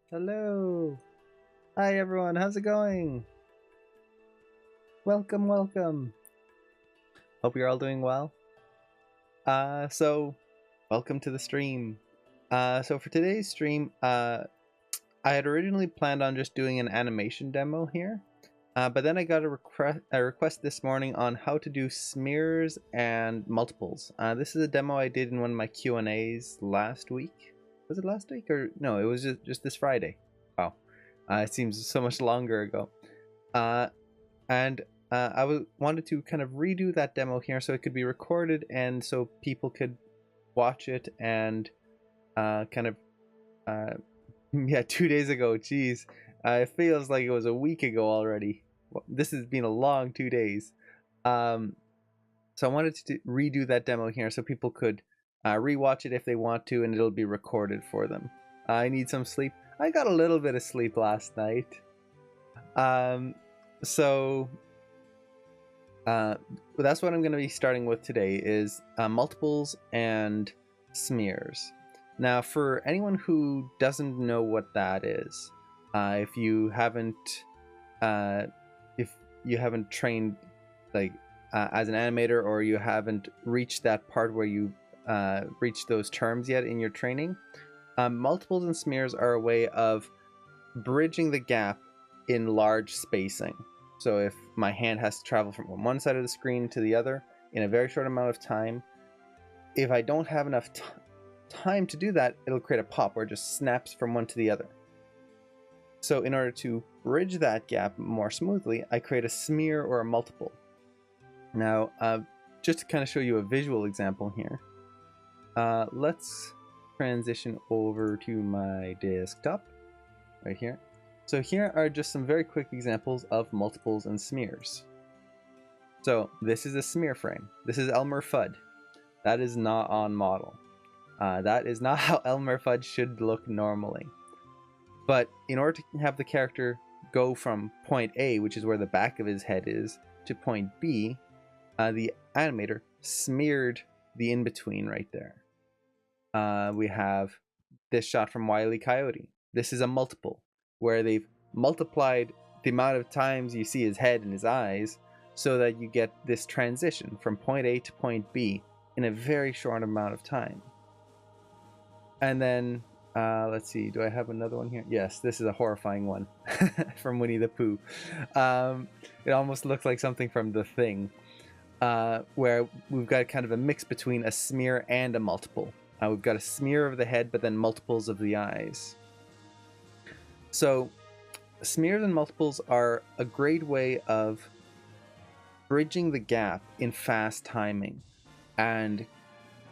Hello. Hi everyone, how's it going? Welcome, welcome. Hope you're all doing well. So welcome to the stream. So for today's stream, I had originally planned on just doing an animation demo here. But then I got a request this morning on how to do smears and multiples. This is a demo I did in one of my Q&As last week. Was it last week or no, it was just this Friday. Wow. It seems so much longer ago. And I wanted to kind of redo that demo here so it could be recorded and so people could watch it and kind of yeah, 2 days ago. Geez, it feels like it was a week ago already. This has been a long 2 days. Um, so I wanted to redo that demo here so people could rewatch it if they want to, and it'll be recorded for them. I need some sleep. I got a little bit of sleep last night. Um, so that's what I'm going to be starting with today is multiples and smears. Now, for anyone who doesn't know what that is, if you haven't trained like as an animator, or you haven't reached that part where you reach those terms yet in your training, multiples and smears are a way of bridging the gap in large spacing. So if my hand has to travel from one side of the screen to the other in a very short amount of time, if I don't have enough time to do that, it'll create a pop where it just snaps from one to the other. So in order to bridge that gap more smoothly, I create a smear or a multiple. Now, just to kind of show you a visual example here, let's transition over to my desktop right here. So here are just some very quick examples of multiples and smears. So this is a smear frame. This is Elmer Fudd. That is not on model. That is not how Elmer Fudd should look normally. But in order to have the character go from point A, which is where the back of his head is, to point B, the animator smeared the in-between right there. We have this shot from Wile E. Coyote. This is a multiple, where they've multiplied the amount of times you see his head and his eyes so that you get this transition from point A to point B in a very short amount of time. And then, let's see, do I have another one here? Yes, this is a horrifying one from Winnie the Pooh. It almost looks like something from The Thing, where we've got kind of a mix between a smear and a multiple. We've got a smear of the head, but then multiples of the eyes. So smears and multiples are a great way of bridging the gap in fast timing and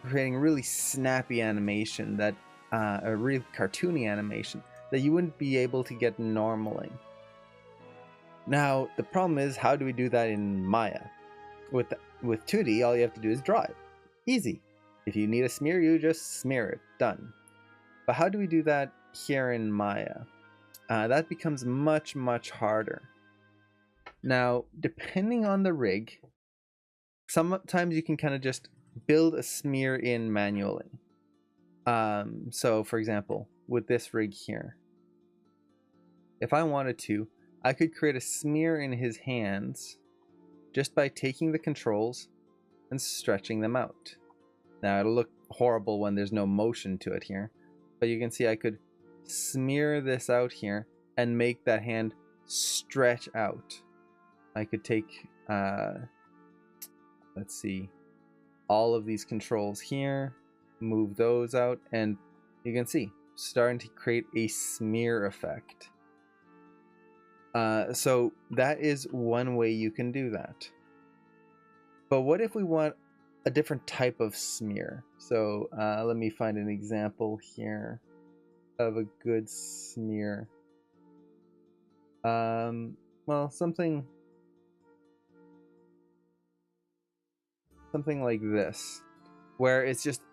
creating really snappy animation, that a real cartoony animation that you wouldn't be able to get normally. Now, the problem is, how do we do that in Maya? With 2D, all you have to do is draw it. Easy. If you need a smear, you just smear it. Done. But how do we do that here in Maya? That becomes much, much harder. Now, depending on the rig, sometimes you can kind of just build a smear in manually. So, for example, with this rig here, if I wanted to, I could create a smear in his hands just by taking the controls and stretching them out. Now, it'll look horrible when there's no motion to it here, but you can see I could smear this out here and make that hand stretch out. I could take, let's see, all of these controls here, move those out, and you can see, starting to create a smear effect. So that is one way you can do that. But what if we want a different type of smear? So let me find an example here of a good smear. Well, something like this, where it's just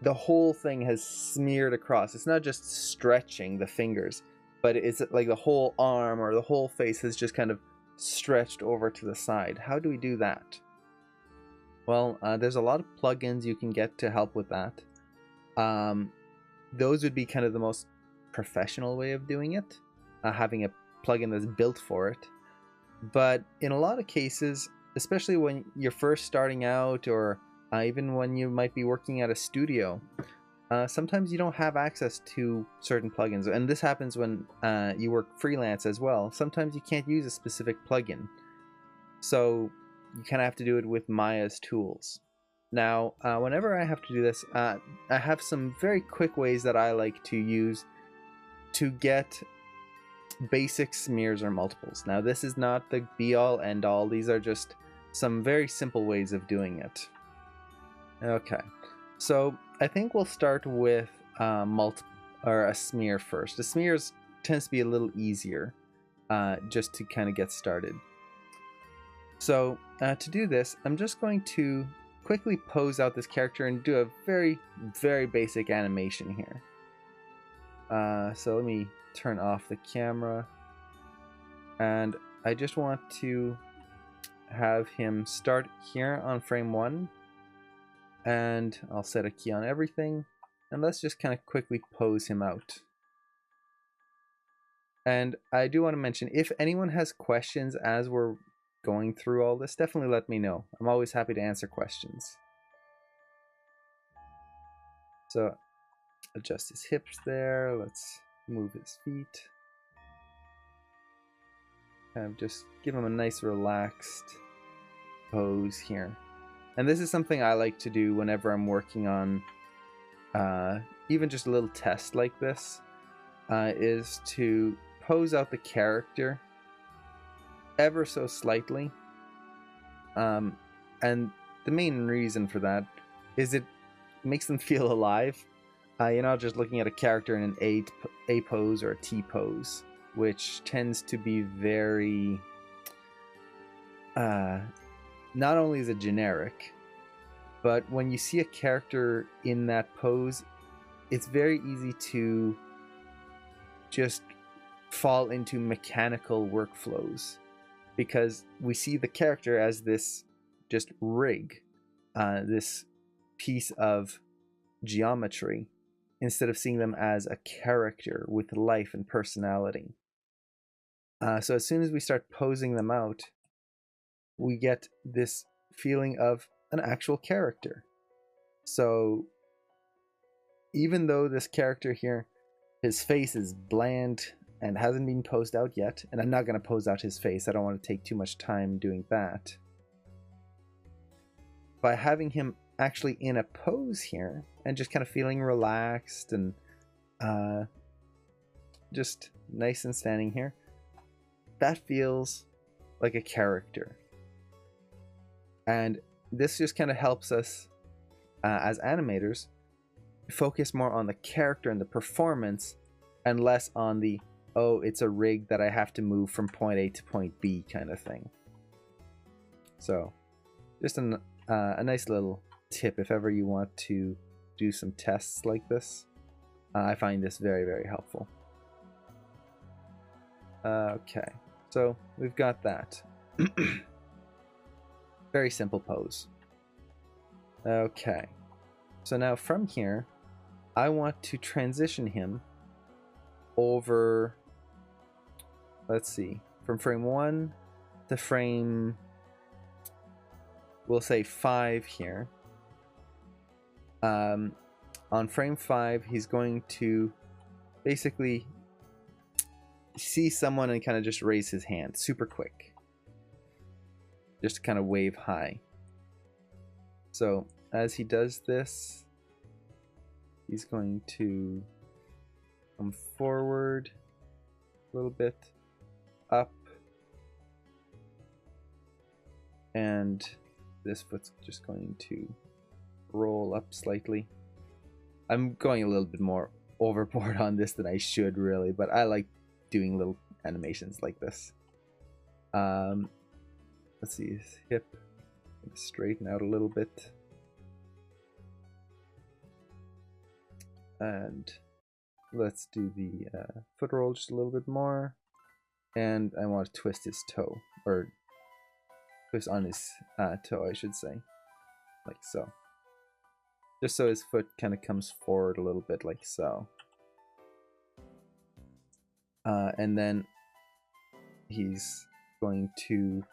the whole thing has smeared across. It's not just stretching the fingers, but it's like the whole arm or the whole face has just kind of stretched over to the side. How do we do that? Well, there's a lot of plugins you can get to help with that. Those would be kind of the most professional way of doing it, having a plugin that's built for it. But in a lot of cases, especially when you're first starting out, or even when you might be working at a studio, sometimes you don't have access to certain plugins. And this happens when you work freelance as well. Sometimes you can't use a specific plugin. So you kind of have to do it with Maya's tools. Now, whenever I have to do this, I have some very quick ways that I like to use to get basic smears or multiples. Now, this is not the be-all, end-all. These are just some very simple ways of doing it. Okay, so I think we'll start with a smear first. A smear tends to be a little easier, just to kind of get started. So to do this, I'm just going to quickly pose out this character and do a very, very basic animation here. So let me turn off the camera, and I just want to have him start here on frame 1, and I'll set a key on everything, and let's just kind of quickly pose him out. And I do want to mention, if anyone has questions as we're going through all this, definitely let me know. I'm always happy to answer questions. So adjust his hips there. Let's move his feet. Kind of just give him a nice relaxed pose here. And this is something I like to do whenever I'm working on even just a little test like this, is to pose out the character ever so slightly. And the main reason for that is it makes them feel alive. You're not just looking at a character in an A pose or a T pose, which tends to be very... not only is it generic, but when you see a character in that pose, it's very easy to just fall into mechanical workflows, because we see the character as this just rig, this piece of geometry, instead of seeing them as a character with life and personality. So as soon as we start posing them out, we get this feeling of an actual character. So even though this character here, his face is bland and hasn't been posed out yet, and I'm not going to pose out his face, I don't want to take too much time doing that. By having him actually in a pose here and just kind of feeling relaxed and just nice and standing here, that feels like a character. And this just kind of helps us as animators focus more on the character and the performance, and less on the, oh, it's a rig that I have to move from point A to point B kind of thing. So just a nice little tip if ever you want to do some tests like this. I find this very, very helpful. Okay, so we've got that. Very simple pose. Okay, so now from here, I want to transition him over, let's see, from frame 1 to frame, we'll say 5 here. On frame 5, he's going to basically see someone and kind of just raise his hand super quick, just to kind of wave hi. So as he does this, he's going to come forward a little bit, up, and this foot's just going to roll up slightly. I'm going a little bit more overboard on this than I should really, but I like doing little animations like this. Let's see, his hip, straighten out a little bit. And let's do the foot roll just a little bit more. And I want to twist his toe, or twist on his toe, I should say, like so. Just so his foot kind of comes forward a little bit, like so. And then he's going to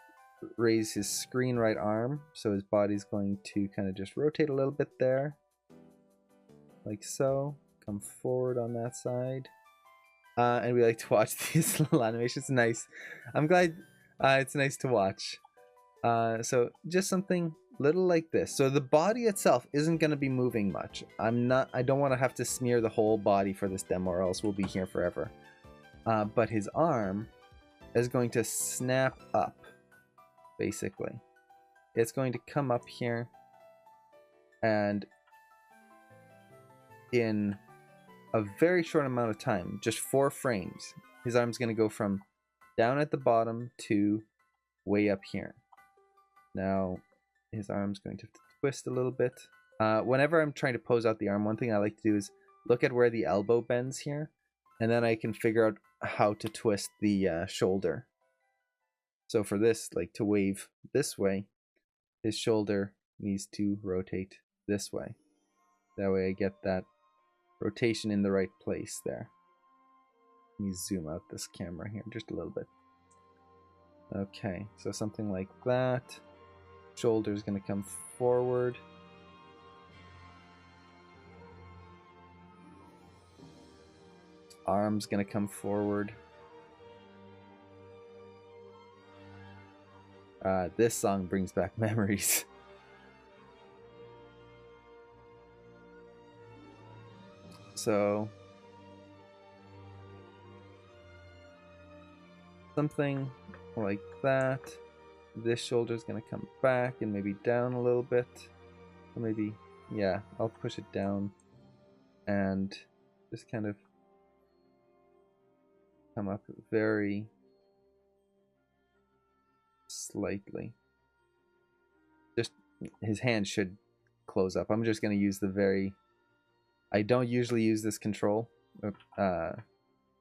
raise his screen right arm, so his body's going to kind of just rotate a little bit there, like so. Come forward on that side. And we like to watch these little animations. It's nice. I'm glad it's nice to watch. So just something little like this. So the body itself isn't going to be moving much. I don't want to have to smear the whole body for this demo, or else we'll be here forever. But his arm is going to snap up, basically. It's going to come up here, and in a very short amount of time, just 4 frames, his arm's going to go from down at the bottom to way up here. Now, his arm's going to twist a little bit. Whenever I'm trying to pose out the arm, one thing I like to do is look at where the elbow bends here, and then I can figure out how to twist the shoulder. So for this, like to wave this way, his shoulder needs to rotate this way. That way I get that rotation in the right place there. Let me zoom out this camera here just a little bit. Okay, so something like that. Shoulder's going to come forward. Arm's going to come forward. This song brings back memories. So something like that. This shoulder's going to come back and maybe down a little bit. Or maybe, yeah, I'll push it down and just kind of come up very slightly. Just his hand should close up. I'm just going to use the very... I don't usually use this control, the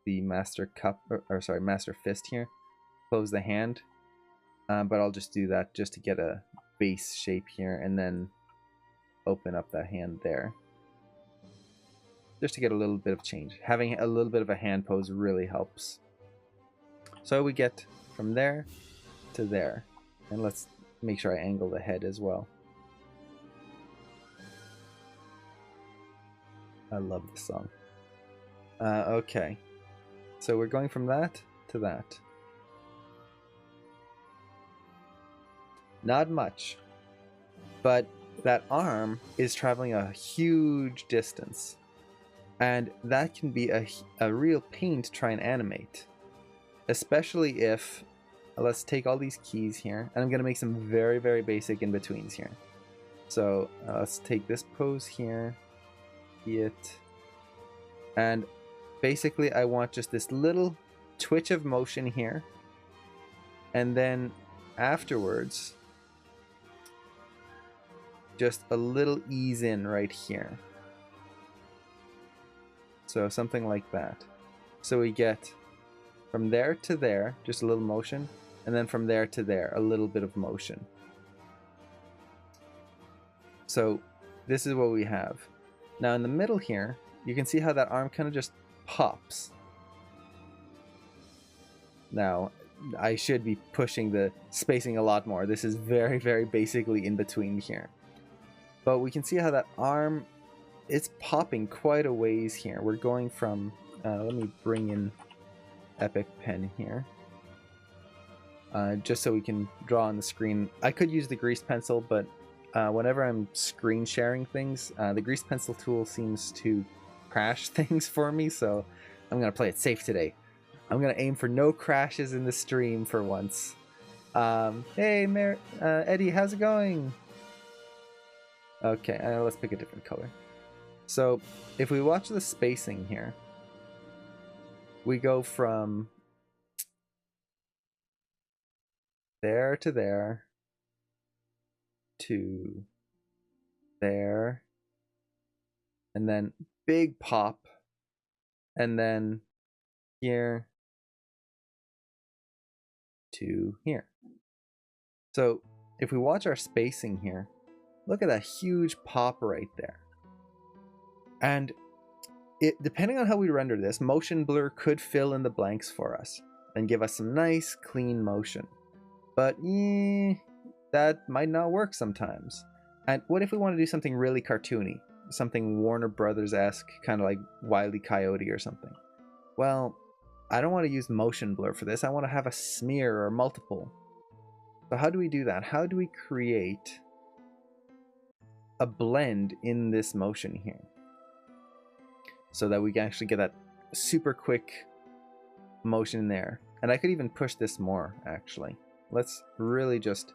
master cup, or sorry, master fist here. Close the hand, but I'll just do that just to get a base shape here, and then open up that hand there. Just to get a little bit of change. Having a little bit of a hand pose really helps. So we get from there to there. And let's make sure I angle the head as well. I love this song. Okay. So we're going from that to that. Not much. But that arm is traveling a huge distance. And that can be a real pain to try and animate. Especially if... Let's take all these keys here. And I'm going to make some very, very basic in-betweens here. So let's take this pose here. It. And basically I want just this little twitch of motion here. And then afterwards... just a little ease in right here. So something like that. So we get from there to there, just a little motion, and then from there to there, a little bit of motion. So this is what we have. Now in the middle here, you can see how that arm kind of just pops. Now, I should be pushing the spacing a lot more. This is very, very basically in between here. But we can see how that arm, it's popping quite a ways here. We're going from, let me bring in Epic Pen here. Just so we can draw on the screen. I could use the grease pencil, but whenever I'm screen sharing things, the grease pencil tool seems to crash things for me, so I'm going to play it safe today. I'm going to aim for no crashes in the stream for once. Hey, Eddie, how's it going? Okay, let's pick a different color. So, if we watch the spacing here, we go from there to there to there, and then big pop, and then here to here. So, if we watch our spacing here, look at that huge pop right there. And depending on how we render this, motion blur could fill in the blanks for us and give us some nice clean motion. But that might not work sometimes. And what if we want to do something really cartoony? Something Warner Brothers-esque, kind of like Wile E. Coyote or something. Well, I don't want to use motion blur for this. I want to have a smear or multiple. So how do we do that? How do we create a blend in this motion here so that we can actually get that super quick motion in there? And I could even push this more, actually. Let's really just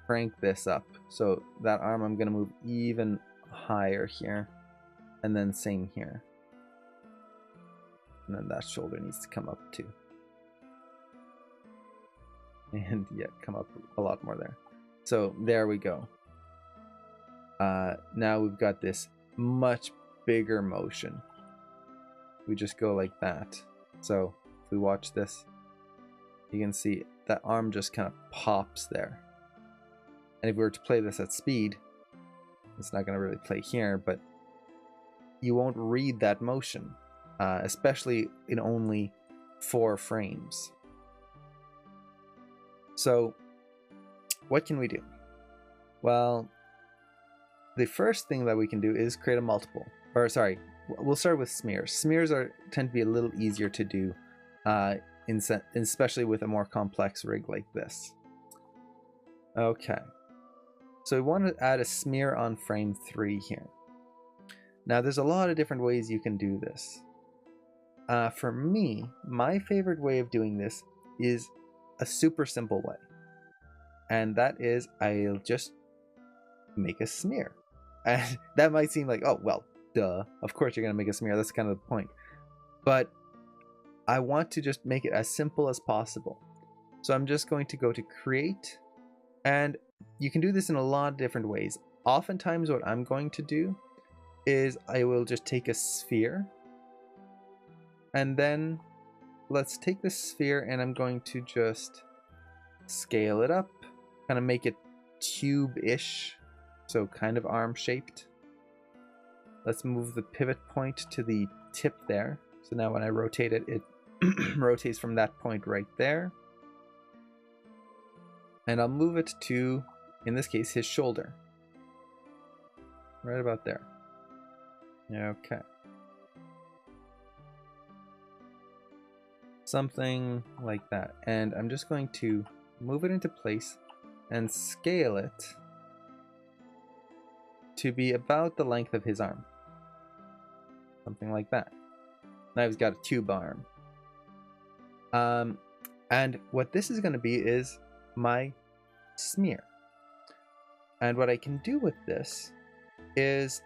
crank this up. So that arm, I'm going to move even higher here, and then same here. And then that shoulder needs to come up too. And yeah, come up a lot more there. So there we go. Now we've got this much bigger motion. We just go like that. So if we watch this, you can see that arm just kind of pops there. And if we were to play this at speed, it's not going to really play here, but you won't read that motion, especially in only 4 frames. So what can we do? Well, the first thing that we can do is create a multiple. Or sorry, we'll start with smears. Smears tend to be a little easier to do, especially with a more complex rig like this. Okay. So we want to add a smear on frame 3 here. Now there's a lot of different ways you can do this. For me, my favorite way of doing this is a super simple way. And that is, I'll just make a smear. And that might seem like, oh, well, duh. Of course you're going to make a smear. That's kind of the point. But I want to just make it as simple as possible. So I'm just going to go to create. And you can do this in a lot of different ways. Oftentimes what I'm going to do is I will just take a sphere. And then let's take this sphere and I'm going to just scale it up. Kind of make it tube-ish. So kind of arm-shaped. Let's move the pivot point to the tip there. So now when I rotate it, it rotates from that point right there. And I'll move it to, in this case, his shoulder. Right about there. Okay. Something like that. And I'm just going to move it into place and scale it to be about the length of his arm. Something like that. Now he's got a tube arm. And what this is going to be is my smear. And what I can do with this is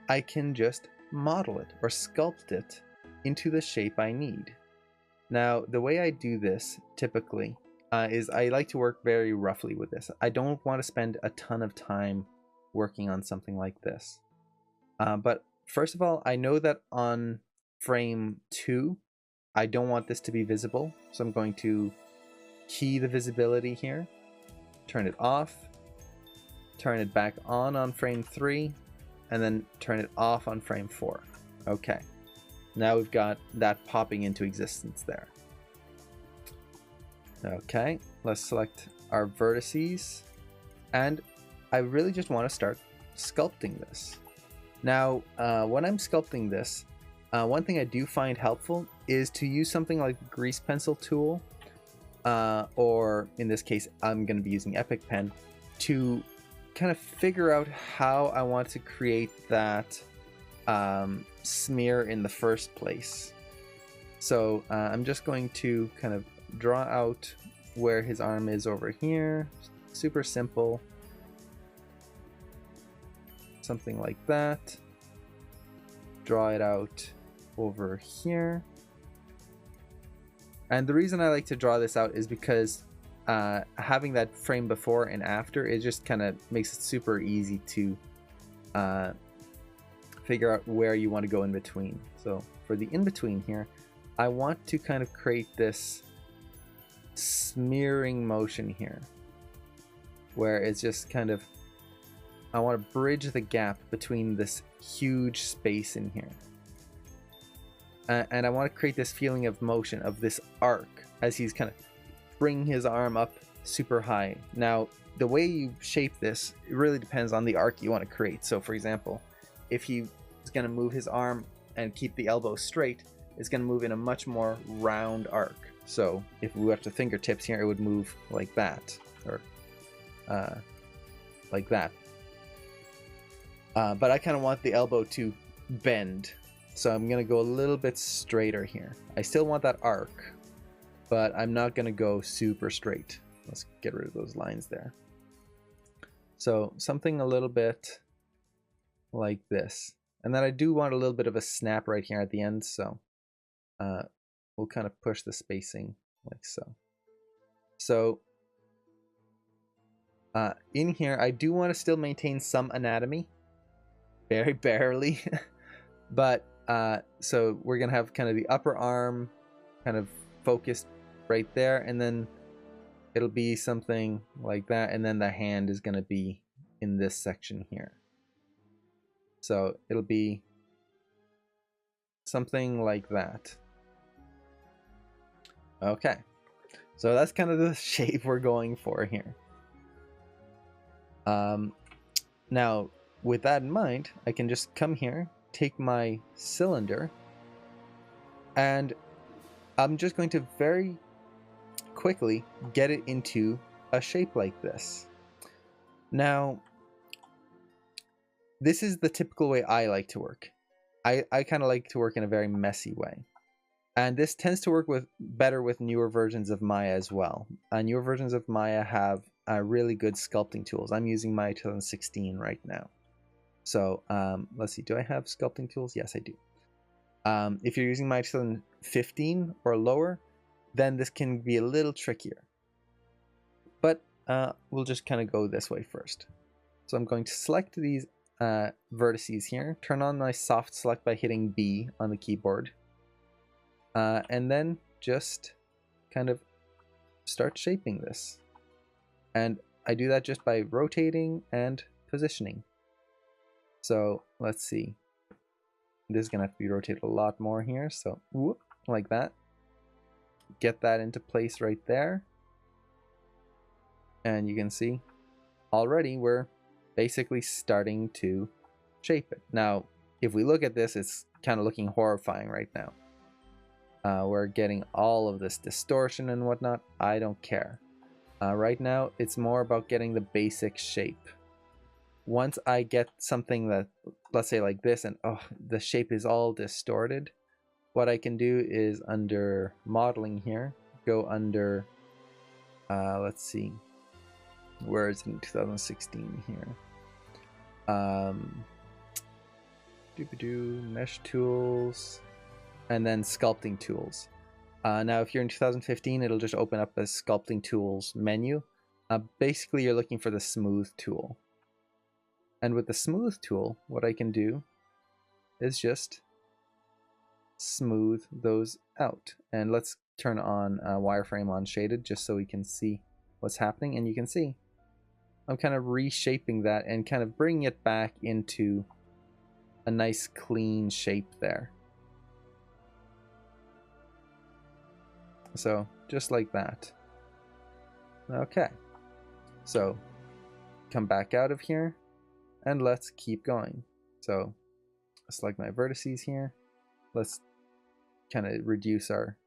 I can just model it or sculpt it into the shape I need. Now, the way I do this typically is I like to work very roughly with this. I don't want to spend a ton of time working on something like this. But first of all, I know that on frame 2, I don't want this to be visible. So I'm going to key the visibility here, turn it off, turn it back on frame 3, and then turn it off on frame 4. Okay. Now we've got that popping into existence there. Okay, let's select our vertices. And I really just want to start sculpting this. Now, when I'm sculpting this, one thing I do find helpful is to use something like the grease pencil tool, or in this case, I'm going to be using Epic Pen, to kind of figure out how I want to create that smear in the first place. So I'm just going to kind of draw out where his arm is over here. Super simple. Something like that. Draw it out over here. And the reason I like to draw this out is because having that frame before and after, it just kind of makes it super easy to figure out where you want to go in between. So for the in between here, I want to kind of create this smearing motion here, where it's just kind of, I want to bridge the gap between this huge space in here. and I want to create this feeling of motion, of this arc, as he's kind of bringing his arm up super high. Now, the way you shape this, it really depends on the arc you want to create. So, for example, if he is going to move his arm and keep the elbow straight, it's going to move in a much more round arc. So, if we went to fingertips here, it would move like that, or like that. But I kind of want the elbow to bend, so I'm going to go a little bit straighter here. I still want that arc, but I'm not going to go super straight. Let's get rid of those lines there. So something a little bit like this. And then I do want a little bit of a snap right here at the end, so we'll kind of push the spacing like so. So in here, I do want to still maintain some anatomy, very barely, but so we're gonna have kind of the upper arm kind of focused right there, and then it'll be something like that, and then the hand is gonna be in this section here. So it'll be something like that. Okay, so that's kind of the shape we're going for here. Now, with that in mind, I can just come here, take my cylinder, and I'm just going to very quickly get it into a shape like this. Now, this is the typical way I like to work. I kind of like to work in a very messy way. And this tends to work better with newer versions of Maya as well. Newer versions of Maya have really good sculpting tools. I'm using Maya 2016 right now. So let's see, do I have sculpting tools? Yes, I do. If you're using Maya 2015 or lower, then this can be a little trickier. But we'll just kind of go this way first. So I'm going to select these vertices here, turn on my soft select by hitting B on the keyboard, and then just kind of start shaping this. And I do that just by rotating and positioning. So let's see. This is going to have to be rotated a lot more here. So whoop, like that. Get that into place right there. And you can see already we're basically starting to shape it. Now, if we look at this, it's kind of looking horrifying right now. We're getting all of this distortion and whatnot. I don't care. Right now, it's more about getting the basic shape. Once I get something that, let's say like this, and oh, the shape is all distorted, what I can do is under modeling here, go under, let's see, where is it in 2016 here? Mesh tools, and then sculpting tools. Now, if you're in 2015, it'll just open up a sculpting tools menu. Basically, you're looking for the smooth tool. And with the smooth tool, what I can do is just smooth those out. And let's turn on wireframe on shaded just so we can see what's happening. And you can see I'm kind of reshaping that and kind of bringing it back into a nice clean shape there. So just like that. Okay, so come back out of here and let's keep going. So select my vertices here. Let's kind of reduce our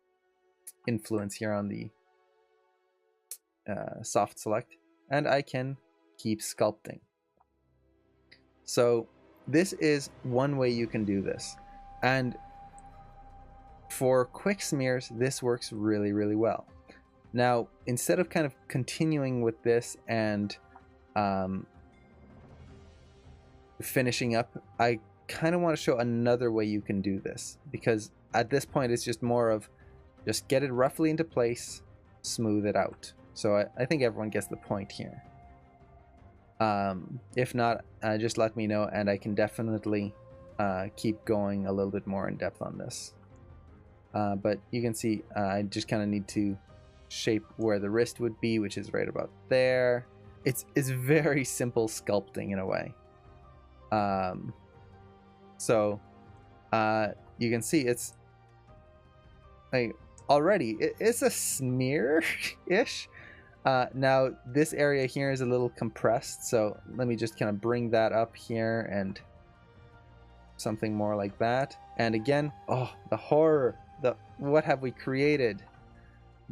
influence here on the soft select, and I can keep sculpting. So this is one way you can do this, and for quick smears this works really, really well. Now, instead of kind of continuing with this and finishing up, I kind of want to show another way you can do this, because at this point it's just more of just get it roughly into place, smooth it out. So I think everyone gets the point here. If not, just let me know and I can definitely keep going a little bit more in depth on this. But you can see I just kind of need to shape where the wrist would be, which is right about there. It's very simple sculpting in a way. So you can see it's like already it's a smear-ish. Now this area here is a little compressed, so let me just kind of bring that up here and something more like that. And again, oh, the horror, what have we created?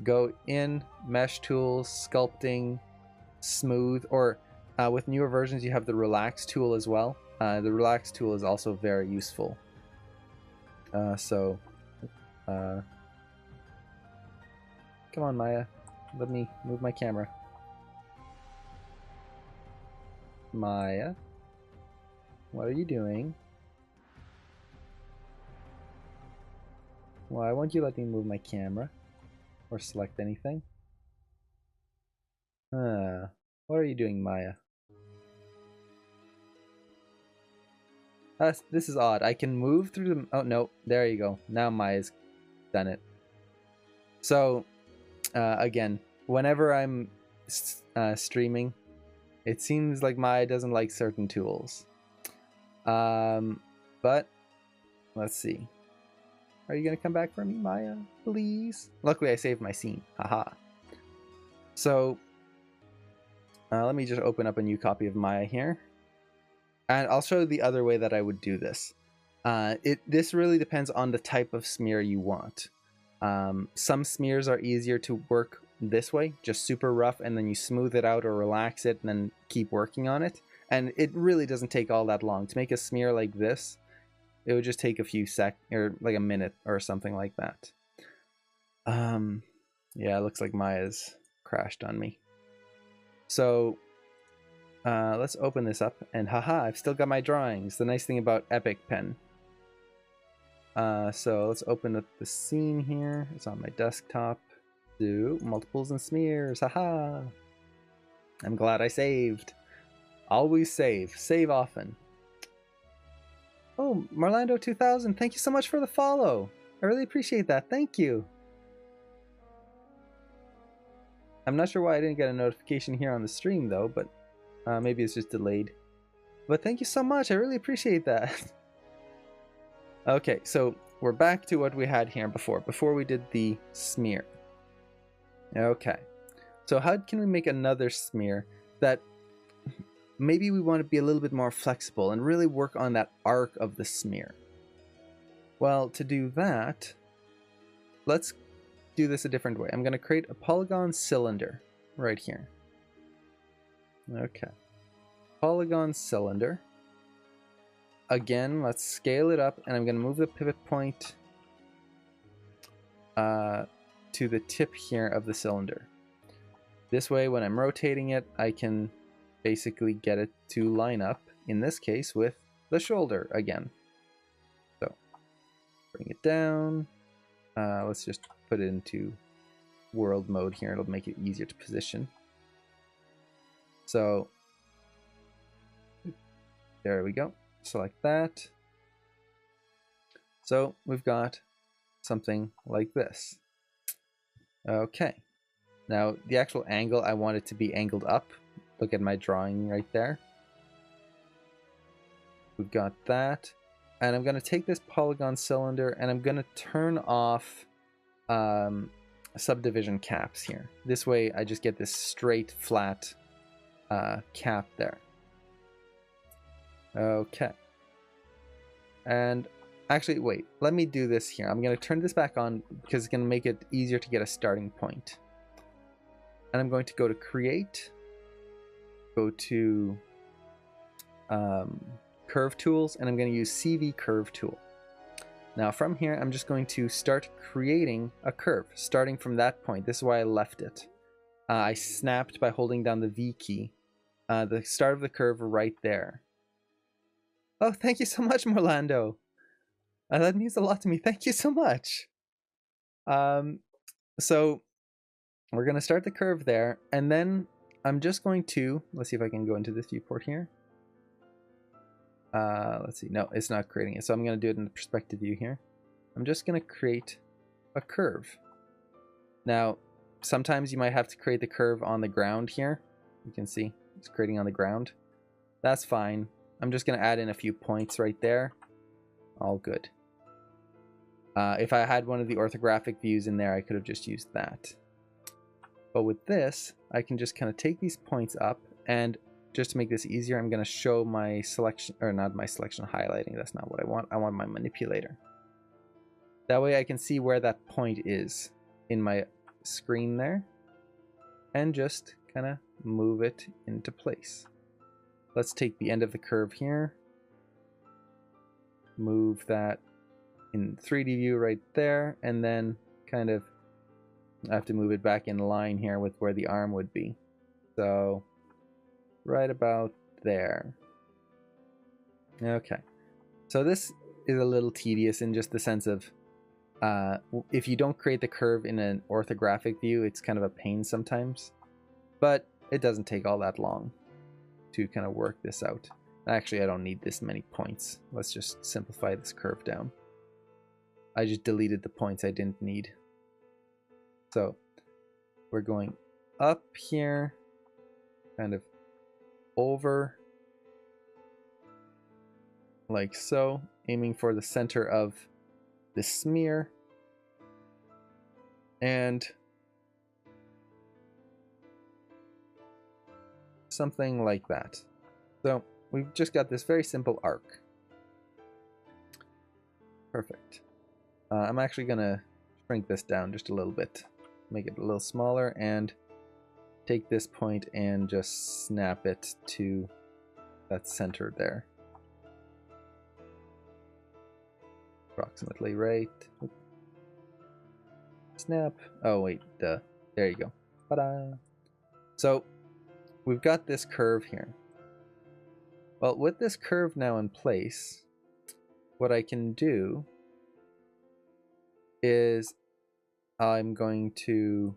Go in, mesh tools, sculpting, smooth, or with newer versions you have the relax tool as well. The relax tool is also very useful. Come on, Maya. Let me move my camera. Maya, what are you doing? Why won't you let me move my camera? Or select anything? What are you doing, Maya? This is odd. I can move through the... Oh, no. There you go. Now Maya's done it. So, again, whenever I'm streaming, it seems like Maya doesn't like certain tools. But, let's see. Are you going to come back for me, Maya? Please? Luckily, I saved my scene. Haha. So, let me just open up a new copy of Maya here. And I'll show you the other way that I would do this. This really depends on the type of smear you want. Some smears are easier to work this way, just super rough, and then you smooth it out or relax it and then keep working on it. And it really doesn't take all that long. To make a smear like this, it would just take a few or like a minute or something like that. Yeah, it looks like Maya's crashed on me. So let's open this up, and haha, I've still got my drawings. The nice thing about Epic Pen. So let's open up the scene here. It's on my desktop. Do multiples and smears. Haha. I'm glad I saved. Always save. Save often. Oh, Marlando 2000, thank you so much for the follow. I really appreciate that. Thank you. I'm not sure why I didn't get a notification here on the stream though, but maybe it's just delayed. But thank you so much. I really appreciate that. Okay, so we're back to what we had here before we did the smear. Okay, so how can we make another smear that maybe we want to be a little bit more flexible and really work on that arc of the smear? Well, to do that, let's do this a different way. I'm going to create a polygon cylinder right here. Okay, polygon cylinder. Again, let's scale it up, and I'm going to move the pivot point to the tip here of the cylinder. This way, when I'm rotating it, I can basically get it to line up, in this case, with the shoulder again. So, bring it down. Let's just put it into world mode here. It'll make it easier to position. So, there we go. Select that. So we've got something like this. Okay. Now the actual angle, I want it to be angled up. Look at my drawing right there. We've got that. And I'm going to take this polygon cylinder and I'm going to turn off subdivision caps here. This way I just get this straight, flat cap there. Okay. And actually, wait, let me do this here. I'm going to turn this back on because it's going to make it easier to get a starting point. And I'm going to go to Create, go to Curve Tools, and I'm going to use CV Curve Tool. Now from here, I'm just going to start creating a curve, starting from that point. This is why I left it. I snapped by holding down the V key. The start of the curve right there. Oh, thank you so much, Morlando. That means a lot to me. Thank you so much. So we're going to start the curve there, and then I'm just going to, let's see if I can go into this viewport here. Let's see. No, it's not creating it. So I'm going to do it in the perspective view here. I'm just going to create a curve. Now, sometimes you might have to create the curve on the ground here. You can see it's creating on the ground. That's fine. I'm just going to add in a few points right there. All good. If I had one of the orthographic views in there, I could have just used that. But with this, I can just kind of take these points up, and just to make this easier, I'm going to show my selection, or not my selection highlighting. That's not what I want. I want my manipulator. That way I can see where that point is in my screen there, and just kind of move it into place. Let's take the end of the curve here, move that in 3D view right there, and then kind of I have to move it back in line here with where the arm would be. So right about there. Okay, so this is a little tedious in just the sense of if you don't create the curve in an orthographic view, it's kind of a pain sometimes, but it doesn't take all that long to kind of work this out. Actually, I don't need this many points. Let's just simplify this curve down. I just deleted the points I didn't need. So we're going up here, kind of over, like so, aiming for the center of the smear, and something like that. So we've just got this very simple arc. Perfect. I'm actually going to shrink this down just a little bit, make it a little smaller, and take this point and just snap it to that center there. Approximately right. Snap. Oh wait, duh. There you go. Ta-da! So we've got this curve here. Well, with this curve now in place, what I can do is I'm going to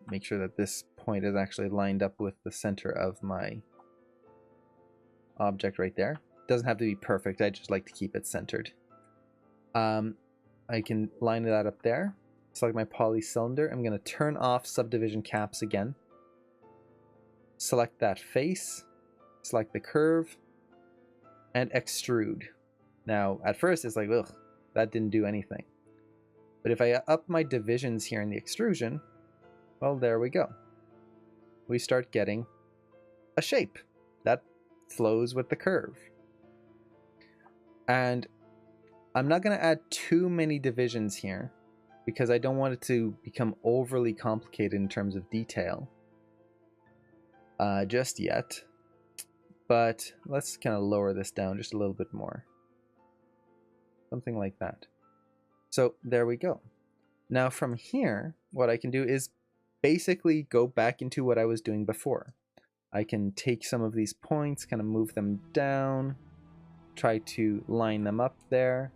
make sure that this point is actually lined up with the center of my object right there. It doesn't have to be perfect, I just like to keep it centered. I can line that up there. Select my poly cylinder. I'm going to turn off subdivision caps again. Select that face, select the curve, and extrude. Now, at first it's like, ugh, that didn't do anything. But if I up my divisions here in the extrusion, well, there we go. We start getting a shape that flows with the curve. And I'm not going to add too many divisions here because I don't want it to become overly complicated in terms of detail just yet. But let's kind of lower this down just a little bit more. Something like that. So there we go. Now from here, what I can do is basically go back into what I was doing before. I can take some of these points, kind of move them down, try to line them up there,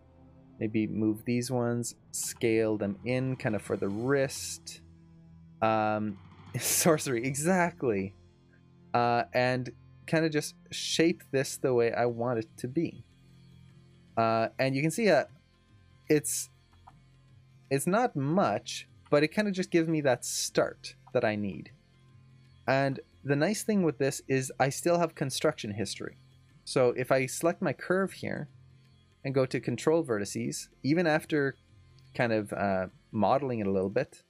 maybe move these ones, scale them in kind of for the wrist. Sorcery, exactly. And kind of just shape this the way I want it to be. And you can see it's not much, but it kind of just gives me that start that I need. And the nice thing with this is I still have construction history. So if I select my curve here and go to control vertices, even after kind of modeling it a little bit,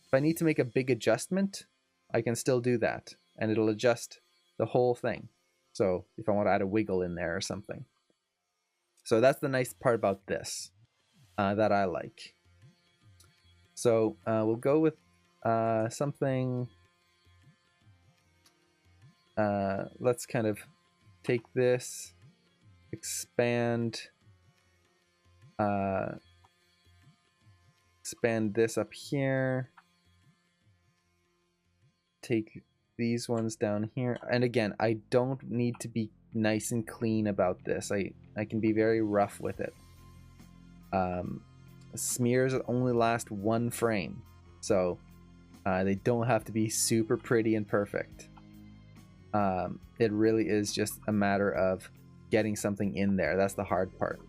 if I need to make a big adjustment, I can still do that. And it'll adjust the whole thing. So if I want to add a wiggle in there or something. So that's the nice part about this that I like. So we'll go with something. Let's kind of take this, expand this up here, take these ones down here, and again, I don't need to be nice and clean about this. I can be very rough with it. Smears only last one frame, so they don't have to be super pretty and perfect. It really is just a matter of getting something in there. That's the hard part.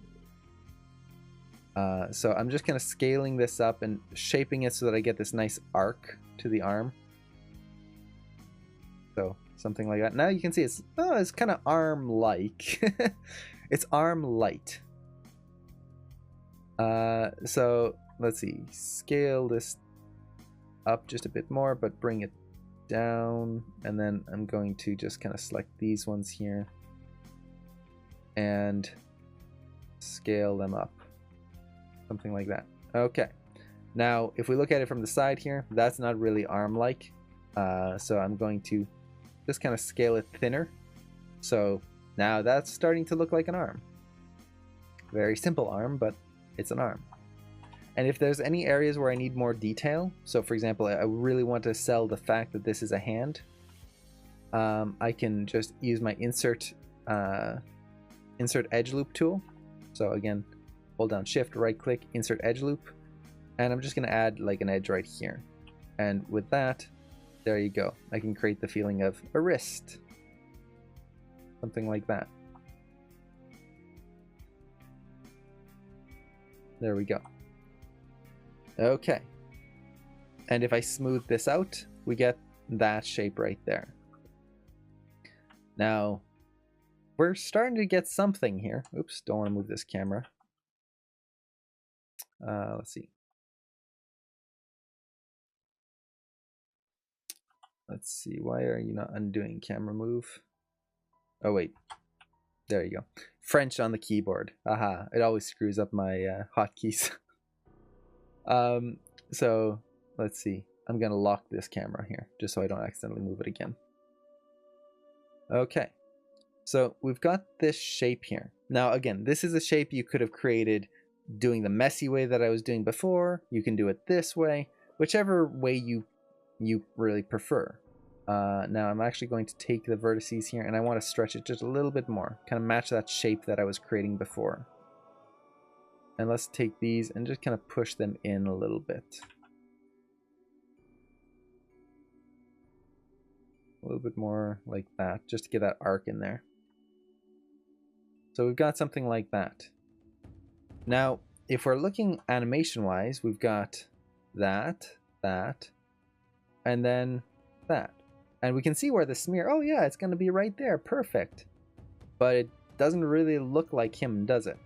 So I'm just kind of scaling this up and shaping it so that I get this nice arc to the arm. So something like that. Now you can see it's kind of arm-like. It's arm light. So let's see, scale this up just a bit more, but bring it down, and then I'm going to just kind of select these ones here and scale them up, something like that. Okay, now if we look at it from the side here, that's not really arm-like, so I'm going to just kind of scale it thinner. So now that's starting to look like an arm. Very simple arm, but it's an arm. And if there's any areas where I need more detail, so for example, I really want to sell the fact that this is a hand, I can just use my insert edge loop tool. So again, hold down shift, right click, insert edge loop, and I'm just going to add like an edge right here. And with that, there you go. I can create the feeling of a wrist, something like that. There we go. Okay, and if I smooth this out, we get that shape right there. Now we're starting to get something here. Oops, don't want to move this camera. Let's see. Let's see, why are you not undoing camera move? Oh wait, there you go. French on the keyboard. Aha, it always screws up my hotkeys. So let's see, I'm gonna lock this camera here just so I don't accidentally move it again. Okay, so we've got this shape here. Now again, this is a shape you could have created doing the messy way that I was doing before. You can do it this way, whichever way you really prefer. Now I'm actually going to take the vertices here and I want to stretch it just a little bit more, kind of match that shape that I was creating before. And let's take these and just kind of push them in a little bit. A little bit more like that, just to get that arc in there. So we've got something like that. Now, if we're looking animation-wise, we've got that, and then that. And we can see where the smear, oh yeah, it's going to be right there, perfect. But it doesn't really look like him, does it?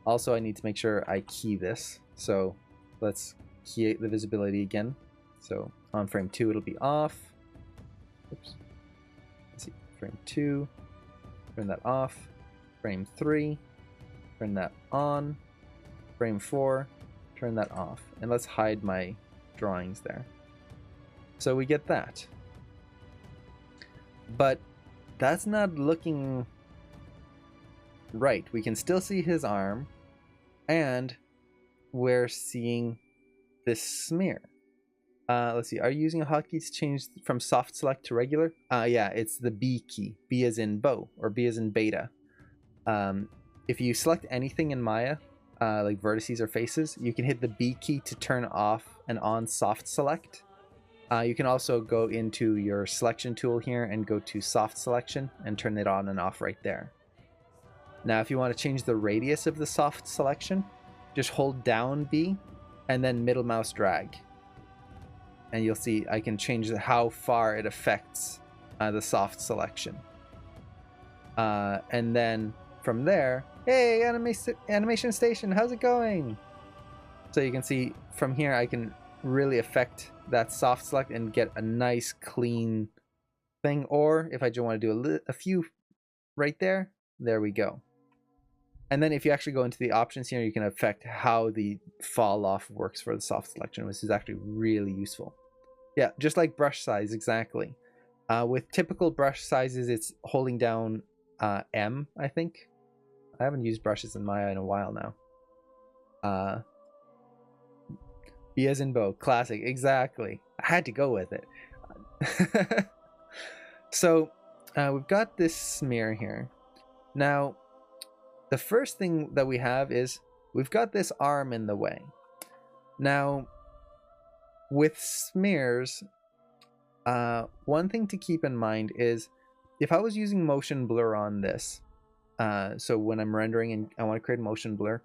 Also, I need to make sure I key this. So let's key the visibility again. So on frame 2, it'll be off. Oops. Let's see, frame 2, turn that off. Frame 3, turn that on. Frame 4, turn that off. And let's hide my drawings there. So we get that. But that's not looking right. We can still see his arm, and we're seeing this smear. Let's see, are you using a hotkey to change from soft select to regular? Yeah, it's the B key. B as in bow, or B as in beta. If you select anything in Maya, like vertices or faces, you can hit the B key to turn off and on soft select. You can also go into your selection tool here and go to soft selection and turn it on and off right there. Now, if you want to change the radius of the soft selection, just hold down B and then middle mouse drag. And you'll see I can change how far it affects the soft selection. And then from there, hey, Animation Station, how's it going? So you can see from here I can really affect that soft select and get a nice clean thing. Or if I just want to do a few right there, there we go. And then if you actually go into the options here, you can affect how the fall off works for the soft selection, which is actually really useful. Yeah, just like brush size, exactly. With typical brush sizes, it's holding down M, I think. I haven't used brushes in Maya in a while now. B as in bow, classic, exactly. I had to go with it. So we've got this smear here. Now, the first thing that we have is we've got this arm in the way. Now, with smears, one thing to keep in mind is if I was using motion blur on this, so when I'm rendering and I want to create motion blur,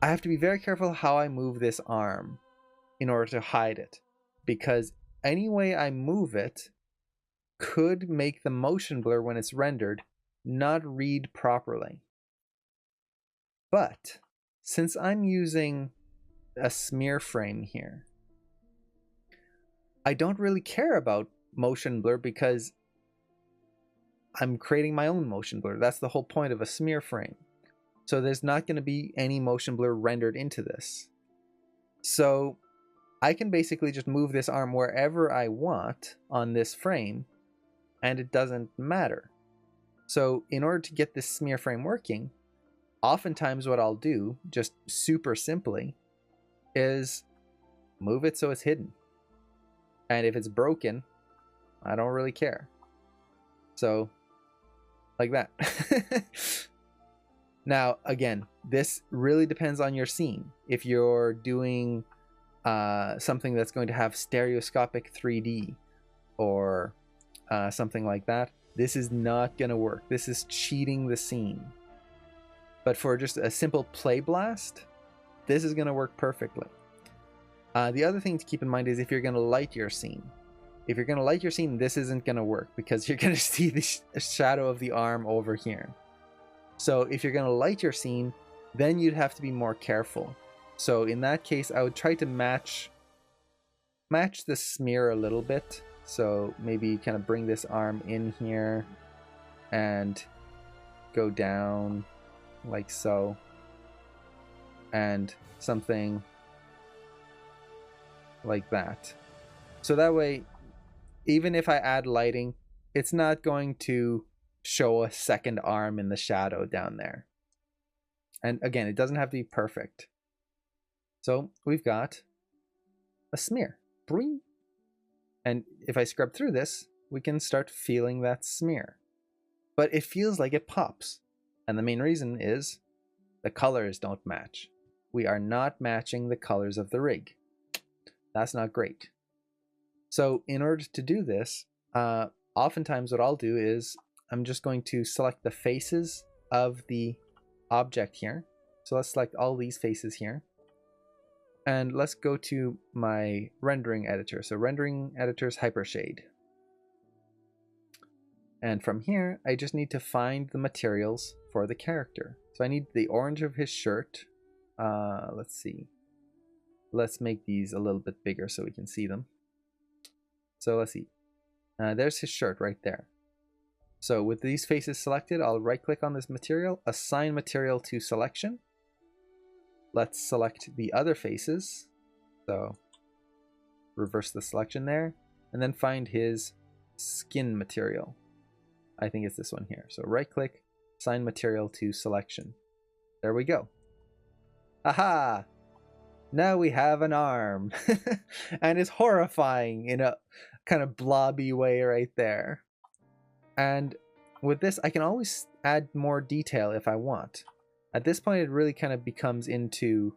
I have to be very careful how I move this arm in order to hide it, because any way I move it could make the motion blur when it's rendered not read properly. But since I'm using a smear frame here, I don't really care about motion blur because I'm creating my own motion blur. That's the whole point of a smear frame. So there's not going to be any motion blur rendered into this. So I can basically just move this arm wherever I want on this frame, and it doesn't matter. So in order to get this smear frame working, oftentimes what I'll do, just super simply, is move it so it's hidden. And if it's broken, I don't really care. So, like that. Now, again, this really depends on your scene. If you're doing something that's going to have stereoscopic 3D or something like that, this is not going to work. This is cheating the scene. But for just a simple play blast, this is going to work perfectly. The other thing to keep in mind is if you're going to light your scene. If you're going to light your scene, this isn't going to work because you're going to see the shadow of the arm over here. So if you're going to light your scene, then you'd have to be more careful. So in that case, I would try to match the smear a little bit. So maybe kind of bring this arm in here and go down like so. And something like that. So that way, even if I add lighting, it's not going to show a second arm in the shadow down there. And again, it doesn't have to be perfect. So we've got a smear. Bring. And if I scrub through this, we can start feeling that smear. But it feels like it pops. And the main reason is the colors don't match. We are not matching the colors of the rig. That's not great. So in order to do this, oftentimes what I'll do is I'm just going to select the faces of the object here. So let's select all these faces here. And let's go to my rendering editor. So rendering editor's Hypershade. And from here, I just need to find the materials for the character. So I need the orange of his shirt. Let's see. Let's make these a little bit bigger so we can see them. So let's see. There's his shirt right there. So with these faces selected, I'll right click on this material, assign material to selection. Let's select the other faces. So reverse the selection there, and then find his skin material. I think it's this one here. So right click, assign material to selection. There we go. Aha! Now we have an arm. And it's horrifying in a kind of blobby way right there. And with this, I can always add more detail if I want. At this point, it really kind of becomes into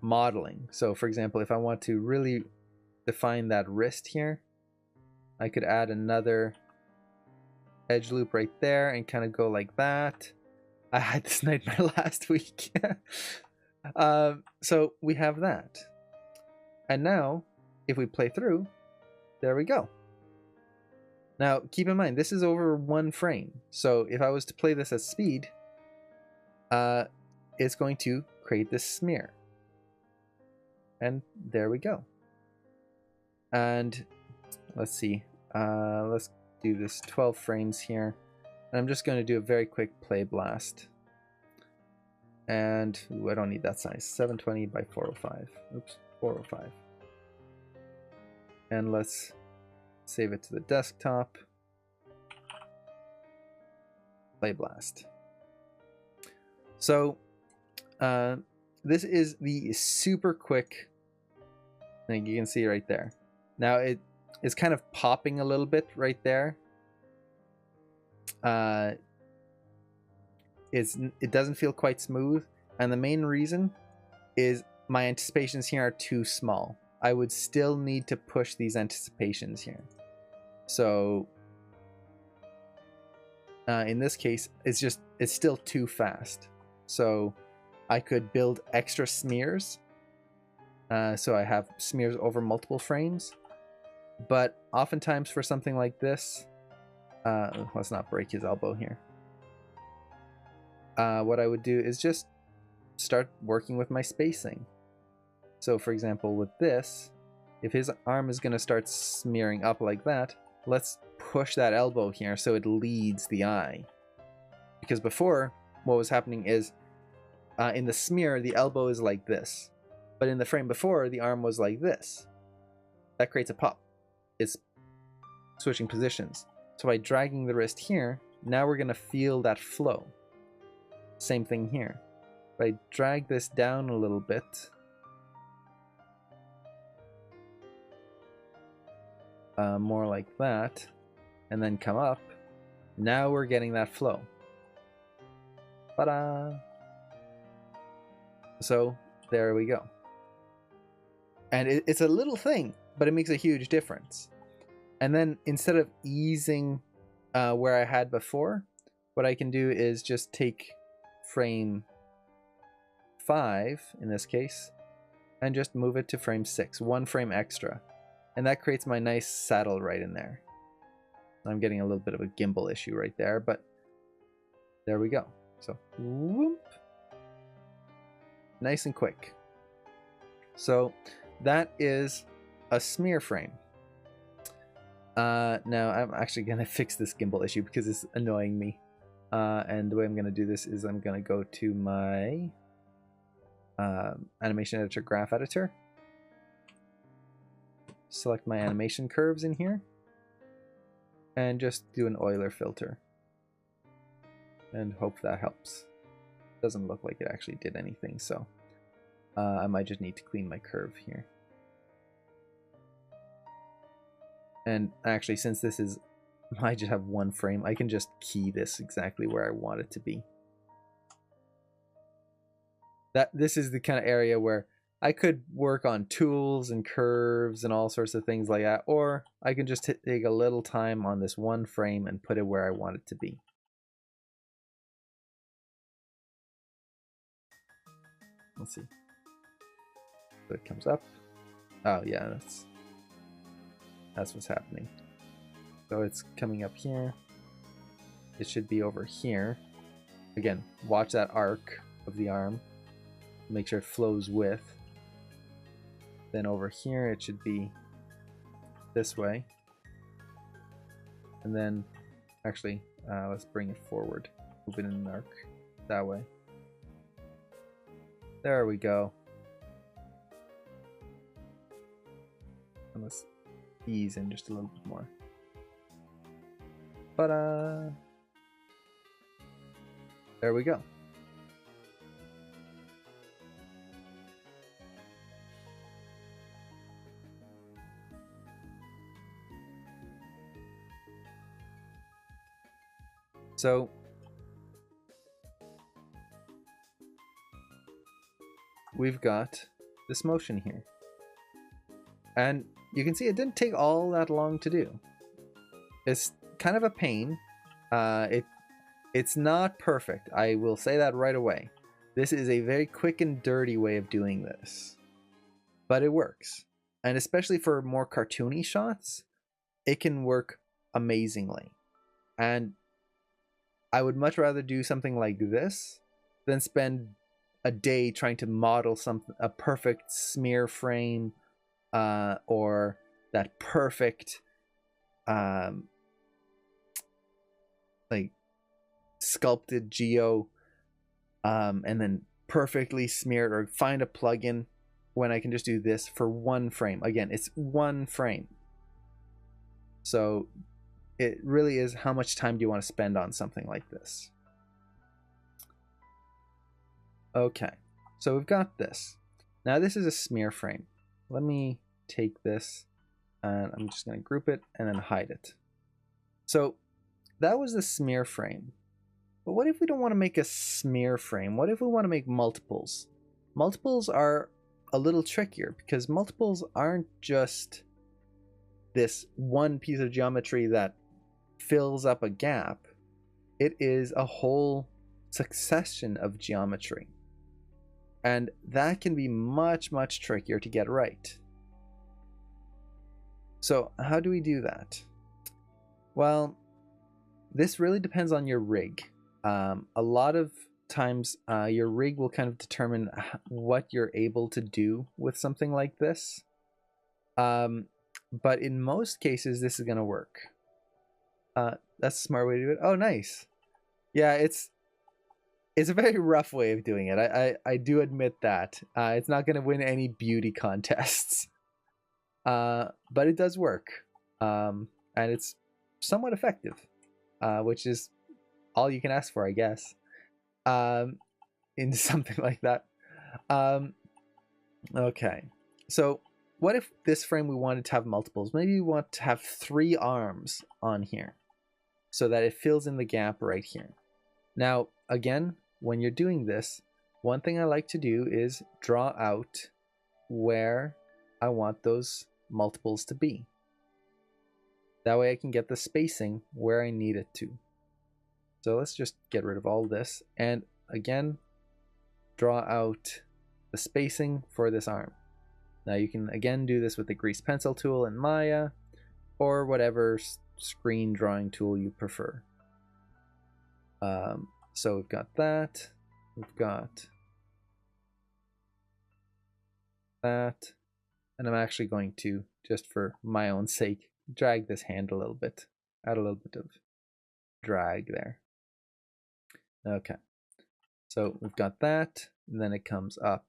modeling. So for example, if I want to really define that wrist here, I could add another edge loop right there and kind of go like that. I had this nightmare last week. So we have that. And now, if we play through, there we go. Now, keep in mind, this is over one frame. So if I was to play this at speed, it's going to create this smear. And there we go. And let's see. Let's do this 12 frames here. And I'm just going to do a very quick play blast. And ooh, I don't need that size. 720 by 405. Oops, 405. And let's save it to the desktop. Play blast. So this is the super quick thing. You can see right there. Now it is kind of popping a little bit right there. It doesn't feel quite smooth, and the main reason is my anticipations here are too small. I would still need to push these anticipations here. So in this case, it's still too fast. So I could build extra smears. So I have smears over multiple frames. But oftentimes for something like this, let's not break his elbow here. what I would do is just start working with my spacing. So for example, with this, if his arm is going to start smearing up like that, let's push that elbow here so it leads the eye. Because before, what was happening is, in the smear, the elbow is like this. But in the frame before, the arm was like this. That creates a pop. It's switching positions. So by dragging the wrist here, now we're going to feel that flow. Same thing here. If I drag this down a little bit, more like that, and then come up, now we're getting that flow. Ta-da! So there we go. And it's a little thing, but it makes a huge difference. And then instead of easing where I had before, what I can do is just take frame 5 in this case and just move it to frame 6, 1 frame extra. And that creates my nice saddle right in there. I'm getting a little bit of a gimbal issue right there, but there we go. So whoop. Nice and quick. So that is a smear frame. Now I'm actually going to fix this gimbal issue because it's annoying me. And the way I'm going to do this is I'm going to go to my animation editor graph editor. Select my animation curves in here. And just do an Euler filter. And hope that helps. Doesn't look like it actually did anything, so I might just need to clean my curve here. And actually, since this is, I just have 1 frame, I can just key this exactly where I want it to be. This is the kind of area where I could work on tools and curves and all sorts of things like that, or I can just take a little time on this 1 frame and put it where I want it to be. Let's see. So it comes up. Oh yeah, that's what's happening. So it's coming up here. It should be over here. Again, watch that arc of the arm. Make sure it flows with. Then over here it should be this way. And then actually let's bring it forward. Move it in an arc that way. There we go. And let's ease in just a little bit more. But there we go. So we've got this motion here. And you can see it didn't take all that long to do. It's kind of a pain. It's not perfect. I will say that right away. This is a very quick and dirty way of doing this. But it works. And especially for more cartoony shots, it can work amazingly. And I would much rather do something like this than spend a day trying to model a perfect smear frame or that perfect like sculpted geo and then perfectly smeared, or find a plugin when I can just do this for 1 frame. Again, it's 1 frame. So it really is, how much time do you want to spend on something like this? Okay, so we've got this. Now this is a smear frame. Let me take this and I'm just going to group it and then hide it. So that was the smear frame. But what if we don't want to make a smear frame? What if we want to make multiples? Multiples are a little trickier because multiples aren't just this one piece of geometry that fills up a gap. It is a whole succession of geometry. And that can be much, much trickier to get right. So how do we do that? Well, this really depends on your rig. A lot of times your rig will kind of determine what you're able to do with something like this. But in most cases, this is going to work. That's a smart way to do it. Oh, nice. Yeah, it's a very rough way of doing it. I do admit that. It's not going to win any beauty contests. But it does work. And it's somewhat effective, which is all you can ask for, I guess, in something like that. Okay. So what if this frame we wanted to have multiples? Maybe we want to have 3 arms on here so that it fills in the gap right here. Now, again, when you're doing this, one thing I like to do is draw out where I want those multiples to be. That way I can get the spacing where I need it to. So let's just get rid of all this. And again, draw out the spacing for this arm. Now you can again do this with the grease pencil tool in Maya or whatever screen drawing tool you prefer. So we've got that, we've got that, and I'm actually going to, just for my own sake, drag this hand a little bit, add a little bit of drag there. Okay, so we've got that, and then it comes up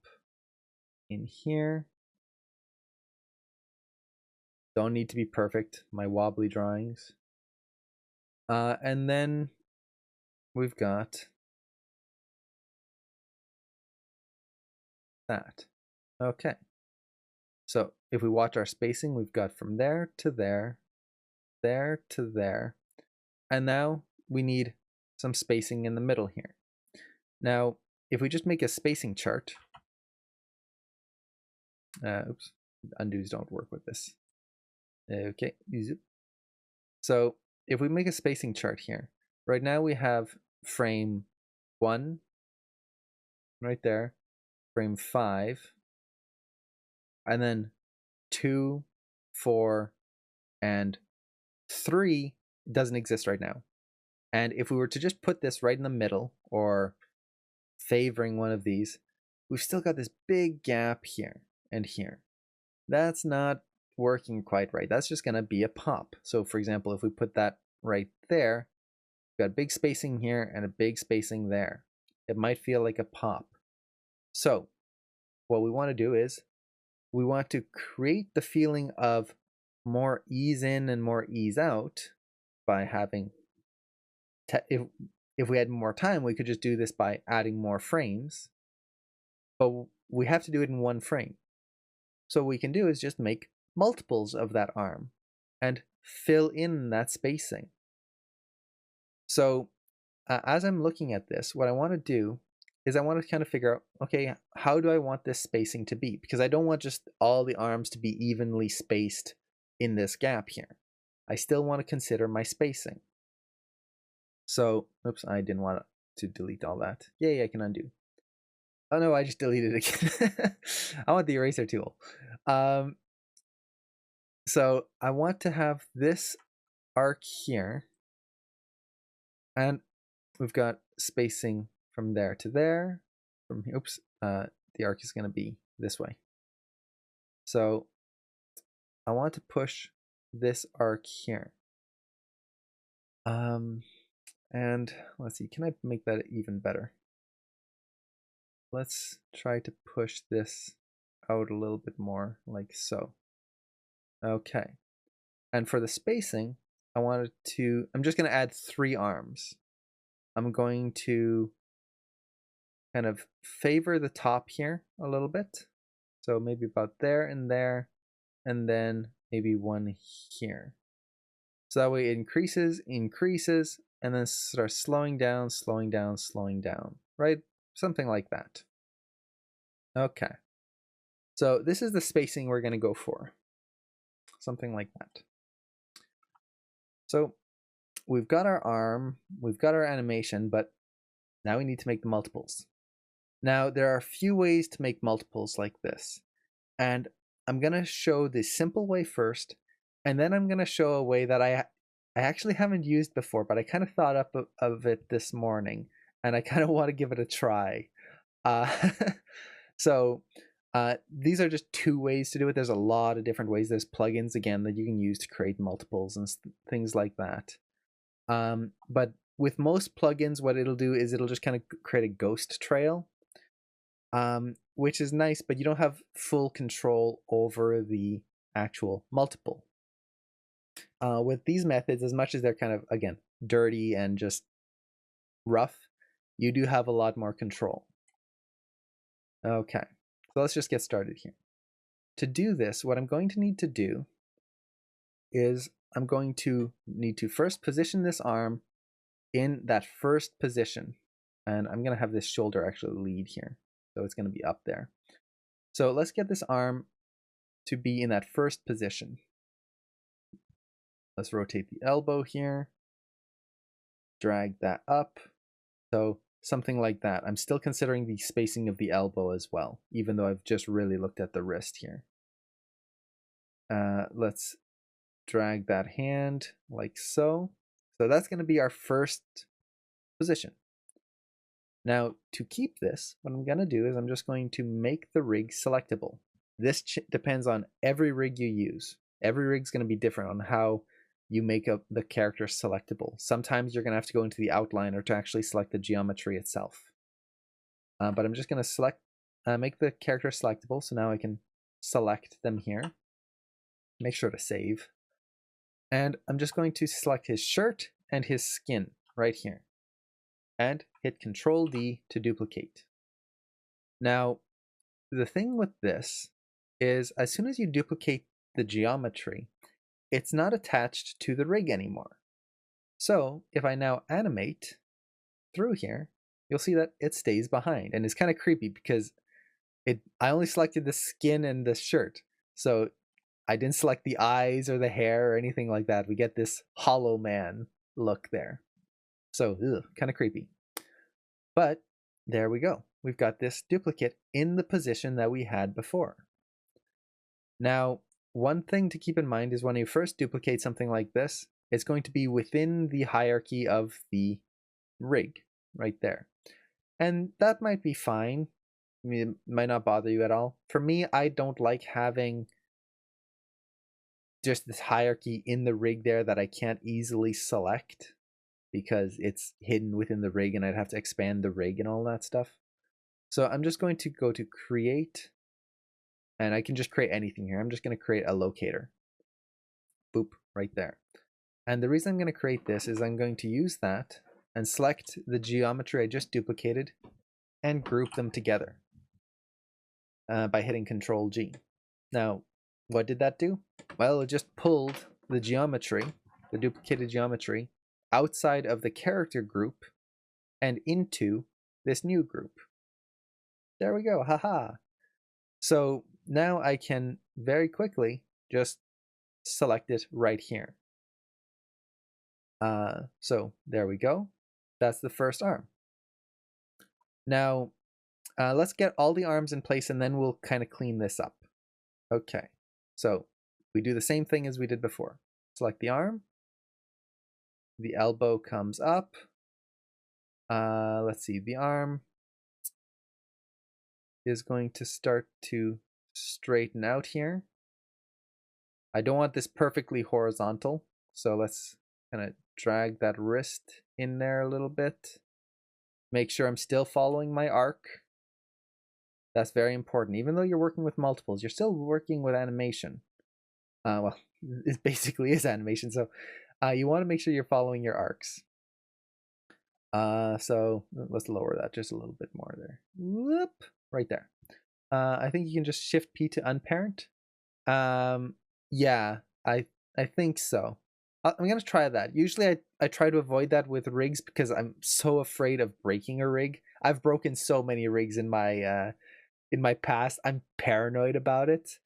in here. Don't need to be perfect, my wobbly drawings. And then we've got that. Okay. So if we watch our spacing, we've got from there to there, there to there. And now we need some spacing in the middle here. Now, if we just make a spacing chart, oops, undos don't work with this. Okay, so if we make a spacing chart here, right now we have frame 1 right there, frame 5, and then 2, 4, and 3 doesn't exist right now. And if we were to just put this right in the middle, or favoring one of these, we've still got this big gap here and here. That's not working quite right. That's just going to be a pop. So for example, if we put that right there, we've got big spacing here and a big spacing there. It might feel like a pop. So what we want to do is we want to create the feeling of more ease in and more ease out by having, if we had more time, we could just do this by adding more frames, but we have to do it in one frame. So what we can do is just make multiples of that arm and fill in that spacing. So as I'm looking at this, what I want to do is I want to kind of figure out, okay, how do I want this spacing to be? Because I don't want just all the arms to be evenly spaced in this gap here. I still want to consider my spacing. So, oops, I didn't want to delete all that. Yay, I can undo. Oh no, I just deleted it again. I want the eraser tool. So I want to have this arc here, and we've got spacing from there to there. From here, oops, the arc is going to be this way. So I want to push this arc here. And let's see, can I make that even better? Let's try to push this out a little bit more, like so. Okay. And for the spacing, I'm just going to add 3 arms. I'm going to kind of favor the top here a little bit. So maybe about there, and then maybe one here. So that way it increases, and then starts slowing down, right? Something like that. Okay. So this is the spacing we're going to go for. Something like that. So we've got our arm, we've got our animation, but now we need to make the multiples. Now there are a few ways to make multiples like this. And I'm going to show the simple way first, and then I'm going to show a way that I actually haven't used before, but I kind of thought up of it this morning, and I kind of want to give it a try. Uh, so these are just 2 ways to do it. There's a lot of different ways. There's plugins, again, that you can use to create multiples and things like that. But with most plugins, what it'll do is it'll just kind of create a ghost trail, which is nice, but you don't have full control over the actual multiple. With these methods, as much as they're kind of, again, dirty and just rough, you do have a lot more control. Okay, so let's just get started here. To do this, what I'm going to need to do is I'm going to need to first position this arm in that first position. And I'm going to have this shoulder actually lead here. So it's going to be up there. So let's get this arm to be in that first position. Let's rotate the elbow here. Drag that up. So something like that. I'm still considering the spacing of the elbow as well, even though I've just really looked at the wrist here. Let's drag that hand like so. So that's going to be our first position. Now, to keep this, what I'm going to do is I'm just going to make the rig selectable. This depends on every rig you use. Every rig's going to be different on how you make up the character selectable. Sometimes you're going to have to go into the outliner to actually select the geometry itself. But I'm just going to make the character selectable, so now I can select them here. Make sure to save. And I'm just going to select his shirt and his skin right here. And hit Control D to duplicate. Now, the thing with this is as soon as you duplicate the geometry, it's not attached to the rig anymore. So if I now animate through here, you'll see that it stays behind, and it's kind of creepy because I only selected the skin and the shirt. So I didn't select the eyes or the hair or anything like that. We get this hollow man look there. So, kind of creepy. But there we go. We've got this duplicate in the position that we had before. Now, one thing to keep in mind is when you first duplicate something like this, it's going to be within the hierarchy of the rig right there. And that might be fine. I mean, it might not bother you at all. For me, I don't like having just this hierarchy in the rig there that I can't easily select because it's hidden within the rig and I'd have to expand the rig and all that stuff. So I'm just going to go to create, and I can just create anything here. I'm just going to create a locator. Boop, right there. And the reason I'm going to create this is I'm going to use that and select the geometry I just duplicated and group them together by hitting Control G. Now, what did that do? Well, it just pulled the geometry, the duplicated geometry, outside of the character group and into this new group. There we go, haha. So now I can very quickly just select it right here. So there we go. That's the first arm. Now, let's get all the arms in place and then we'll kind of clean this up. Okay, so we do the same thing as we did before. Select the arm. The elbow comes up. Let's see, the arm is going to start to straighten out here. I don't want this perfectly horizontal, so let's kind of drag that wrist in there a little bit. Make sure I'm still following my arc. That's very important. Even though you're working with multiples, you're still working with animation. Well, it basically is animation, so you want to make sure you're following your arcs. So let's lower that just a little bit more there. Whoop, right there. I think you can just Shift P to unparent. Yeah, I think so. I'm gonna try that. Usually I try to avoid that with rigs because I'm so afraid of breaking a rig. I've broken so many rigs in my past. I'm paranoid about it.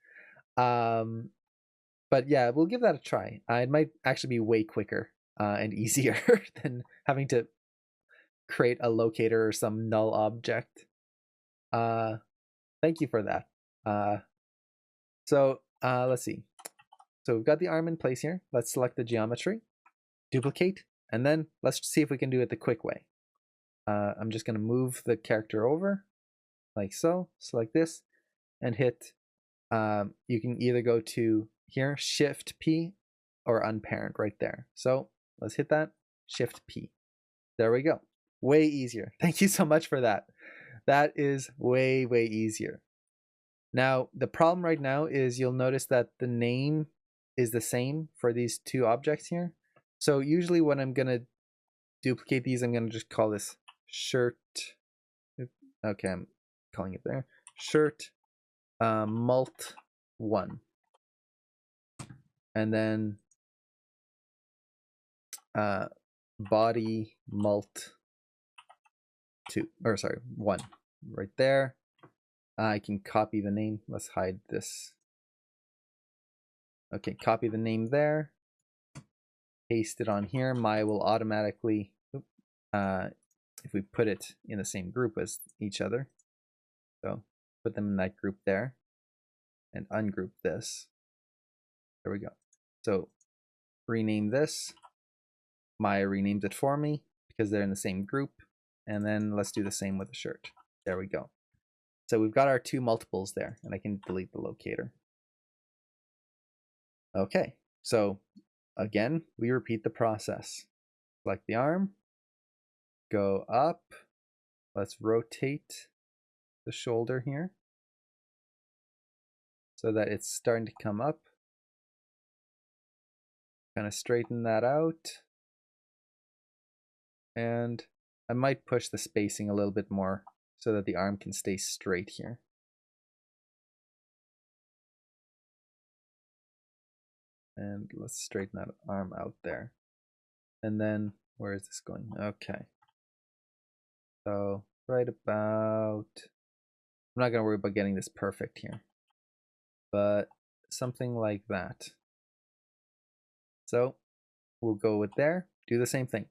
But yeah, we'll give that a try. It might actually be way quicker and easier than having to create a locator or some null object. Thank you for that. So let's see. So we've got the arm in place here. Let's select the geometry, duplicate, and then let's see if we can do it the quick way. I'm just going to move the character over like so. Select this and hit, you can either go to here, Shift P, or unparent right there. So let's hit that, Shift P. There we go. Way easier. Thank you so much for that. That is way, way easier. Now, the problem right now is you'll notice that the name is the same for these two objects here. So usually when I'm going to duplicate these, I'm going to just call this shirt. Okay, I'm calling it there. Shirt mult1. And then body mult 2, or sorry, 1 right there. I can copy the name. Let's hide this. Okay, copy the name there, paste it on here. Maya will automatically, if we put it in the same group as each other, so put them in that group there and ungroup this. There we go. So rename this. Maya renamed it for me because they're in the same group. And then let's do the same with the shirt. There we go. So we've got our two multiples there, and I can delete the locator. Okay, so again, we repeat the process. Select the arm, go up. Let's rotate the shoulder here so that it's starting to come up. Kind of straighten that out. And I might push the spacing a little bit more so that the arm can stay straight here. And let's straighten that arm out there. And then, where is this going? Okay. So, right about, I'm not going to worry about getting this perfect here, but something like that. So, we'll go with there, do the same thing.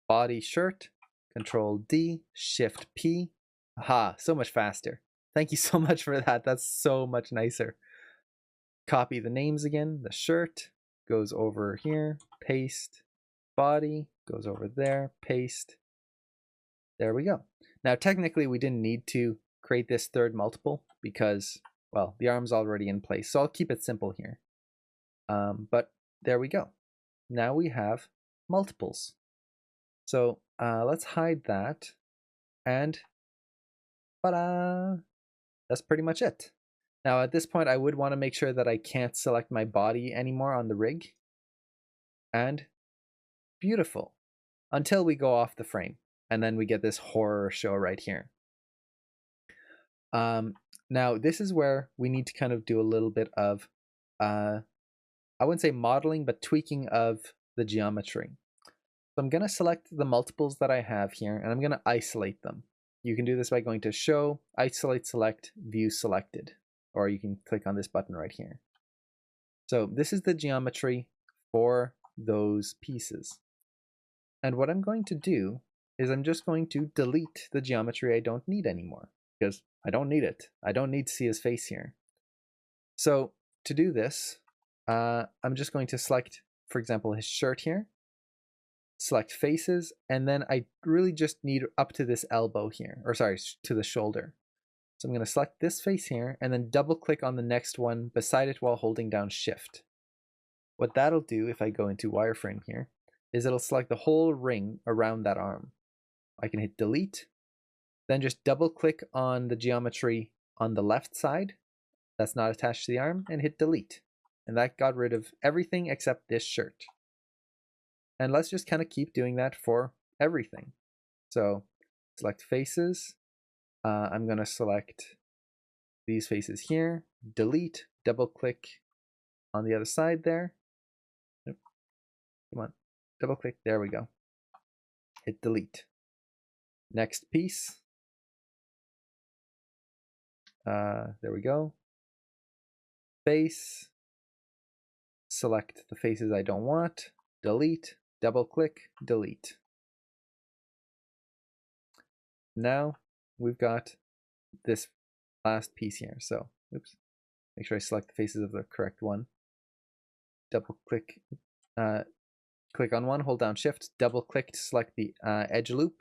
Body shirt, Control D, Shift P. Aha, so much faster. Thank you so much for that. That's so much nicer. Copy the names again. The shirt goes over here, paste. Body goes over there, paste. There we go. Now, technically, we didn't need to create this third multiple because, well, the arm's already in place. So I'll keep it simple here. But there we go. Now we have multiples. So let's hide that. And ta-da! That's pretty much it. Now, at this point, I would want to make sure that I can't select my body anymore on the rig. And beautiful. Until we go off the frame. And then we get this horror show right here. Now, this is where we need to kind of do a little bit of, I wouldn't say modeling, but tweaking of the geometry. So I'm going to select the multiples that I have here, and I'm going to isolate them. You can do this by going to Show, Isolate, Select, View Selected, or you can click on this button right here. So this is the geometry for those pieces. And what I'm going to do is I'm just going to delete the geometry I don't need anymore, because I don't need it. I don't need to see his face here. So to do this, I'm just going to select, for example, his shirt here, select faces, and then I really just need up to this elbow here, or sorry, to the shoulder. So I'm going to select this face here and then double click on the next one beside it while holding down Shift. What that'll do, if I go into wireframe here, is it'll select the whole ring around that arm. I can hit delete, then just double click on the geometry on the left side that's not attached to the arm and hit delete. And that got rid of everything except this shirt. And let's just kind of keep doing that for everything. So select faces. I'm going to select these faces here, delete, double click on the other side there. Nope. Come on, double click, there we go. Hit delete. Next piece. There we go. Face. Select the faces I don't want, delete, double click, delete. Now we've got this last piece here. So, oops, make sure I select the faces of the correct one. Double click, click on one, hold down Shift, double click to select the edge loop.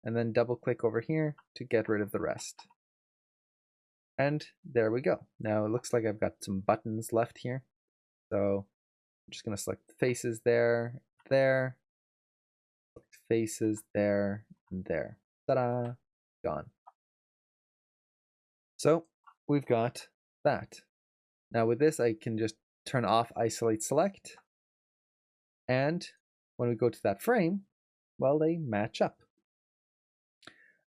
and then double click over here to get rid of the rest. And there we go. Now it looks like I've got some buttons left here. So I'm just going to select faces there, there, faces there, and there. Ta-da! Gone. So we've got that. Now with this, I can just turn off isolate select. And when we go to that frame, well, they match up.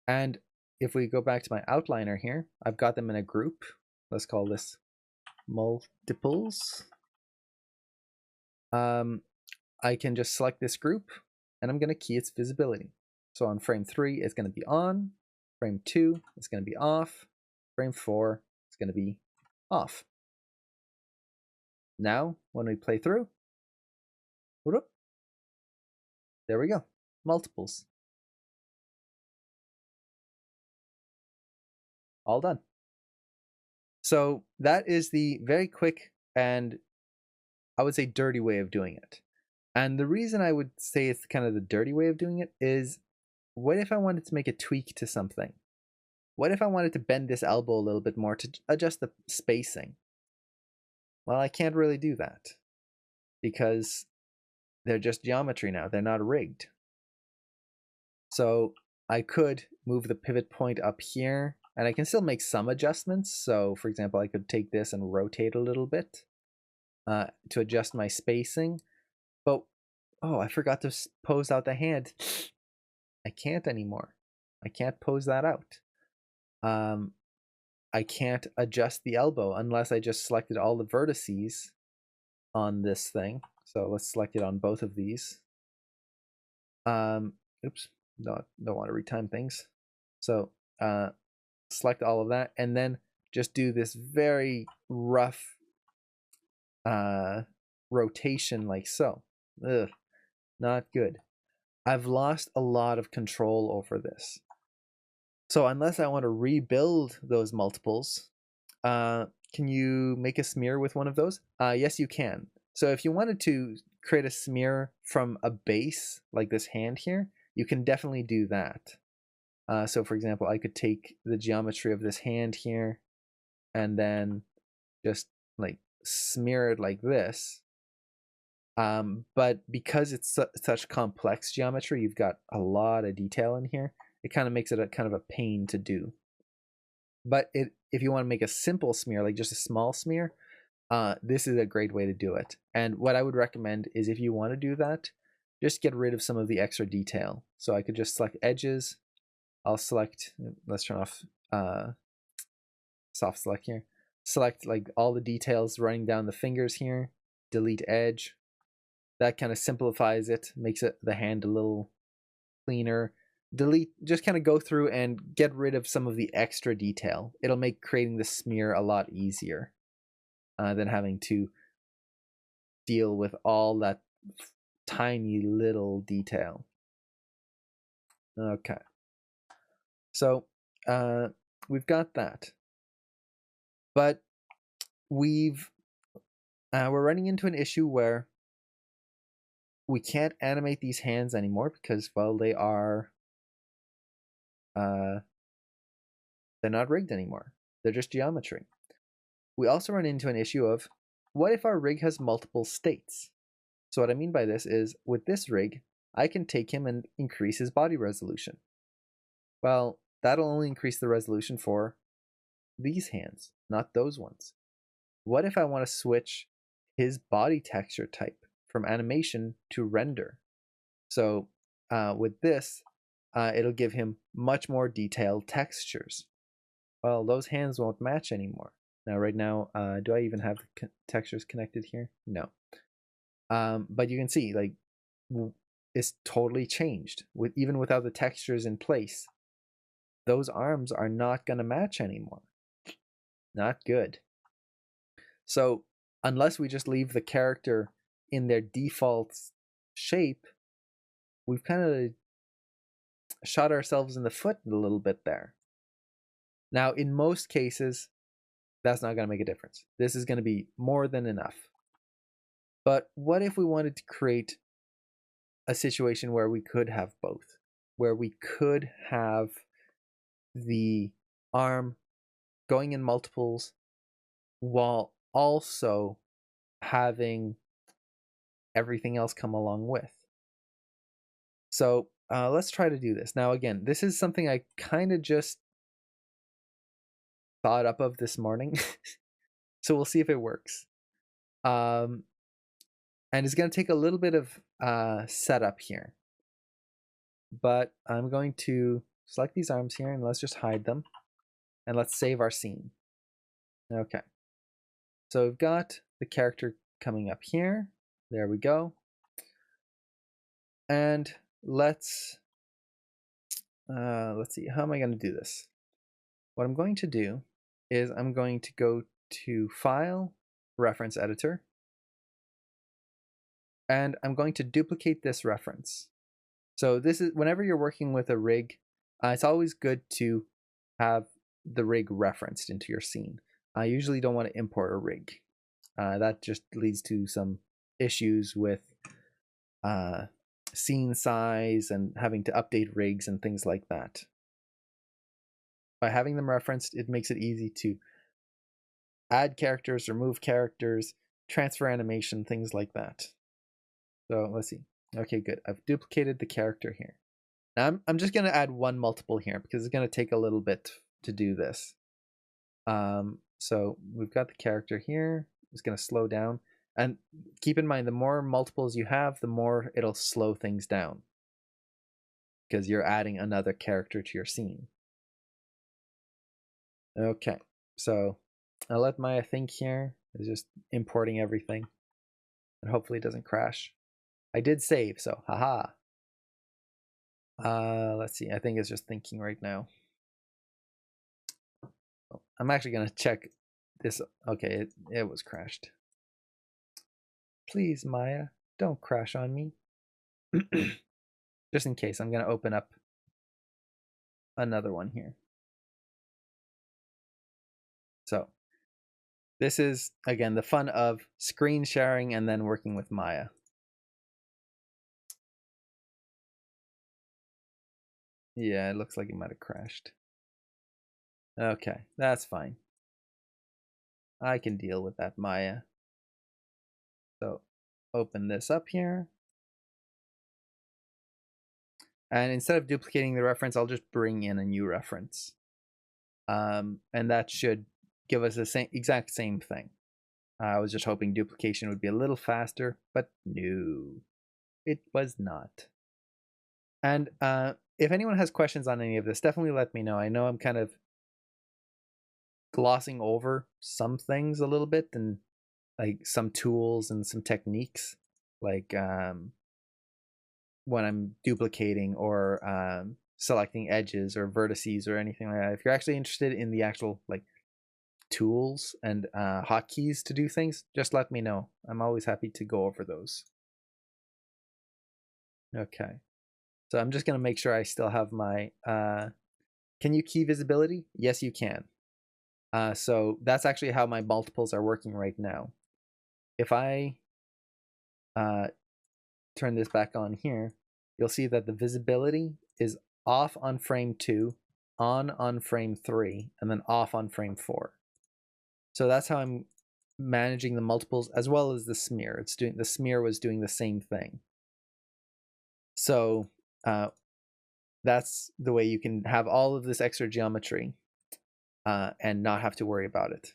And if we go back to my outliner here, I've got them in a group. Let's call this multiples. I can just select this group and I'm going to key its visibility. So on frame 3, it's going to be on. Frame 2, it's going to be off. Frame 4, it's going to be off. Now, when we play through, whoop, there we go, multiples. All done. So that is the very quick and I would say dirty way of doing it. And the reason I would say it's kind of the dirty way of doing it is, what if I wanted to make a tweak to something? What if I wanted to bend this elbow a little bit more to adjust the spacing? Well, I can't really do that because they're just geometry now. They're not rigged. So I could move the pivot point up here and I can still make some adjustments. So for example, I could take this and rotate a little bit to adjust my spacing. But, oh, I forgot to pose out the hand. I can't anymore. I can't pose that out. I can't adjust the elbow unless I just selected all the vertices on this thing. So let's select it on both of these. Oops, don't want to retime things. So select all of that and then just do this very rough rotation like so. Ugh, not good. I've lost a lot of control over this. So unless I want to rebuild those multiples, can you make a smear with one of those? Yes, you can. So if you wanted to create a smear from a base, like this hand here, you can definitely do that. So for example, I could take the geometry of this hand here and then just like smear it like this. But because it's such complex geometry, you've got a lot of detail in here. It kind of makes it a kind of a pain to do. But if you want to make a simple smear, like just a small smear, this is a great way to do it. And what I would recommend is, if you want to do that, just get rid of some of the extra detail. So I could just select edges. I'll select, let's turn off soft select here. Select like all the details running down the fingers here. Delete edge. That kind of simplifies it, makes it the hand a little cleaner. Delete, just kind of go through and get rid of some of the extra detail. It'll make creating the smear a lot easier than having to deal with all that tiny little detail. Okay. So we've got that. But we're running into an issue where we can't animate these hands anymore because, well, they are they're not rigged anymore. They're just geometry. We also run into an issue of, what if our rig has multiple states? So what I mean by this is, with this rig, I can take him and increase his body resolution. Well, that'll only increase the resolution for these hands, not those ones. What if I want to switch his body texture type from animation to render? So with this, it'll give him much more detailed textures. Well, those hands won't match anymore. Now, right now, do I even have textures connected here? No. But you can see, like, it's totally changed. Even without the textures in place, those arms are not going to match anymore. Not good. So unless we just leave the character in their default shape, we've kind of shot ourselves in the foot a little bit there. Now, in most cases, that's not going to make a difference. This is going to be more than enough. But what if we wanted to create a situation where we could have both? where we could have the arm going in multiples while also having everything else come along with. So let's try to do this. Now, again, this is something I kind of just thought up of this morning. So we'll see if it works. And it's going to take a little bit of setup here. But I'm going to select these arms here and let's just hide them. And let's save our scene. Okay. So we've got the character coming up here. There we go. And let's see, how am I going to do this? What I'm going to do is I'm going to go to File, Reference Editor, and I'm going to duplicate this reference. So this is, whenever you're working with a rig, it's always good to have the rig referenced into your scene. I usually don't want to import a rig. That just leads to some issues with scene size and having to update rigs and things like that. By having them referenced, it makes it easy to add characters, remove characters, transfer animation, things like that. So let's see. Okay, good. I've duplicated the character here. Now I'm just going to add one multiple here because it's going to take a little bit to do this. So we've got the character here. It's going to slow down. And keep in mind, the more multiples you have, the more it'll slow things down because you're adding another character to your scene. Okay, so I'll let Maya think here. It's just importing everything. And hopefully it doesn't crash. I did save, so haha. Let's see, I think it's just thinking right now. I'm actually going to check this. Okay, it was crashed. Please, Maya, don't crash on me. Just in case, I'm going to open up another one here. So this is, again, the fun of screen sharing and then working with Maya. Yeah, it looks like it might have crashed. Okay, that's fine. I can deal with that, Maya. So open this up here. And instead of duplicating the reference, I'll just bring in a new reference. And that should give us the exact same thing. I was just hoping duplication would be a little faster, but no, it was not. And if anyone has questions on any of this, definitely let me know. I know I'm kind of glossing over some things a little bit and like some tools and some techniques, like when I'm duplicating or selecting edges or vertices or anything like that. If you're actually interested in the actual like tools and hotkeys to do things, just let me know. I'm always happy to go over those. Okay, so I'm just gonna make sure I still have my can you key visibility? Yes, you can. So that's actually how my multiples are working right now. If I turn this back on here, you'll see that the visibility is off on frame 2, on frame 3, and then off on frame 4. So that's how I'm managing the multiples as well as the smear. The smear was doing the same thing. So that's the way you can have all of this extra geometry and not have to worry about it.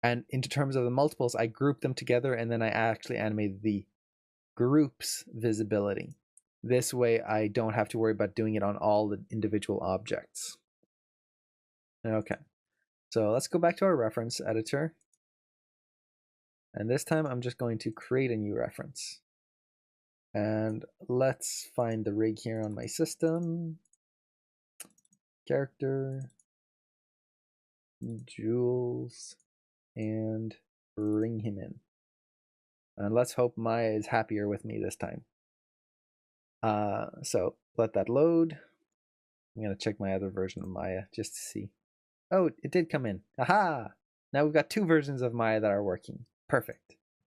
And in terms of the multiples, I group them together and then I actually animated the groups visibility. This way I don't have to worry about doing it on all the individual objects. Okay, so let's go back to our reference editor. And this time I'm just going to create a new reference. And let's find the rig here on my system. Character, Jules, and bring him in. And let's hope Maya is happier with me this time. So let that load. I'm going to check my other version of Maya just to see. Oh, it did come in. Aha! Now we've got 2 versions of Maya that are working. Perfect.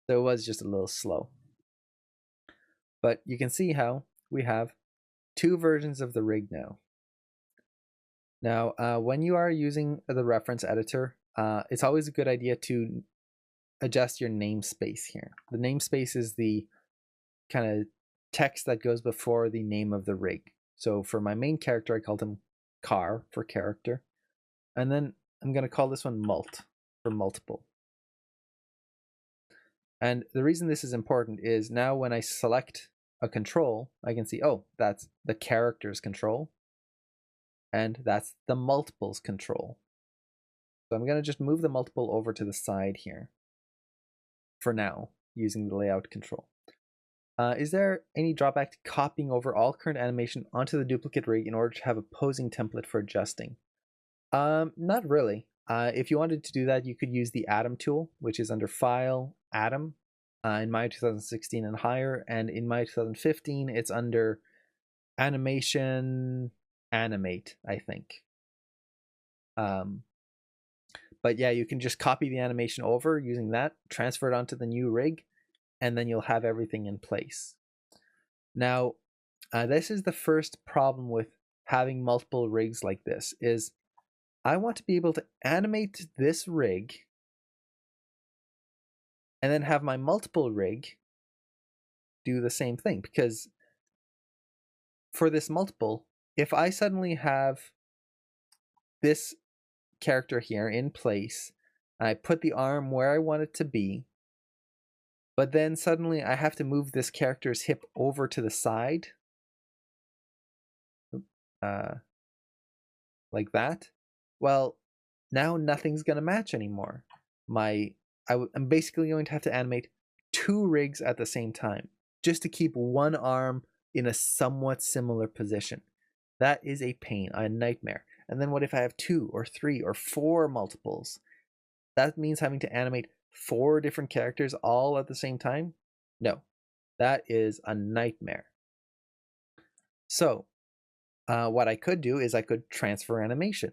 So it was just a little slow. But you can see how we have two versions of the rig now. Now, when you are using the reference editor, it's always a good idea to adjust your namespace here. The namespace is the kind of text that goes before the name of the rig. So for my main character, I called him car for character. And then I'm going to call this one mult for multiple. And the reason this is important is now when I select a control, I can see, oh, that's the character's control. And that's the multiples control. So I'm going to just move the multiple over to the side here for now, using the layout control. Is there any drawback to copying over all current animation onto the duplicate rig in order to have a posing template for adjusting? Not really. If you wanted to do that, you could use the Atom tool, which is under File, Atom, in Maya 2016 and higher, and in Maya 2015, it's under Animation, Animate, I think. But yeah, you can just copy the animation over using that, transfer it onto the new rig, and then you'll have everything in place. Now, this is the first problem with having multiple rigs like this, is I want to be able to animate this rig and then have my multiple rig do the same thing. Because for this multiple, if I suddenly have this character here in place, and I put the arm where I want it to be, but then suddenly I have to move this character's hip over to the side, like that, well, now nothing's going to match anymore. I'm basically going to have to animate two rigs at the same time just to keep one arm in a somewhat similar position. That is a pain, a nightmare. And then what if I have 2 or 3 or 4 multiples? That means having to animate 4 different characters all at the same time? No, that is a nightmare. So what I could do is I could transfer animation.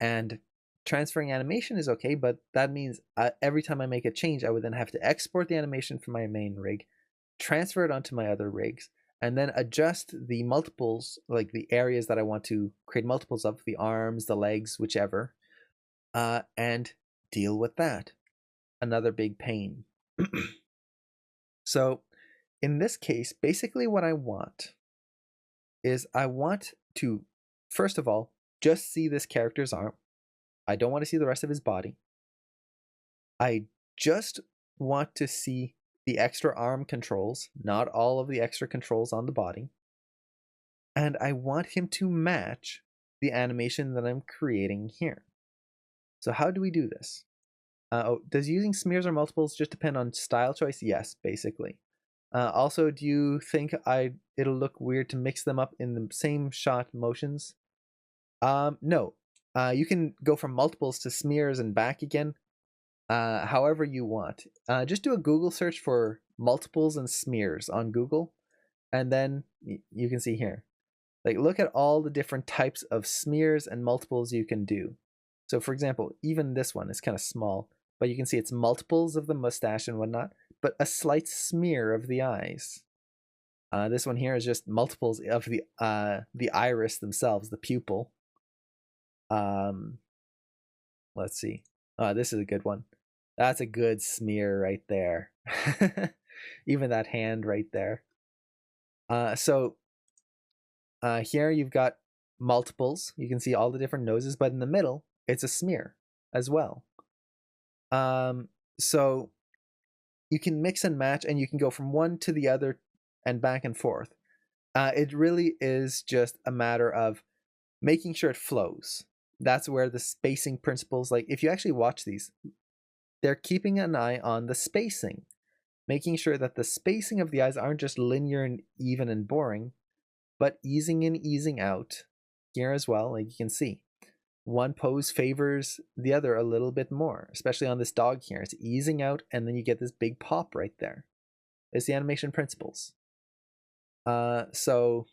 And transferring animation is okay, but that means every time I make a change, I would then have to export the animation from my main rig, transfer it onto my other rigs, and then adjust the multiples, like the areas that I want to create multiples of, the arms, the legs, whichever, and deal with that. Another big pain. So in this case, basically what I want is I want to, first of all, just see this character's arm. I don't want to see the rest of his body. I just want to see the extra arm controls, not all of the extra controls on the body. And I want him to match the animation that I'm creating here. So how do we do this? Does using smears or multiples just depend on style choice? Yes, basically. Also, do you think it'll look weird to mix them up in the same shot motions? No. You can go from multiples to smears and back again, however you want. Just do a Google search for multiples and smears on Google, and then you can see here. Like, look at all the different types of smears and multiples you can do. So for example, even this one is kind of small, but you can see it's multiples of the mustache and whatnot, but a slight smear of the eyes. This one here is just multiples of the iris themselves, the pupil. Let's see. This is a good one. That's a good smear right there. Even that hand right there. So here you've got multiples. You can see all the different noses, but in the middle, it's a smear as well. So you can mix and match, and you can go from one to the other and back and forth. It really is just a matter of making sure it flows. That's where the spacing principles, like if you actually watch these, they're keeping an eye on the spacing, making sure that the spacing of the eyes aren't just linear and even and boring, but easing in, easing out here as well. Like you can see, one pose favors the other a little bit more, especially on this dog here. It's easing out, and then you get this big pop right there. It's the animation principles. So,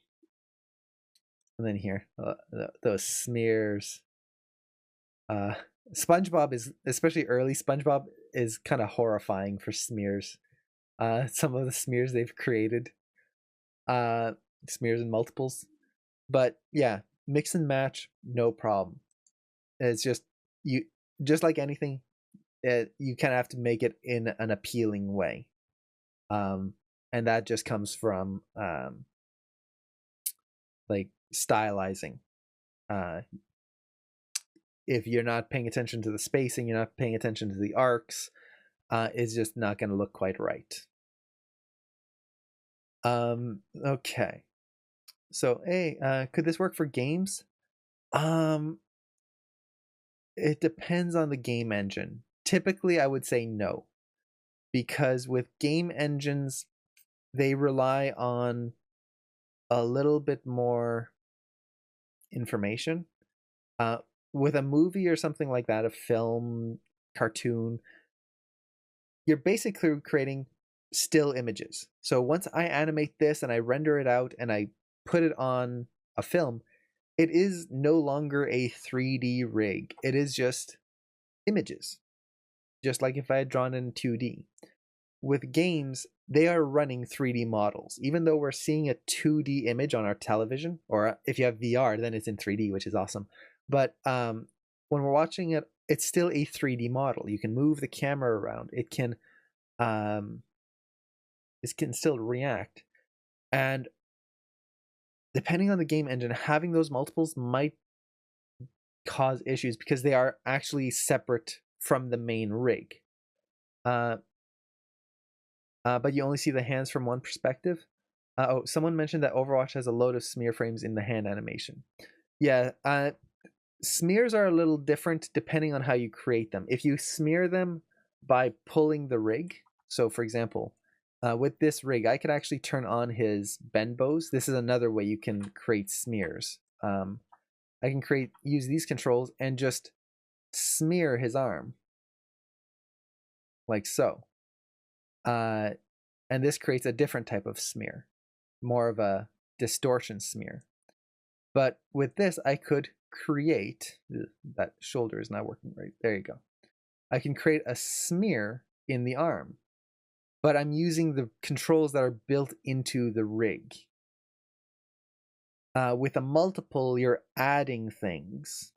and then here, those smears. SpongeBob is, especially early SpongeBob, is kind of horrifying for smears. Some of the smears they've created. smears and multiples. But yeah, mix and match, no problem. It's just you, just like anything, you kind of have to make it in an appealing way, and that just comes from like stylizing. Uh, if you're not paying attention to the spacing, you're not paying attention to the arcs, it's just not going to look quite right. Okay. So, hey, could this work for games? It depends on the game engine. Typically, I would say no, because with game engines, they rely on a little bit more information. With a movie or something like that, a film, cartoon, you're basically creating still images. So once I animate this and I render it out and I put it on a film, it is no longer a 3D rig. It is just images, just like if I had drawn in 2D. With games, they are running 3D models. Even though we're seeing a 2D image on our television, or if you have VR, then it's in 3D, which is awesome. But when we're watching it, it's still a 3D model. You can move the camera around. It can still react. And depending on the game engine, having those multiples might cause issues because they are actually separate from the main rig. But you only see the hands from one perspective. Someone mentioned that Overwatch has a load of smear frames in the hand animation. Yeah, smears are a little different depending on how you create them. If you smear them by pulling the rig, so for example, with this rig, I could actually turn on his bend bows. This is another way you can create smears. I can use these controls and just smear his arm like so. And this creates a different type of smear, more of a distortion smear. But with this, I could create, that shoulder is not working right. There you go. I can create a smear in the arm, but I'm using the controls that are built into the rig. With a multiple, you're adding things.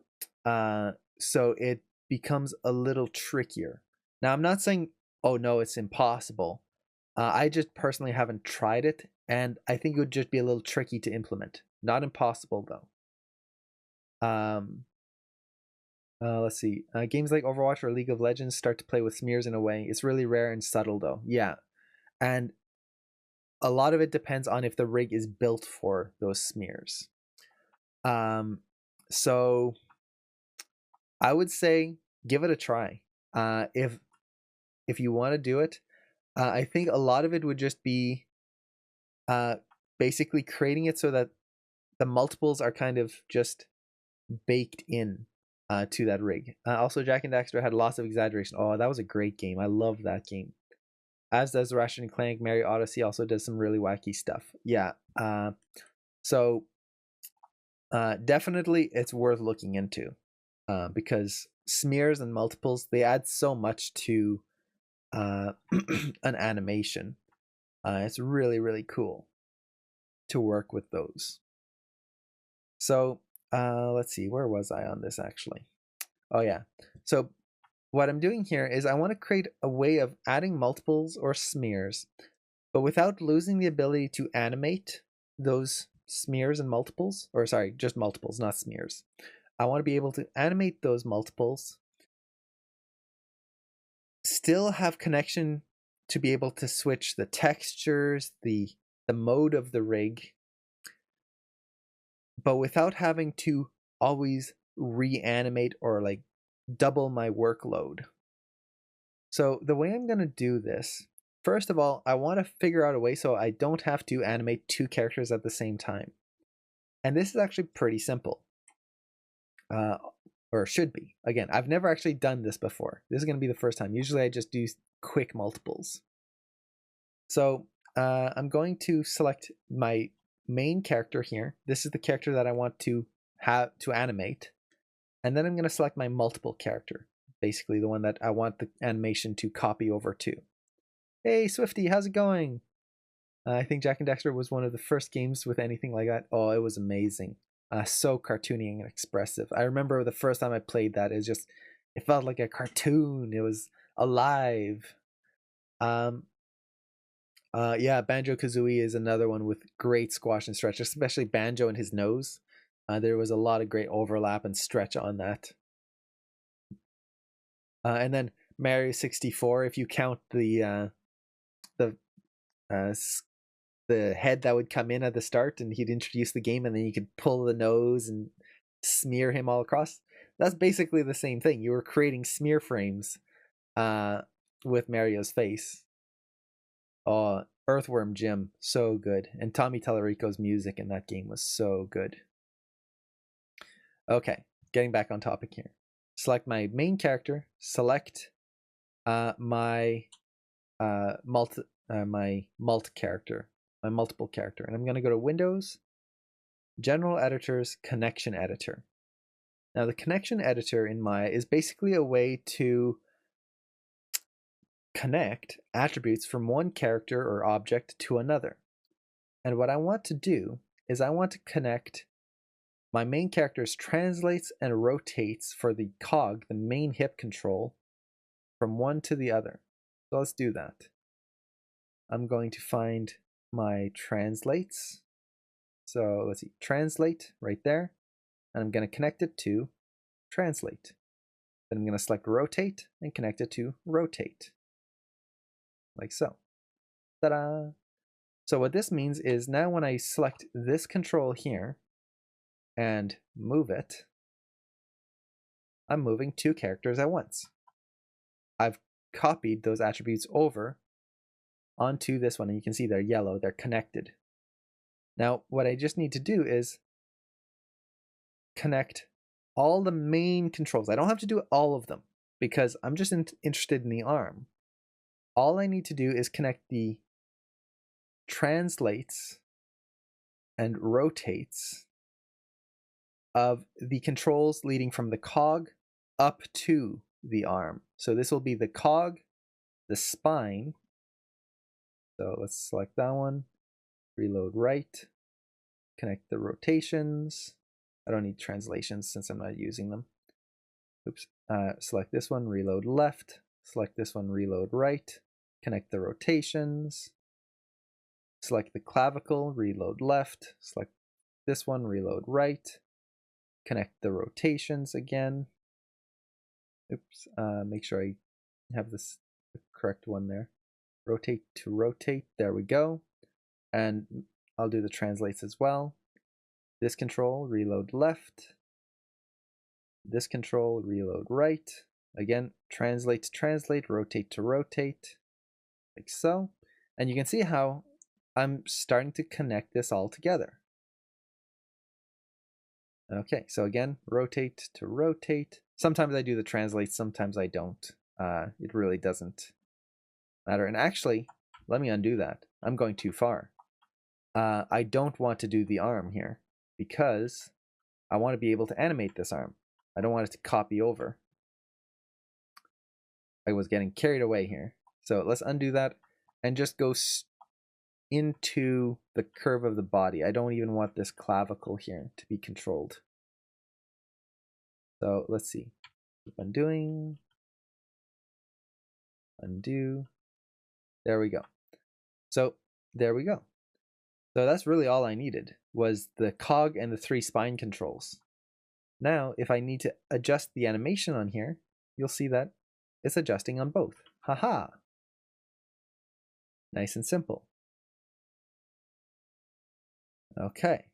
So it becomes a little trickier. Now, I'm not saying, oh no, it's impossible. I just personally haven't tried it, and I think it would just be a little tricky to implement. Not impossible, though. Let's see. Games like Overwatch or League of Legends start to play with smears in a way. It's really rare and subtle, though. Yeah. And a lot of it depends on if the rig is built for those smears. So I would say give it a try. If you want to do it, I think a lot of it would just be basically creating it so that the multiples are kind of just baked in to that rig. Also, Jak and Daxter had lots of exaggeration. Oh, that was a great game. I love that game. As does Ratchet and Clank. Mario Odyssey also does some really wacky stuff. Yeah. So definitely it's worth looking into because smears and multiples, they add so much to an animation. It's really, really cool to work with those. So let's see, where was I on this actually? Oh yeah. So what I'm doing here is I want to create a way of adding multiples or smears, but without losing the ability to animate those smears and multiples, or sorry, just multiples, not smears. I want to be able to animate those multiples, still have connection to be able to switch the textures, the mode of the rig, but without having to always reanimate or like double my workload. So the way I'm going to do this, first of all, I want to figure out a way so I don't have to animate two characters at the same time. And this is actually pretty simple. Or should be. Again, I've never actually done this before. This is going to be the first time. Usually I just do quick multiples. So I'm going to select my main character here. This is the character that I want to have to animate. And then I'm going to select my multiple character, basically the one that I want the animation to copy over to. Hey, Swifty, how's it going? I think Jack and Dexter was one of the first games with anything like that. Oh, it was amazing. So cartoony and expressive. I remember the first time I played that, it felt like a cartoon. It was alive. Um, yeah, Banjo Kazooie is another one with great squash and stretch, especially Banjo and his nose. There was a lot of great overlap and stretch on that. And then Mario 64, if you count the uh, the head that would come in at the start, and he'd introduce the game, and then you could pull the nose and smear him all across. That's basically the same thing. You were creating smear frames with Mario's face. Oh, Earthworm Jim, so good. And Tommy Tallarico's music in that game was so good. Okay, getting back on topic here. Select my main character, select my mult character, my multiple character, and I'm going to go to Windows, General Editors, Connection Editor. Now the connection editor in Maya is basically a way to connect attributes from one character or object to another. And what I want to do is I want to connect my main character's translates and rotates for the cog, the main hip control, from one to the other. So let's do that. I'm going to find my translates. So let's see, translate right there. And I'm going to connect it to translate. Then I'm going to select rotate and connect it to rotate. Like so. Ta-da! So what this means is now when I select this control here and move it, I'm moving two characters at once. I've copied those attributes over onto this one, and you can see they're yellow, they're connected. Now, what I just need to do is connect all the main controls. I don't have to do all of them because I'm just interested in the arm. All I need to do is connect the translates and rotates of the controls leading from the cog up to the arm. So this will be the cog, the spine. So let's select that one, reload right, connect the rotations. I don't need translations since I'm not using them. Oops. Select this one, reload left, select this one, reload right, connect the rotations, select the clavicle, reload left, select this one, reload right, connect the rotations again. Oops, make sure I have this the correct one there. Rotate to rotate, there we go. And I'll do the translates as well. This control, reload left. This control, reload right. Again, translate to translate, rotate to rotate, like so. And you can see how I'm starting to connect this all together. Okay, so again, rotate to rotate. Sometimes I do the translate, sometimes I don't. It really doesn't matter. And actually, let me undo that. I'm going too far. I don't want to do the arm here because I want to be able to animate this arm. I don't want it to copy over. I was getting carried away here. So let's undo that and just go into the curve of the body. I don't even want this clavicle here to be controlled. So let's see. Keep undoing. Undo. There we go. So there we go. So that's really all I needed was the cog and the three spine controls. Now, if I need to adjust the animation on here, you'll see that it's adjusting on both. Haha! Nice and simple. Okay.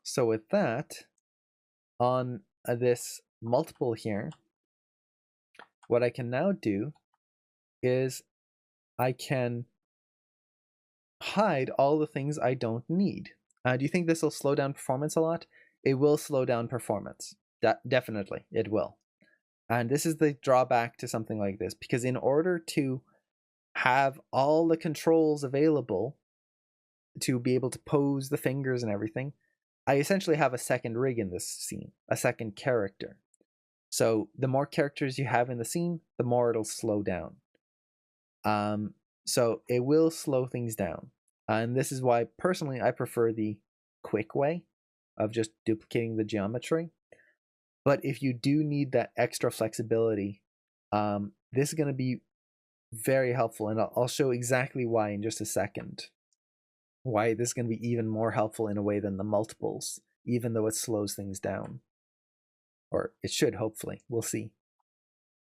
So with that, on this multiple here, what I can now do is I can hide all the things I don't need. Do you think this will slow down performance a lot? It will slow down performance. Definitely, it will. And this is the drawback to something like this, because in order to have all the controls available to be able to pose the fingers and everything, I essentially have a second rig in this scene, a second character. So the more characters you have in the scene, the more it'll slow down. So it will slow things down. And this is why, personally, I prefer the quick way of just duplicating the geometry. But if you do need that extra flexibility, this is going to be very helpful. And I'll show exactly why in just a second. Why this is going to be even more helpful in a way than the multiples, even though it slows things down. Or it should, hopefully. We'll see.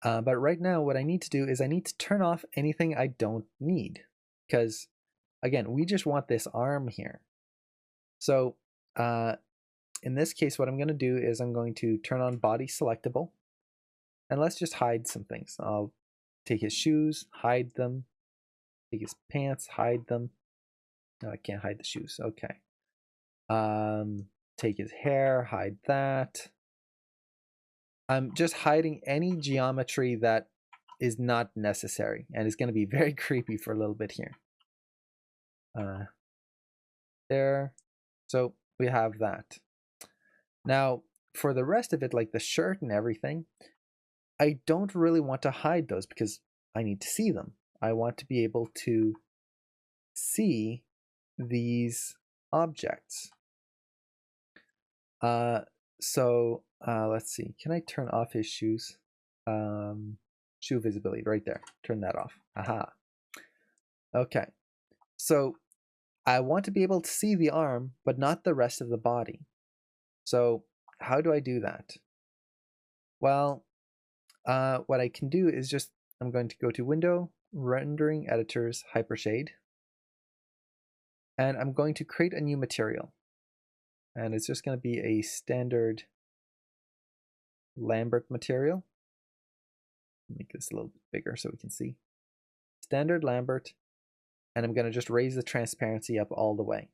But right now, what I need to do is I need to turn off anything I don't need. Because, again, we just want this arm here. So, in this case, what I'm going to do is I'm going to turn on body selectable. And let's just hide some things. I'll take his shoes, hide them. Take his pants, hide them. No, I can't hide the shoes. Okay. Take his hair, hide that. I'm just hiding any geometry that is not necessary and is going to be very creepy for a little bit here. There. So we have that. Now, for the rest of it, like the shirt and everything, I don't really want to hide those because I need to see them. I want to be able to see these objects. Let's see. Can I turn off his shoes? Shoe visibility right there. Turn that off. Aha. Okay. So I want to be able to see the arm, but not the rest of the body. So how do I do that? Well, what I can do is just, I'm going to go to Window, Rendering Editors, Hypershade. And I'm going to create a new material. And it's just going to be a standard Lambert material. Make this a little bit bigger so we can see. Standard Lambert. And I'm going to just raise the transparency up all the way.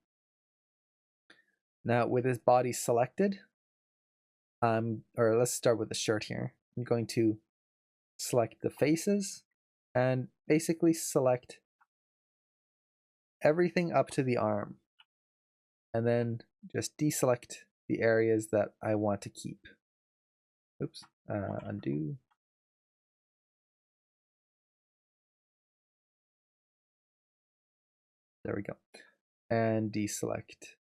Now with his body selected, or let's start with the shirt here. I'm going to select the faces and basically select everything up to the arm. And then just deselect the areas that I want to keep. Oops, undo. There we go. And deselect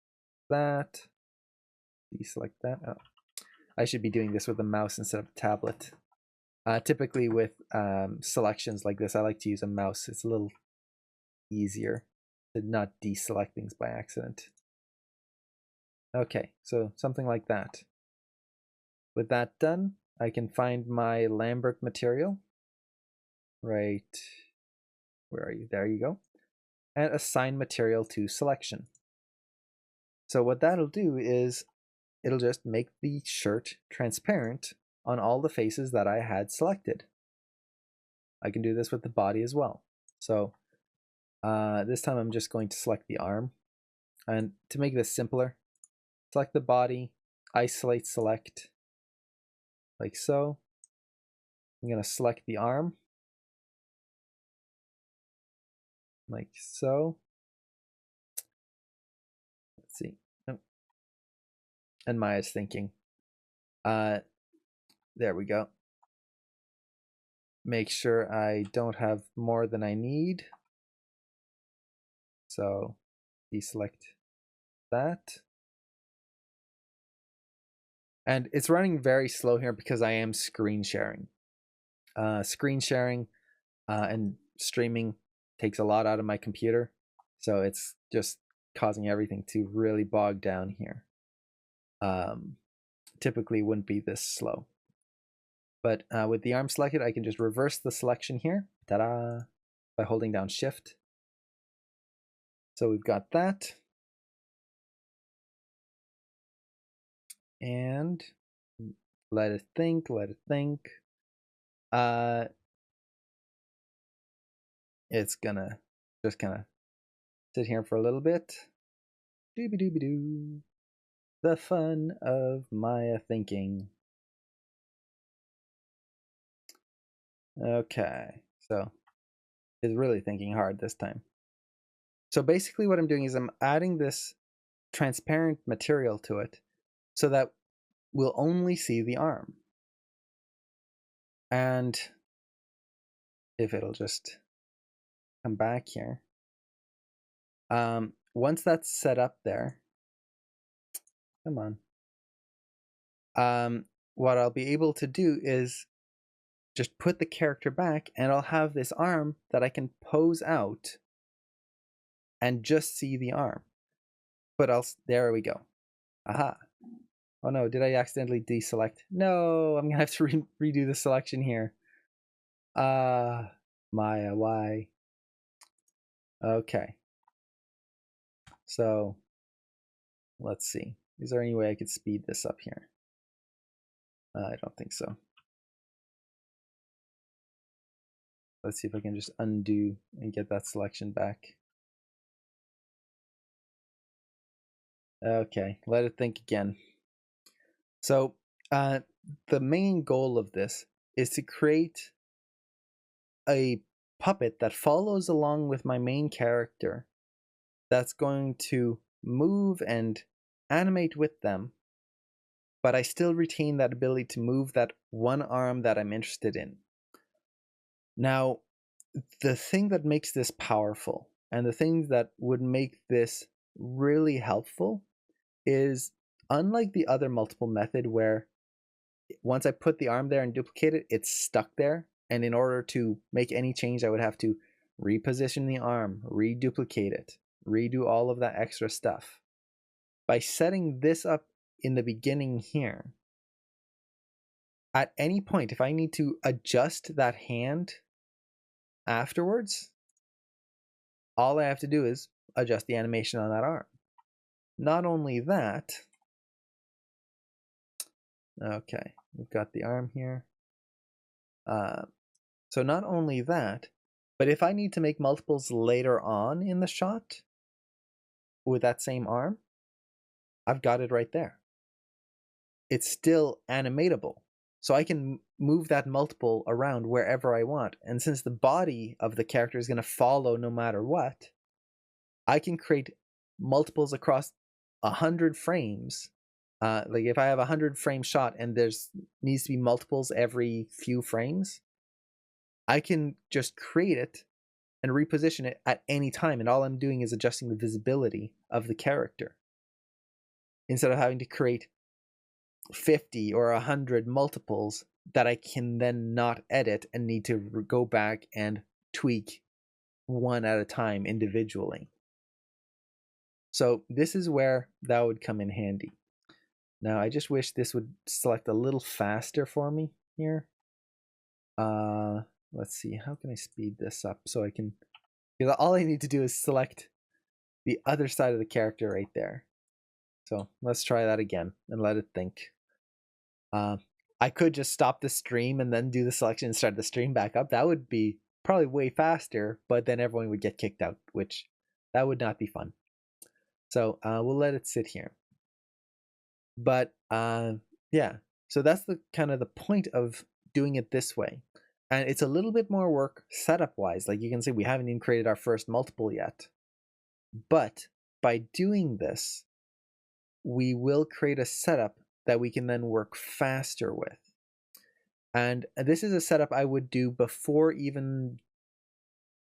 that. Deselect that. Oh, I should be doing this with a mouse instead of a tablet. Typically with selections like this, I like to use a mouse. It's a little easier to not deselect things by accident. Okay, so something like that. With that done, I can find my Lambert material. Right, where are you? There you go. And assign material to selection. So what that'll do is it'll just make the shirt transparent on all the faces that I had selected. I can do this with the body as well. So this time I'm just going to select the arm. And to make this simpler, select the body, isolate select, like so. I'm going to select the arm, like so. Let's see. Oh. And Maya's thinking. There we go. Make sure I don't have more than I need. So deselect that. And it's running very slow here because I am screen sharing. Screen sharing and streaming takes a lot out of my computer. So it's just causing everything to really bog down here. Typically wouldn't be this slow. But with the arm selected, I can just reverse the selection here. Ta-da! By holding down Shift. So we've got that. And let it think, let it think. It's gonna just kind of sit here for a little bit. Dooby-dooby-doo. The fun of Maya thinking. Okay, so it's really thinking hard this time. So basically what I'm doing is I'm adding this transparent material to it so that we'll only see the arm. And if it'll just come back here. Once that's set up there, come on. What I'll be able to do is just put the character back, and I'll have this arm that I can pose out and just see the arm. But there we go. Aha. Oh no, did I accidentally deselect? No, I'm gonna have to redo the selection here. Maya, why? Okay. So, let's see. Is there any way I could speed this up here? I don't think so. Let's see if I can just undo and get that selection back. Okay, let it think again. So, the main goal of this is to create a puppet that follows along with my main character that's going to move and animate with them, but I still retain that ability to move that one arm that I'm interested in. Now, the thing that makes this powerful and the thing that would make this really helpful is, unlike the other multiple method where once I put the arm there and duplicate it, it's stuck there. And in order to make any change, I would have to reposition the arm, reduplicate it, redo all of that extra stuff. By setting this up in the beginning here, at any point, if I need to adjust that hand afterwards, all I have to do is adjust the animation on that arm. Not only that, okay, we've got the arm here. So not only that, but if I need to make multiples later on in the shot with that same arm, I've got it right there. It's still animatable. So I can move that multiple around wherever I want. And since the body of the character is going to follow no matter what, I can create multiples across 100 frames. Like if I have a 100 frame shot and there's needs to be multiples every few frames, I can just create it and reposition it at any time, and all I'm doing is adjusting the visibility of the character instead of having to create 50 or 100 multiples that I can then not edit and need to go back and tweak one at a time individually. So this is where that would come in handy. Now I just wish this would select a little faster for me here. Let's see, how can I speed this up so I can, because all I need to do is select the other side of the character right there. So let's try that again and let it think. I could just stop the stream and then do the selection and start the stream back up. That would be probably way faster, but then everyone would get kicked out, which that would not be fun. So we'll let it sit here. But yeah, so that's the kind of the point of doing it this way. And it's a little bit more work setup wise. Like you can see, we haven't even created our first multiple yet. But by doing this, we will create a setup that we can then work faster with. And this is a setup I would do before even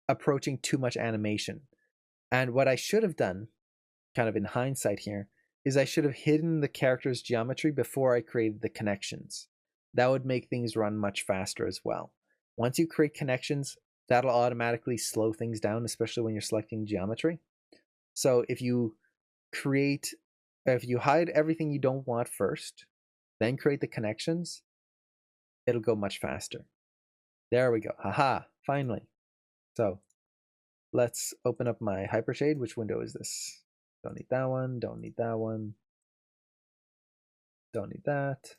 approaching too much animation. And what I should have done, kind of in hindsight here, is I should have hidden the character's geometry before I created the connections. That would make things run much faster as well. Once you create connections, that'll automatically slow things down, especially when you're selecting geometry. So if you hide everything you don't want first, then create the connections, it'll go much faster. There we go. Haha, finally. So let's open up my Hypershade. Which window is this? Don't need that one, don't need that one. Don't need that.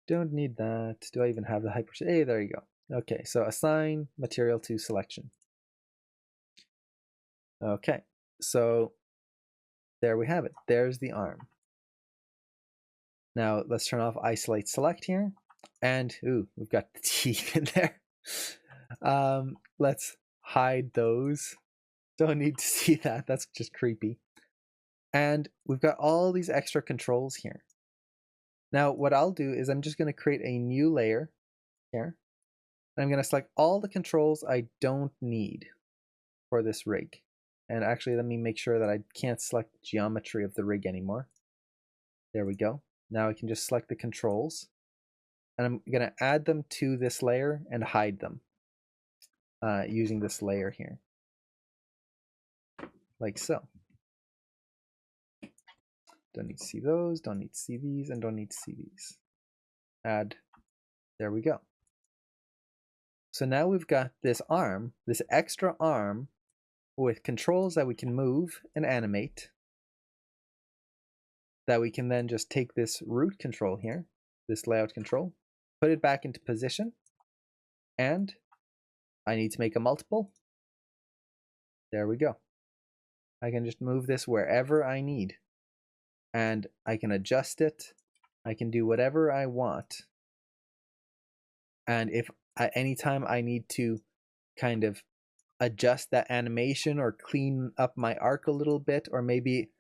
Don't need that. Do I even have the Hypershade? Hey, there you go. Okay, so assign material to selection. Okay, so there we have it. There's the arm. Now let's turn off isolate select here. And ooh, we've got the teeth in there. Let's hide those. Don't need to see that. That's just creepy. And we've got all these extra controls here. Now what I'll do is I'm just going to create a new layer here. And I'm going to select all the controls I don't need for this rig. And actually, let me make sure that I can't select the geometry of the rig anymore. There we go. Now I can just select the controls. And I'm going to add them to this layer and hide them using this layer here. Like so. Don't need to see those, don't need to see these, and don't need to see these. Add. There we go. So now we've got this arm, this extra arm, with controls that we can move and animate, that we can then just take this root control here, this layout control, put it back into position, and I need to make a multiple. There we go. I can just move this wherever I need, and I can adjust it. I can do whatever I want. And if at any time I need to kind of adjust that animation or clean up my arc a little bit, or maybe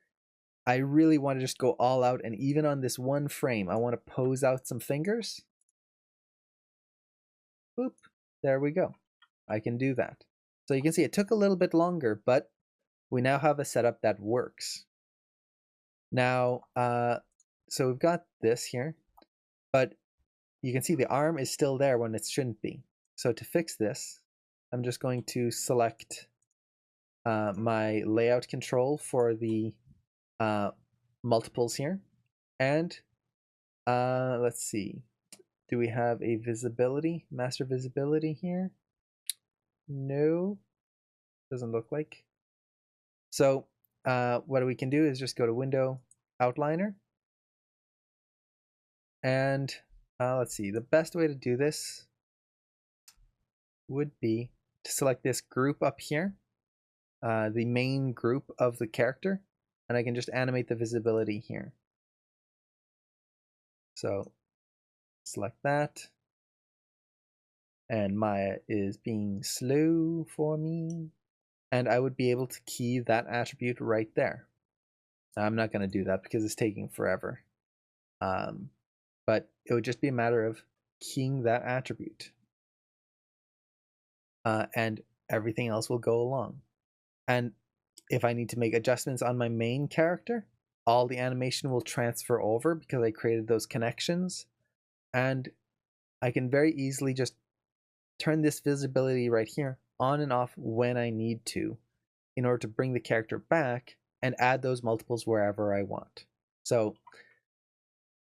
I really want to just go all out, and even on this one frame I want to pose out some fingers, boop, there we go. I can do that. So you can see it took a little bit longer, but we now have a setup that works. Now so we've got this here, but you can see the arm is still there when it shouldn't be. So to fix this, I'm just going to select my layout control for the multiples here. And let's see, do we have a visibility, master visibility here? No, doesn't look like. So what we can do is just go to Window, Outliner. And let's see, the best way to do this would be to select this group up here, the main group of the character, and I can just animate the visibility here. So select that, and Maya is being slow for me, and I would be able to key that attribute right there. Now, I'm not going to do that because it's taking forever, but it would just be a matter of keying that attribute, and everything else will go along. And if I need to make adjustments on my main character, all the animation will transfer over because I created those connections, and I can very easily just turn this visibility right here on and off when I need to in order to bring the character back and add those multiples wherever I want. So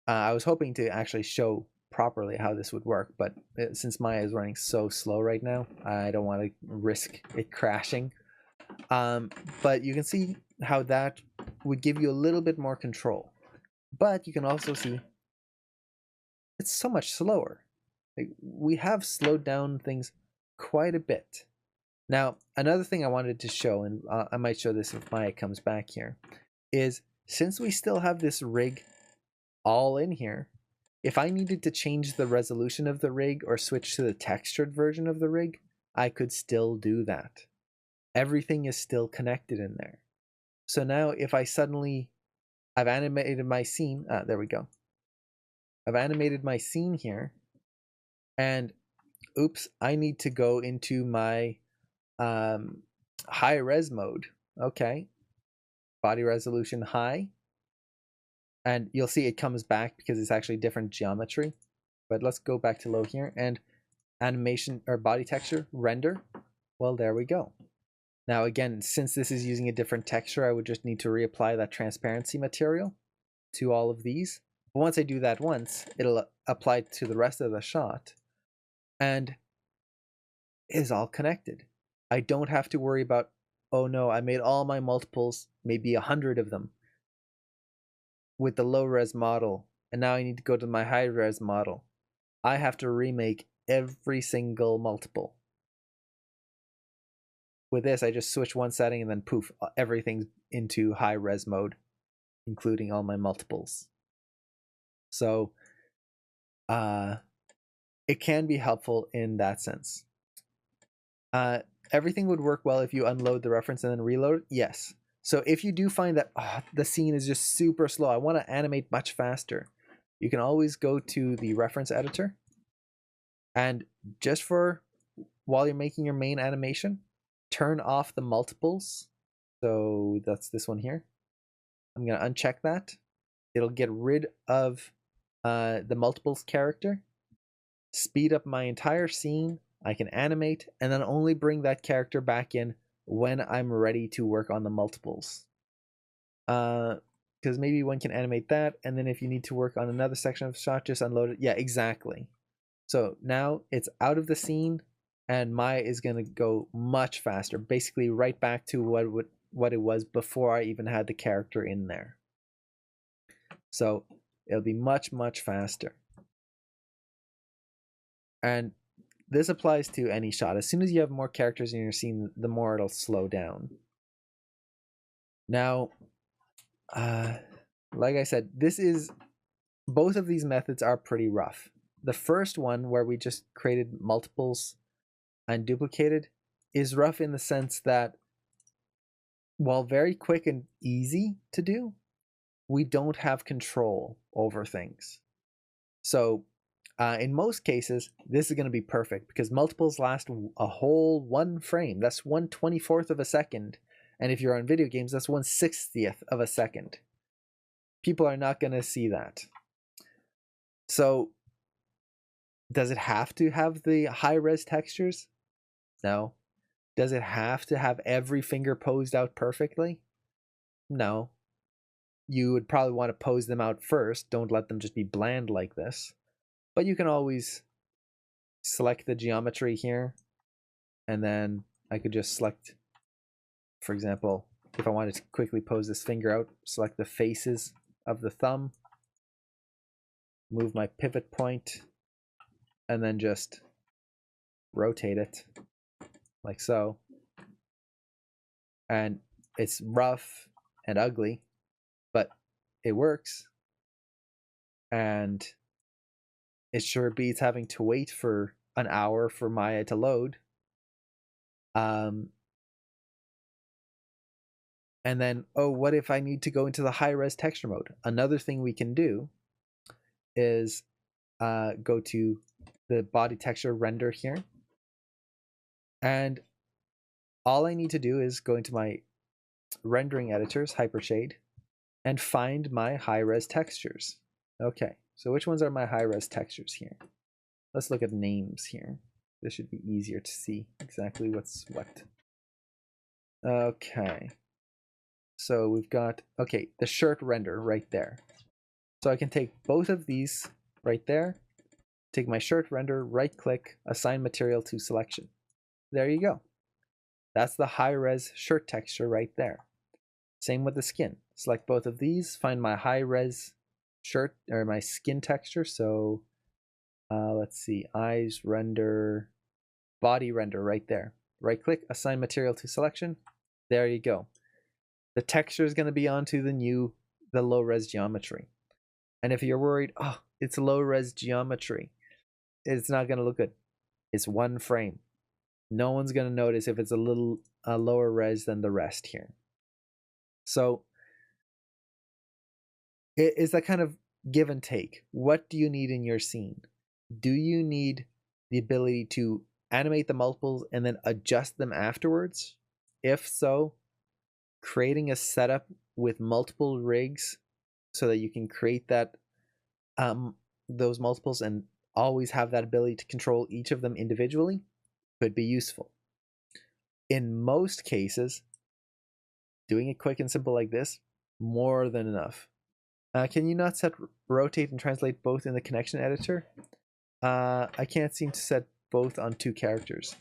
I was hoping to actually show properly how this would work, but since Maya is running so slow right now, I don't want to risk it crashing. But you can see how that would give you a little bit more control. But you can also see it's so much slower. Like, we have slowed down things quite a bit. Now, another thing I wanted to show, and I might show this if Maya comes back here, is since we still have this rig all in here, if I needed to change the resolution of the rig or switch to the textured version of the rig, I could still do that. Everything is still connected in there. So now if I suddenly, I've animated my scene, there we go. I've animated my scene here, and oops, I need to go into my high res mode. Okay, body resolution high, and you'll see it comes back because it's actually different geometry. But let's go back to low here, and animation or body texture render. Well, there we go. Now again, since this is using a different texture, I would just need to reapply that transparency material to all of these. But once I do that once, it'll apply to the rest of the shot, and it is all connected. I don't have to worry about, oh no, I made all my multiples, maybe 100 of them, with the low res model, and now I need to go to my high res model. I have to remake every single multiple. With this, I just switch one setting and then poof, everything's into high res mode, including all my multiples. So it can be helpful in that sense. Everything would work well if you unload the reference and then reload. Yes. So if you do find that the scene is just super slow, I want to animate much faster, you can always go to the reference editor, and just for while you're making your main animation, turn off the multiples So that's this one here. I'm going to uncheck that. It'll get rid of the multiples character, speed up my entire scene. I can animate and then only bring that character back in when I'm ready to work on the multiples. Because maybe one can animate that, and then if you need to work on another section of the shot, just unload it. Yeah, exactly. So now it's out of the scene, and Maya is going to go much faster, basically right back to what it was before I even had the character in there. So it'll be much, much faster. And this applies to any shot. As soon as you have more characters in your scene, the more it'll slow down. Now, like I said, both of these methods are pretty rough. The first one, where we just created multiples and duplicated, is rough in the sense that while very quick and easy to do, we don't have control over things. So in most cases, this is going to be perfect because multiples last a whole 1 frame. That's 1/24th of a second. And if you're on video games, that's 1/60th of a second. People are not going to see that. So does it have to have the high-res textures? No. Does it have to have every finger posed out perfectly? No. You would probably want to pose them out first. Don't let them just be bland like this. But you can always select the geometry here, and then I could just select, for example, if I wanted to quickly pose this finger out, select the faces of the thumb, move my pivot point, and then just rotate it like so. And it's rough and ugly, but it works. And it sure beats having to wait for an hour for Maya to load. And then, oh, what if I need to go into the high-res texture mode? Another thing we can do is go to the body texture render here. And all I need to do is go into my rendering editors, Hypershade, and find my high-res textures. Okay, so which ones are my high-res textures here? Let's look at names here. This should be easier to see exactly what's what. Okay. So we've got, okay, the shirt render right there. So I can take both of these right there, take my shirt render, right click, assign material to selection. There you go. That's the high-res shirt texture right there. Same with the skin. Select both of these, find my high-res shirt or my skin texture. So let's see, eyes render, body render right there. Right click, assign material to selection. There you go. The texture is going to be onto the low res geometry. And if you're worried, oh, it's low res geometry, it's not going to look good. It's 1 frame. No one's going to notice if it's a little lower res than the rest here. So it's that kind of give and take. What do you need in your scene? Do you need the ability to animate the multiples and then adjust them afterwards? If so, creating a setup with multiple rigs so that you can create that those multiples and always have that ability to control each of them individually could be useful. In most cases, doing it quick and simple like this, more than enough. Can you not set rotate and translate both in the connection editor? I can't seem to set both on 2 characters.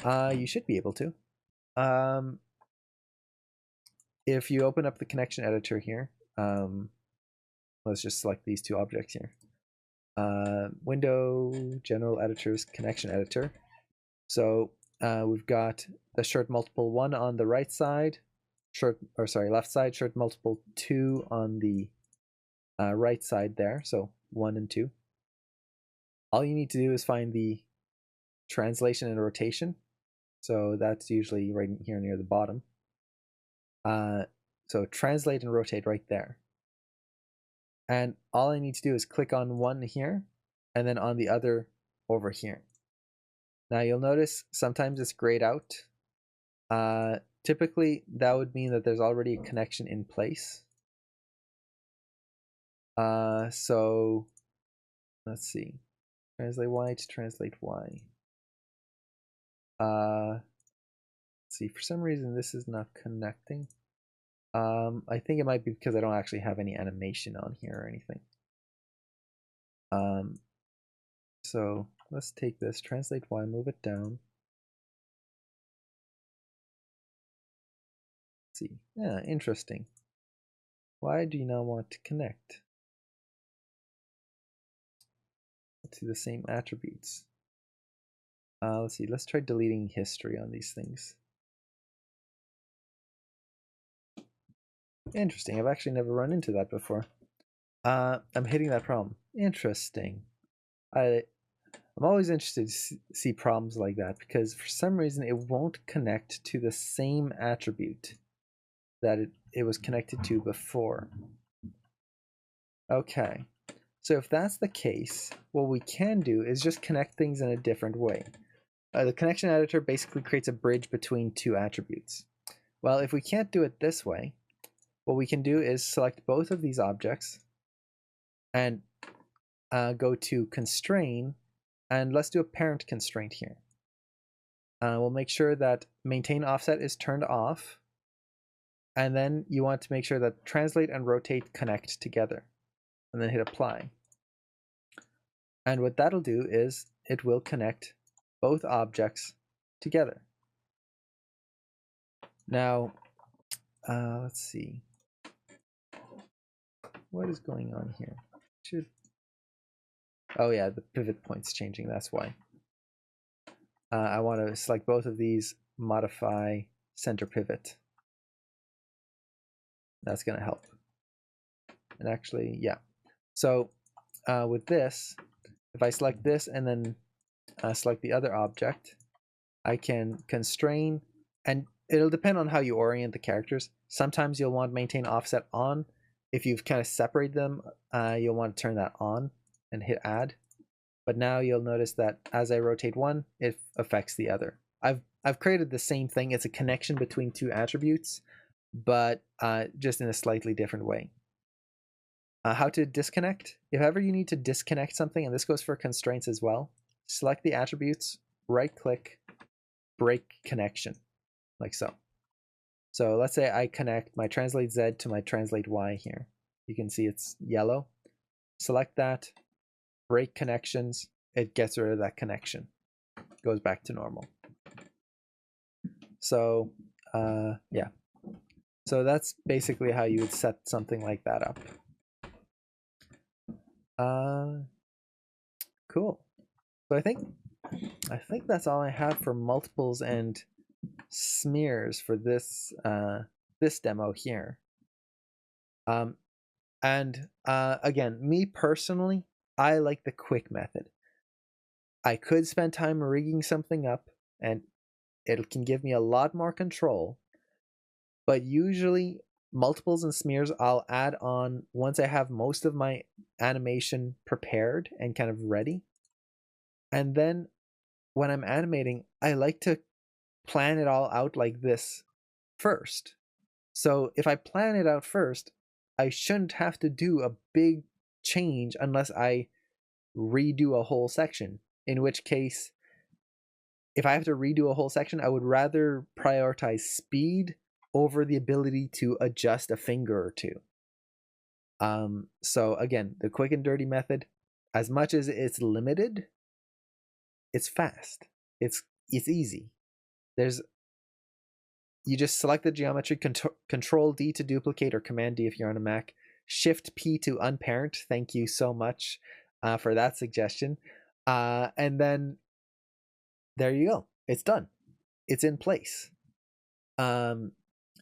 You should be able to. If you open up the connection editor here, let's just select these 2 objects here. Window, General Editors, Connection Editor. So we've got the shirt multiple 1 on the right side, left side, shirt multiple 2 on the right side there. So 1 and 2. All you need to do is find the translation and rotation. So that's usually right here near the bottom. So translate and rotate right there. And all I need to do is click on one here and then on the other over here. Now you'll notice sometimes it's grayed out. typically that would mean that there's already a connection in place. So let's see. Translate Y to translate Y. Let's see, for some reason this is not connecting. I think it might be because I don't actually have any animation on here or anything. So let's take this, translate Y, move it down. Let's see. Yeah, interesting. Why do you not want to connect to the same attributes? Let's see, let's try deleting history on these things. Interesting, I've actually never run into that before. I'm hitting that problem. Interesting. I'm always interested to see problems like that because for some reason it won't connect to the same attribute that it was connected to before. Okay, so if that's the case, what we can do is just connect things in a different way. The connection editor basically creates a bridge between two attributes. Well, if we can't do it this way, what we can do is select both of these objects and go to constrain, and let's do a parent constraint here. We'll make sure that maintain offset is turned off, and then you want to make sure that translate and rotate connect together, and then hit apply. And what that'll do is it will connect both objects together. Now, let's see. What is going on here? Oh yeah, the pivot point's changing, that's why. I want to select both of these, modify center pivot. That's going to help. And actually, yeah. So with this, if I select this and then select the other object, I can constrain, and it'll depend on how you orient the characters. Sometimes you'll want maintain offset on. If you've kind of separated them, you'll want to turn that on and hit add. But now you'll notice that as I rotate one, it affects the other. I've created the same thing. It's a connection between two attributes, but just in a slightly different way. How to disconnect? If ever you need to disconnect something, and this goes for constraints as well, select the attributes, right-click, break connection, like so. So let's say I connect my translate Z to my translate Y here. You can see it's yellow. Select that, break connections, it gets rid of that connection. Goes back to normal. So yeah. So that's basically how you would set something like that up. Cool. So I think that's all I have for multiples and smears for this this demo here. And again, me personally, I like the quick method. I could spend time rigging something up, and it can give me a lot more control. But usually, multiples and smears I'll add on once I have most of my animation prepared and kind of ready. And then when I'm animating, I like to plan it all out like this first. So if I plan it out first, I shouldn't have to do a big change unless I redo a whole section. In which case, if I have to redo a whole section, I would rather prioritize speed over the ability to adjust a finger or two. So again, the quick and dirty method, as much as it's limited, it's fast. It's easy. You just select the geometry, Control D to duplicate, or Command D if you're on a Mac. Shift P to unparent. Thank you so much for that suggestion. And then there you go. It's done. It's in place.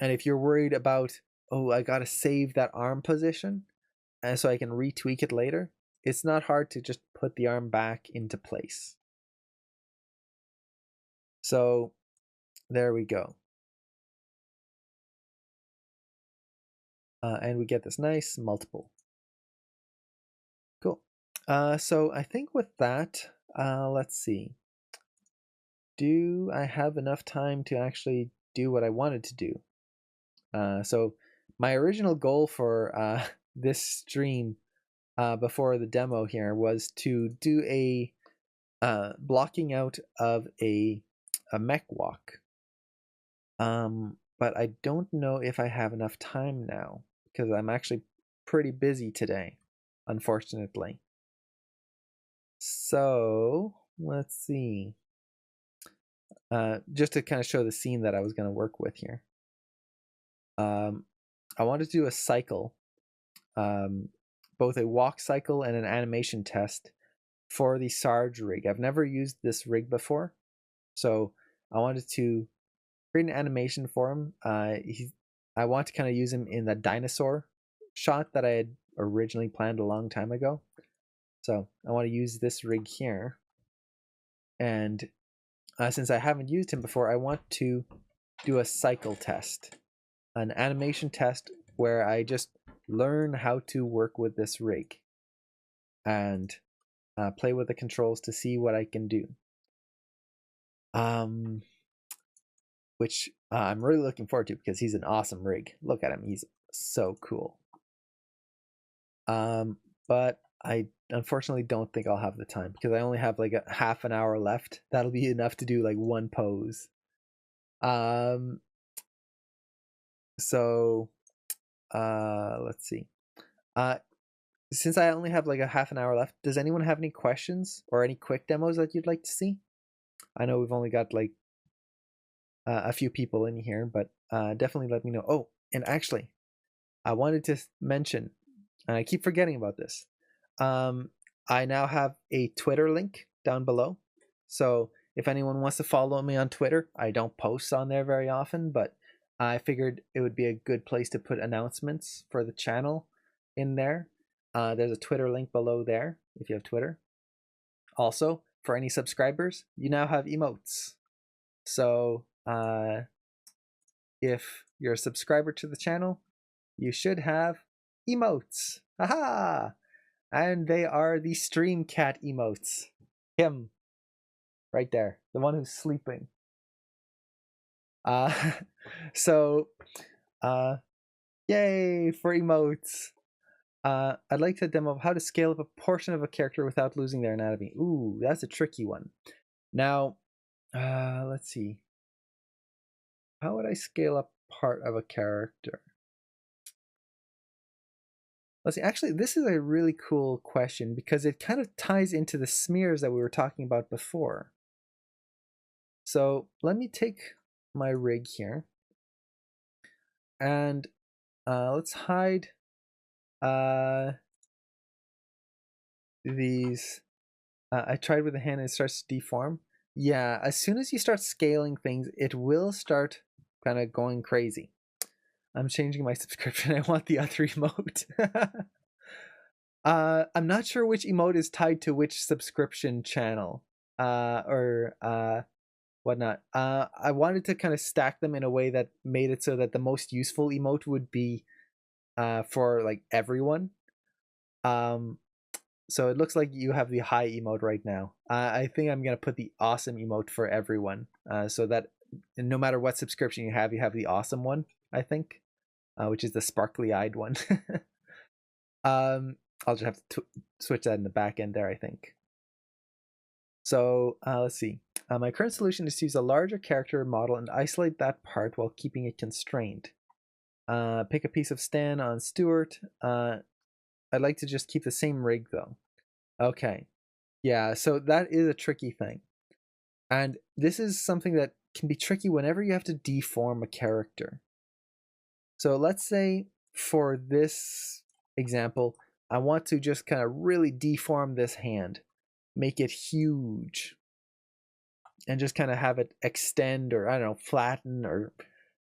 And if you're worried about, oh, I gotta save that arm position, and so I can retweak it later, it's not hard to just put the arm back into place. So there we go. And we get this nice multiple. Cool. So I think with that, let's see. Do I have enough time to actually do what I wanted to do. So my original goal for this stream before the demo here was to do a blocking out of a mech walk. But I don't know if I have enough time now because I'm actually pretty busy today, unfortunately. So let's see. Just to kind of show the scene that I was going to work with here. I wanted to do a cycle, both a walk cycle and an animation test for the Sarge rig. I've never used this rig before, so I wanted to create an animation for him. I want to kind of use him in the dinosaur shot that I had originally planned a long time ago. So I want to use this rig here. And since I haven't used him before, I want to do a cycle test, an animation test where I just learn how to work with this rig and play with the controls to see what I can do. Which I'm really looking forward to because he's an awesome rig. Look at him, he's so cool. But I unfortunately don't think I'll have the time because I only have like a half an hour left. That'll be enough to do like one pose. So let's see. Since I only have like a half an hour left, does anyone have any questions or any quick demos that you'd like to see? I know we've only got like a few people in here, but definitely let me know. Oh, and actually, I wanted to mention, and I keep forgetting about this. I now have a Twitter link down below. So if anyone wants to follow me on Twitter, I don't post on there very often, but I figured it would be a good place to put announcements for the channel in there. There's a Twitter link below there if you have Twitter. Also, for any subscribers, you now have emotes. So if you're a subscriber to the channel, you should have emotes. Haha! And they are the Stream Cat emotes. Him. Right there. The one who's sleeping. So yay for emotes. I'd like to demo how to scale up a portion of a character without losing their anatomy. Ooh, that's a tricky one. Now, let's see. How would I scale up part of a character? Let's see. Actually, this is a really cool question because it kind of ties into the smears that we were talking about before. So let me take my rig here and let's hide these. I tried with the hand and it starts to deform. Yeah, as soon as you start scaling things, it will start kind of going crazy. I'm changing my subscription. I want the other emote. I'm not sure which emote is tied to which subscription channel or whatnot. I wanted to kind of stack them in a way that made it so that the most useful emote would be for like everyone. So it looks like you have the high emote right now. I think I'm gonna put the awesome emote for everyone, so that no matter what subscription you have the awesome one. I think, which is the sparkly-eyed one. I'll just have to switch that in the back end there, I think. So let's see. My current solution is to use a larger character model and isolate that part while keeping it constrained. Pick a piece of Stan on Stuart. I'd like to just keep the same rig though. Okay. Yeah, so that is a tricky thing. And this is something that can be tricky whenever you have to deform a character. So let's say for this example, I want to just kind of really deform this hand, make it huge, and just kind of have it extend or, I don't know, flatten or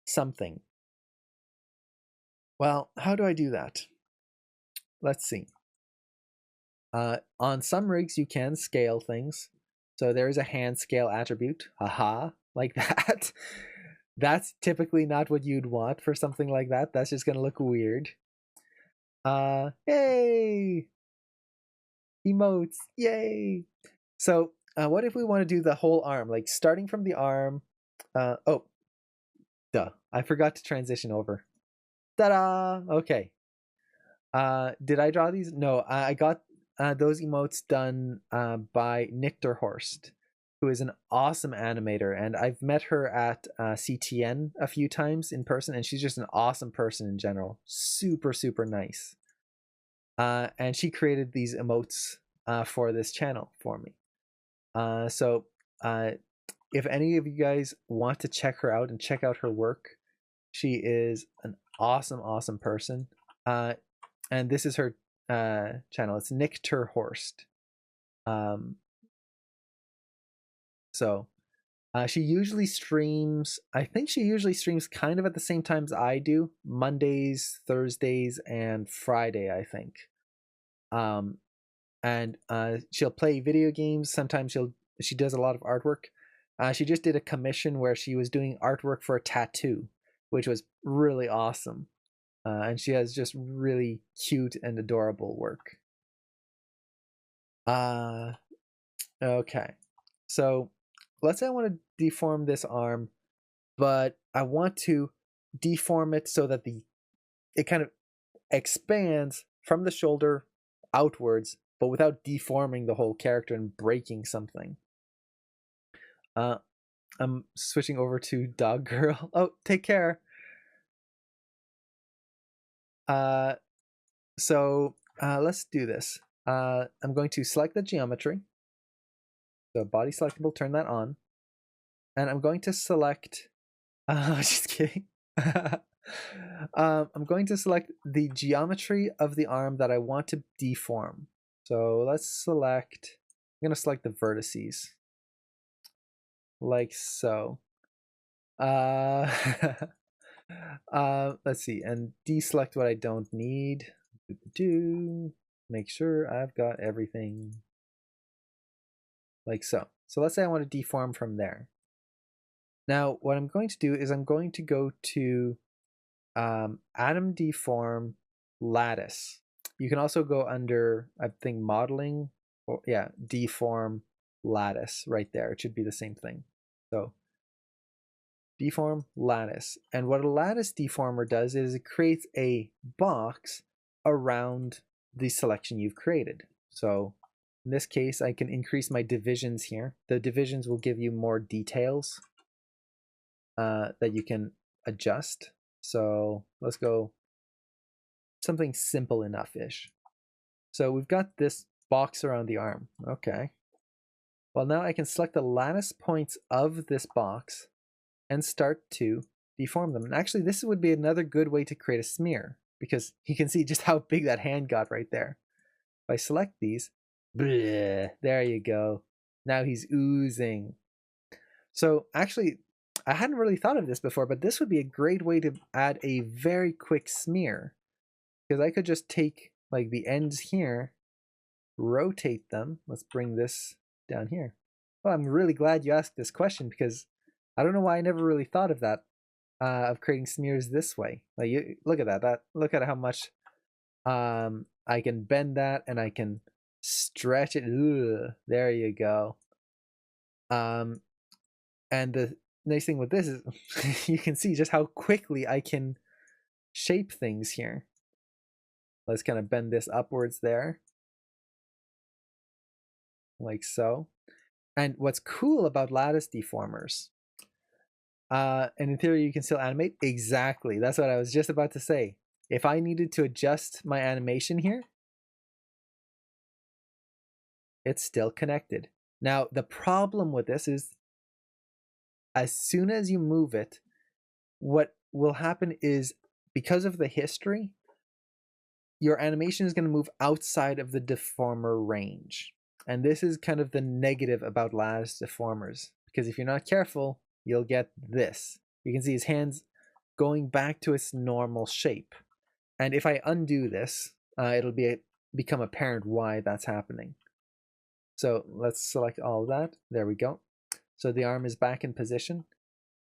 something. Well, how do I do that? Let's see. On some rigs, you can scale things. So there is a hand scale attribute. Haha, like that. That's typically not what you'd want for something like that. That's just going to look weird. Yay! Emotes, yay! So what if we want to do the whole arm, like starting from the arm? Oh, Duh. I forgot to transition over. Ta-da! Okay. Did I draw these? No, I got those emotes done by Nichterhorst, who is an awesome animator, and I've met her at CTN a few times in person, and she's just an awesome person in general. Super, super nice. And she created these emotes for this channel for me. So if any of you guys want to check her out and check out her work, she is an awesome, awesome person. And this is her channel. It's Nichterhorst. So she usually streams, I think she usually streams kind of at the same times I do, Mondays, Thursdays, and Friday, I think. And she'll play video games. Sometimes she does a lot of artwork. She just did a commission where she was doing artwork for a tattoo, which was really awesome. And she has just really cute and adorable work. Okay. So let's say I want to deform this arm, but I want to deform it so that it kind of expands from the shoulder outwards, but without deforming the whole character and breaking something. I'm switching over to Dog Girl. Oh, take care. So let's do this. I'm going to select the geometry. So body selectable, turn that on. And I'm going to select, just kidding. I'm going to select the geometry of the arm that I want to deform. So let's select, I'm going to select the vertices. Like so. Let's see, and deselect what I don't need. Make sure I've got everything. Like so. So let's say I want to deform from there. Now, what I'm going to do is I'm going to go to Atom Deform Lattice. You can also go under, I think, Modeling, or yeah, Deform Lattice right there. It should be the same thing. So deform lattice. And what a lattice deformer does is it creates a box around the selection you've created. So in this case, I can increase my divisions here. The divisions will give you more details that you can adjust. So let's go something simple enough-ish. So we've got this box around the arm. Okay. Well, now I can select the lattice points of this box and start to deform them. And actually, this would be another good way to create a smear, because you can see just how big that hand got right there. If I select these, bleh, there you go. Now he's oozing. So actually, I hadn't really thought of this before, but this would be a great way to add a very quick smear, because I could just take like the ends here, rotate them. Let's bring this down here. Well, I'm really glad you asked this question, because I don't know why I never really thought of that, of creating smears this way. Like, look at that. Look at how much I can bend that, and I can stretch it. Ugh, there you go. And the nice thing with this is you can see just how quickly I can shape things here. Let's kind of bend this upwards there, like so. And what's cool about lattice deformers, and in theory you can still animate, exactly, that's what I was just about to say. If I needed to adjust my animation here, it's still connected. Now the problem with this is, as soon as you move it, what will happen is, because of the history, your animation is going to move outside of the deformer range. And this is kind of the negative about lattice deformers, because if you're not careful, you'll get this. You can see his hands going back to its normal shape. And if I undo this, it'll become apparent why that's happening. So let's select all of that. There we go. So the arm is back in position.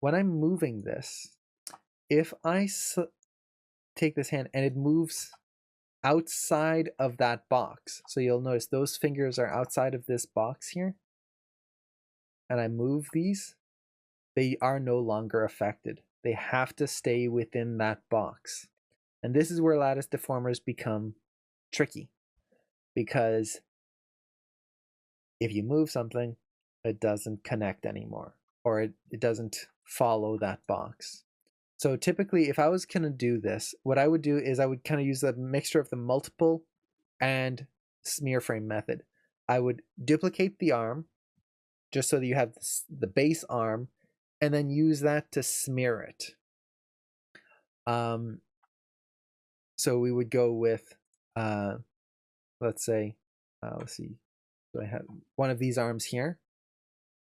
When I'm moving this, if I take this hand and it moves outside of that box, so you'll notice those fingers are outside of this box here, and I move these, they are no longer affected. They have to stay within that box. And this is where lattice deformers become tricky, because if you move something, it doesn't connect anymore, or it doesn't follow that box. So typically, if I was going to do this, what I would do is I would kind of use a mixture of the multiple and smear frame method. I would duplicate the arm just so that you have the base arm, and then use that to smear it. So we would go with, let's say, let's see, so I have one of these arms here.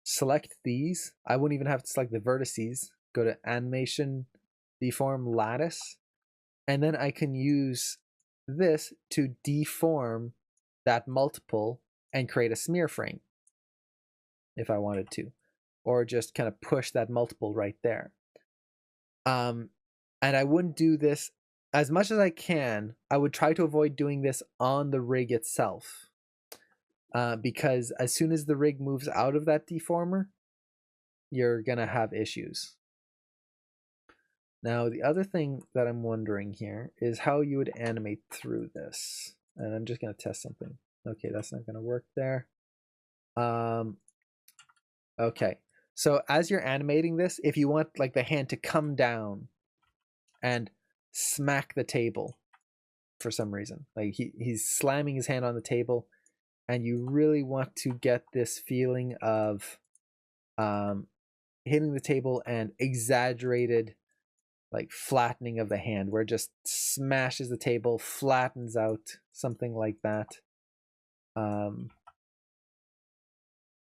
Select these. I wouldn't even have to select the vertices. Go to Animation, Deform Lattice, and then I can use this to deform that multiple and create a smear frame if I wanted to, or just kind of push that multiple right there. And I wouldn't do this as much as I can. I would try to avoid doing this on the rig itself, because as soon as the rig moves out of that deformer, you're gonna have issues. Now, the other thing that I'm wondering here is how you would animate through this. And I'm just gonna test something. Okay, that's not gonna work there. Okay, so as you're animating this, if you want like the hand to come down and smack the table for some reason, like he's slamming his hand on the table, and you really want to get this feeling of hitting the table and exaggerated like flattening of the hand, where it just smashes the table, flattens out, something like that.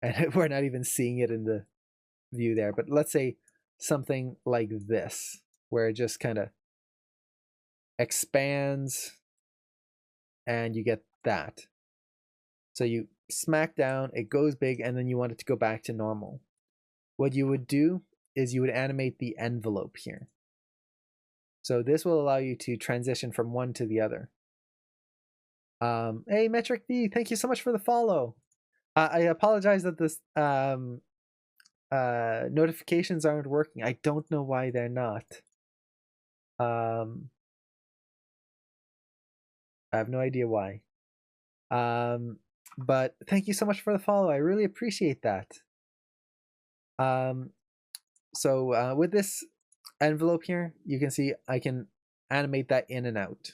And we're not even seeing it in the view there, but let's say something like this, where it just kind of expands and you get that. So you smack down, it goes big, and then you want it to go back to normal. What you would do is you would animate the envelope here. So this will allow you to transition from one to the other. Hey, Metric D, thank you so much for the follow. I apologize that this notifications aren't working. I don't know why they're not. I have no idea why. But thank you so much for the follow. I really appreciate that. So with this envelope here, you can see I can animate that in and out.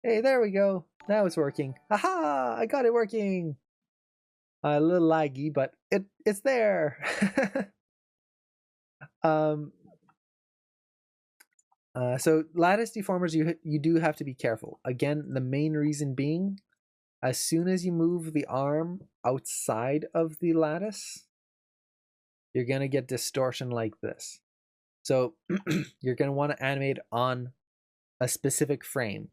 Hey, there we go. Now it's working. Aha! I got it working. A little laggy, but it's there. So lattice deformers, you do have to be careful. Again, the main reason being, as soon as you move the arm outside of the lattice, you're gonna get distortion like this. So you're gonna want to animate on a specific frame,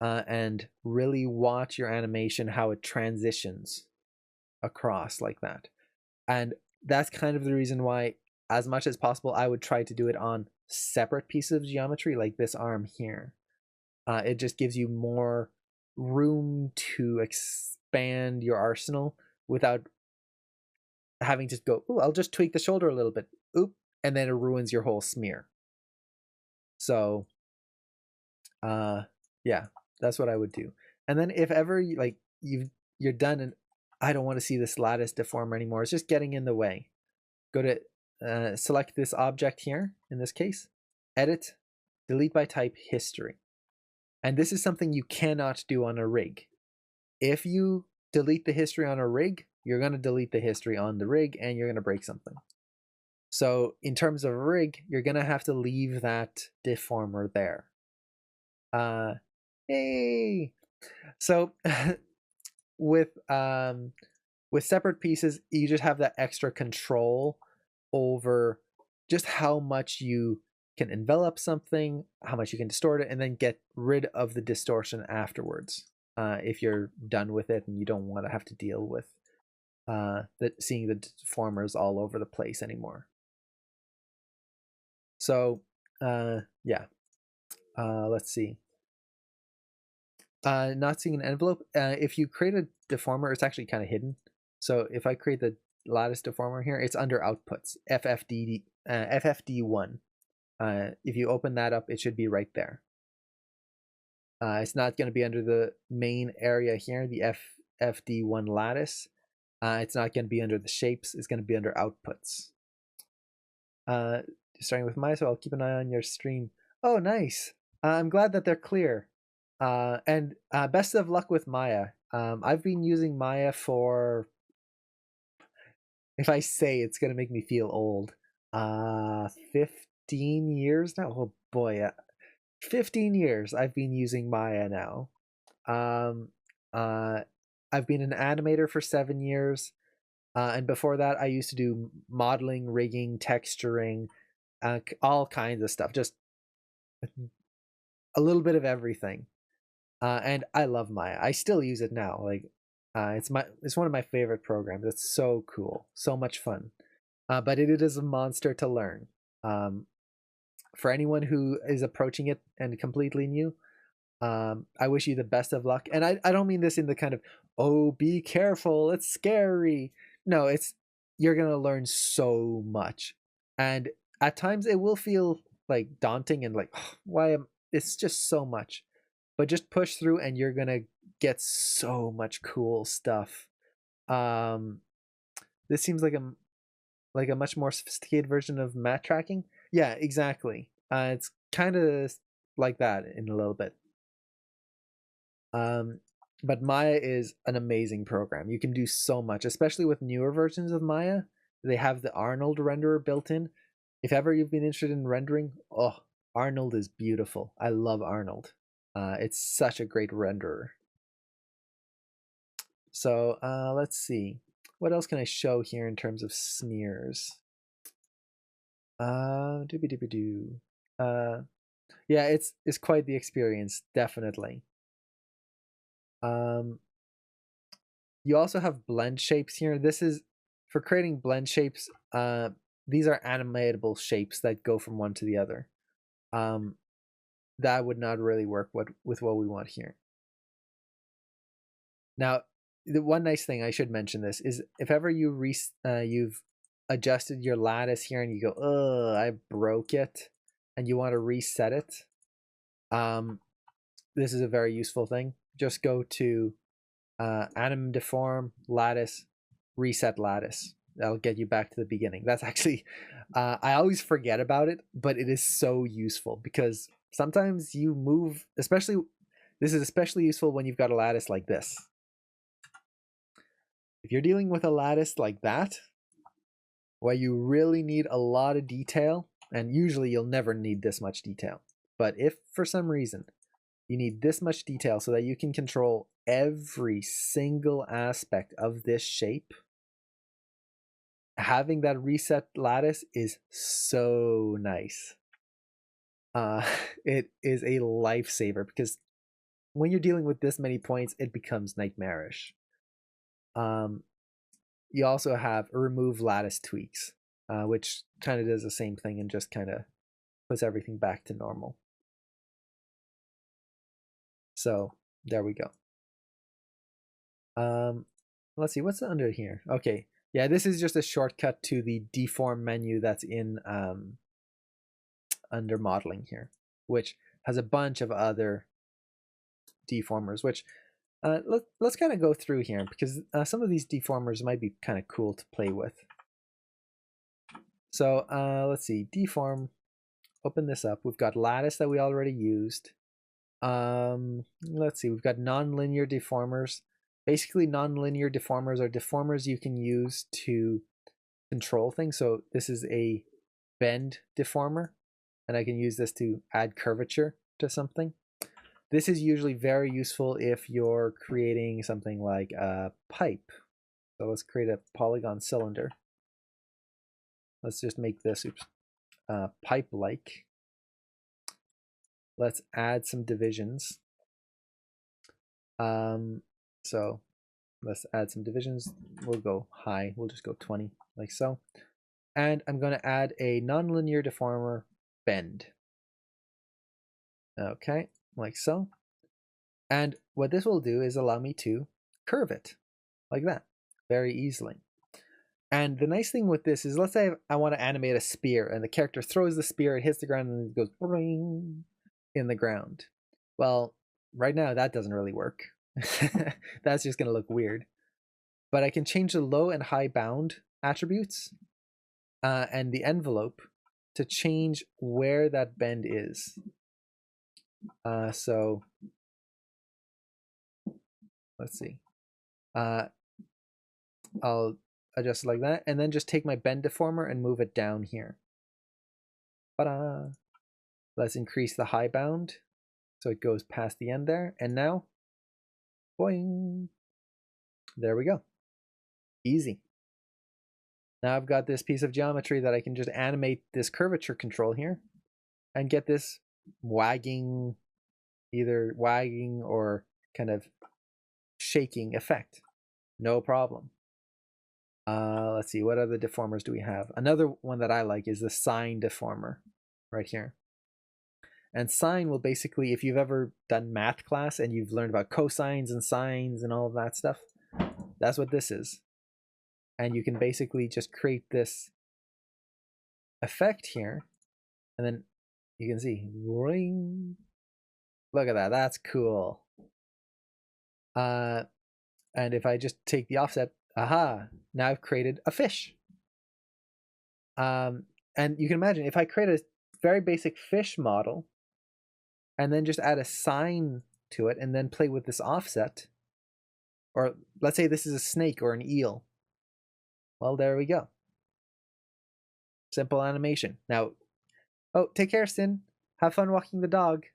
and really watch your animation, how it transitions across like that. And that's kind of the reason why, as much as possible, I would try to do it on separate pieces of geometry, like this arm here. It just gives you more room to expand your arsenal without having to go, oh, I'll just tweak the shoulder a little bit, oop, and then it ruins your whole smear. So yeah, that's what I would do. And then if ever you're done and I don't want to see this lattice deformer anymore, it's just getting in the way, go to select this object here, in this case, edit, delete by type, history. And this is something you cannot do on a rig. If you delete the history on a rig, you're going to delete the history on the rig and you're going to break something. So in terms of a rig, you're going to have to leave that deformer there. Hey! So with separate pieces, you just have that extra control over just how much you can envelop something, how much you can distort it, and then get rid of the distortion afterwards, if you're done with it and you don't want to have to deal with seeing the deformers all over the place anymore. So yeah, let's see. Not seeing an envelope. If you create a deformer, it's actually kind of hidden. So if I create the lattice deformer here, it's under outputs, FFD FFD1. If you open that up, it should be right there. It's not going to be under the main area here, the FFD1 lattice. It's not going to be under the shapes. It's going to be under outputs. Starting with Maya, so I'll keep an eye on your stream. Oh, nice. I'm glad that they're clear. And best of luck with Maya. I've been using Maya for, if I say it's going to make me feel old, 15 years now. Oh boy, 15 years I've been using Maya now. I've been an animator for 7 years. And before that, I used to do modeling, rigging, texturing, all kinds of stuff. Just a little bit of everything. And I love Maya. I still use it now. Like, it's one of my favorite programs. It's so cool, so much fun. But it is a monster to learn. For anyone who is approaching it and completely new, I wish you the best of luck. And I don't mean this in the kind of, oh, be careful, it's scary. No, you're gonna learn so much, and at times it will feel like daunting and like, oh, why am it's just so much, but just push through and you're gonna get so much cool stuff. This seems like a much more sophisticated version of matte tracking. Yeah, exactly. It's kind of like that in a little bit. But Maya is an amazing program. You can do so much, especially with newer versions of Maya. They have the Arnold renderer built in. If ever you've been interested in rendering, oh, Arnold is beautiful. I love Arnold. It's such a great renderer. So let's see. What else can I show here in terms of smears? Doobie-doobie-doo. Yeah, it's quite the experience, definitely. You also have blend shapes here. This is for creating blend shapes. These are animatable shapes that go from one to the other. That would not really work with what we want here. Now, the one nice thing I should mention this is if ever you've adjusted your lattice here and you go, oh, I broke it, and you want to reset it, this is a very useful thing. Just go to anim deform lattice, reset lattice. That'll get you back to the beginning. That's actually, I always forget about it, but it is so useful because sometimes you move, this is especially useful when you've got a lattice like this. If you're dealing with a lattice like that, where you really need a lot of detail, and usually you'll never need this much detail, but if for some reason you need this much detail so that you can control every single aspect of this shape, having that reset lattice is so nice. It is a lifesaver because when you're dealing with this many points, it becomes nightmarish. You also have remove lattice tweaks, which kind of does the same thing and just kind of puts everything back to normal. So there we go. Let's see what's under here. Okay, yeah, this is just a shortcut to the deform menu that's in under modeling here, which has a bunch of other deformers, which let's kind of go through here because some of these deformers might be kind of cool to play with. So let's see, deform, open this up. We've got lattice that we already used. Let's see, we've got nonlinear deformers. Basically, nonlinear deformers are deformers you can use to control things. So this is a bend deformer, and I can use this to add curvature to something. This is usually very useful if you're creating something like a pipe. So let's create a polygon cylinder. Let's just make this pipe-like. Let's add some divisions. So let's add some divisions. We'll go high. We'll just go 20, like so. And I'm going to add a nonlinear deformer bend. Okay, like so. And what this will do is allow me to curve it like that very easily. And the nice thing with this is, let's say I want to animate a spear, and the character throws the spear, it hits the ground, and it goes boing in the ground. Well, right now that doesn't really work. That's just going to look weird. But I can change the low and high bound attributes and the envelope to change where that bend is. So let's see. I'll adjust it like that, and then just take my bend deformer and move it down here. Ta-da! Let's increase the high bound so it goes past the end there, and now, boing! There we go. Easy. Now I've got this piece of geometry that I can just animate this curvature control here and get this wagging, either wagging or kind of shaking effect. No problem. Let's see, what other deformers do we have? Another one that I like is the sine deformer right here. And sine will basically, if you've ever done math class and you've learned about cosines and sines and all of that stuff, that's what this is. And you can basically just create this effect here, and then you can see, ring. Look at that, that's cool. And if I just take the offset, aha, now I've created a fish. And you can imagine if I create a very basic fish model and then just add a sine to it and then play with this offset, or let's say this is a snake or an eel. Well, there we go. Simple animation. Now, oh, take care, Sin. Have fun walking the dog.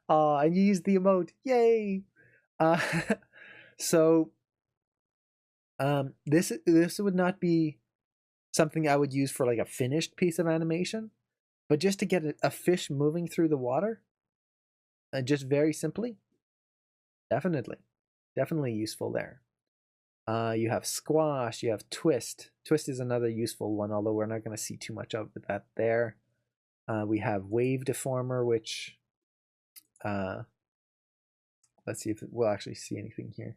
And you use the emote. Yay! So this would not be something I would use for like a finished piece of animation, but just to get a fish moving through the water, and just very simply, definitely useful there. You have squash, you have twist. Twist is another useful one, although we're not going to see too much of that there. We have wave deformer, which let's see if we'll actually see anything here.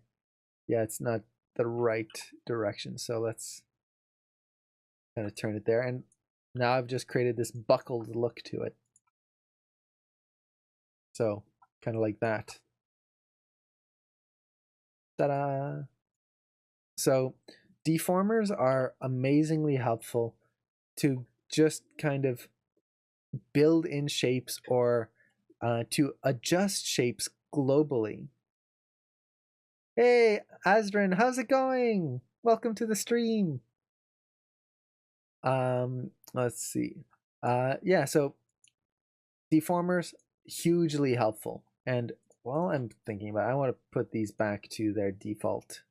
Yeah, it's not the right direction, so let's kind of turn it there. And now I've just created this buckled look to it. So kind of like that. Ta-da! So deformers are amazingly helpful to just kind of build in shapes or to adjust shapes globally. Hey, Azrin, how's it going? Welcome to the stream. Let's see. Yeah, so deformers, hugely helpful. And while I'm thinking about it, I want to put these back to their default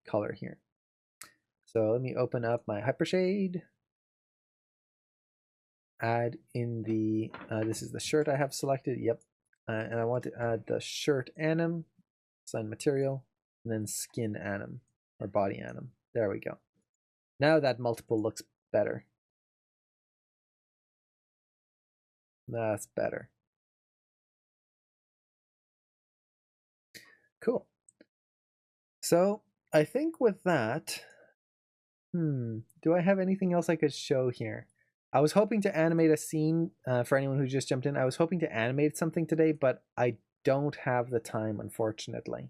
color here. So let me open up my Hypershade. Add in the, this is the shirt I have selected, yep. And I want to add the shirt anim, assign material, and then skin anim, or body anim. There we go. Now that multiple looks better. That's better. Cool. So I think with that, do I have anything else I could show here? I was hoping to animate a scene for anyone who just jumped in. I was hoping to animate something today, but I don't have the time, unfortunately,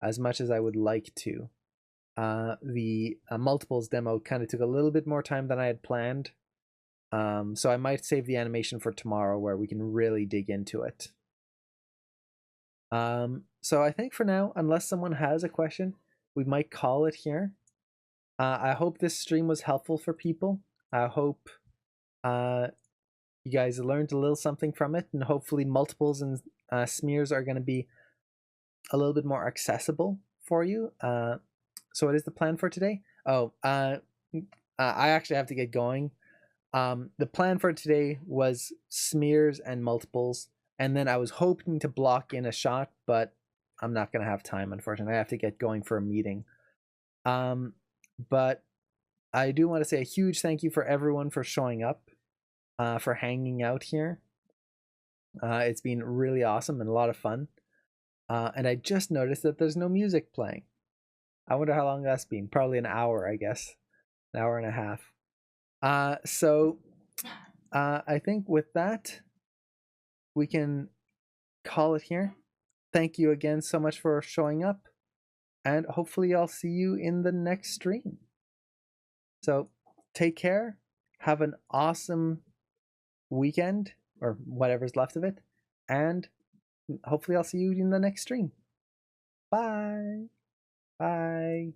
as much as I would like to. The multiples demo kind of took a little bit more time than I had planned. So I might save the animation for tomorrow where we can really dig into it. So I think for now, unless someone has a question, we might call it here. I hope this stream was helpful for people. I hope you guys learned a little something from it, and hopefully multiples and smears are going to be a little bit more accessible for you. So what is the plan for today? Oh, I actually have to get going. The plan for today was smears and multiples, and then I was hoping to block in a shot, but I'm not going to have time, unfortunately. I have to get going for a meeting. But I do want to say a huge thank you for everyone for showing up, for hanging out here. It's been really awesome and a lot of fun. And I just noticed that there's no music playing. I wonder how long that's been. Probably an hour, I guess. an hour and a half. So I think with that, we can call it here. Thank you again so much for showing up, and hopefully I'll see you in the next stream. So take care, have an awesome weekend, or whatever's left of it, and hopefully I'll see you in the next stream. Bye. Bye.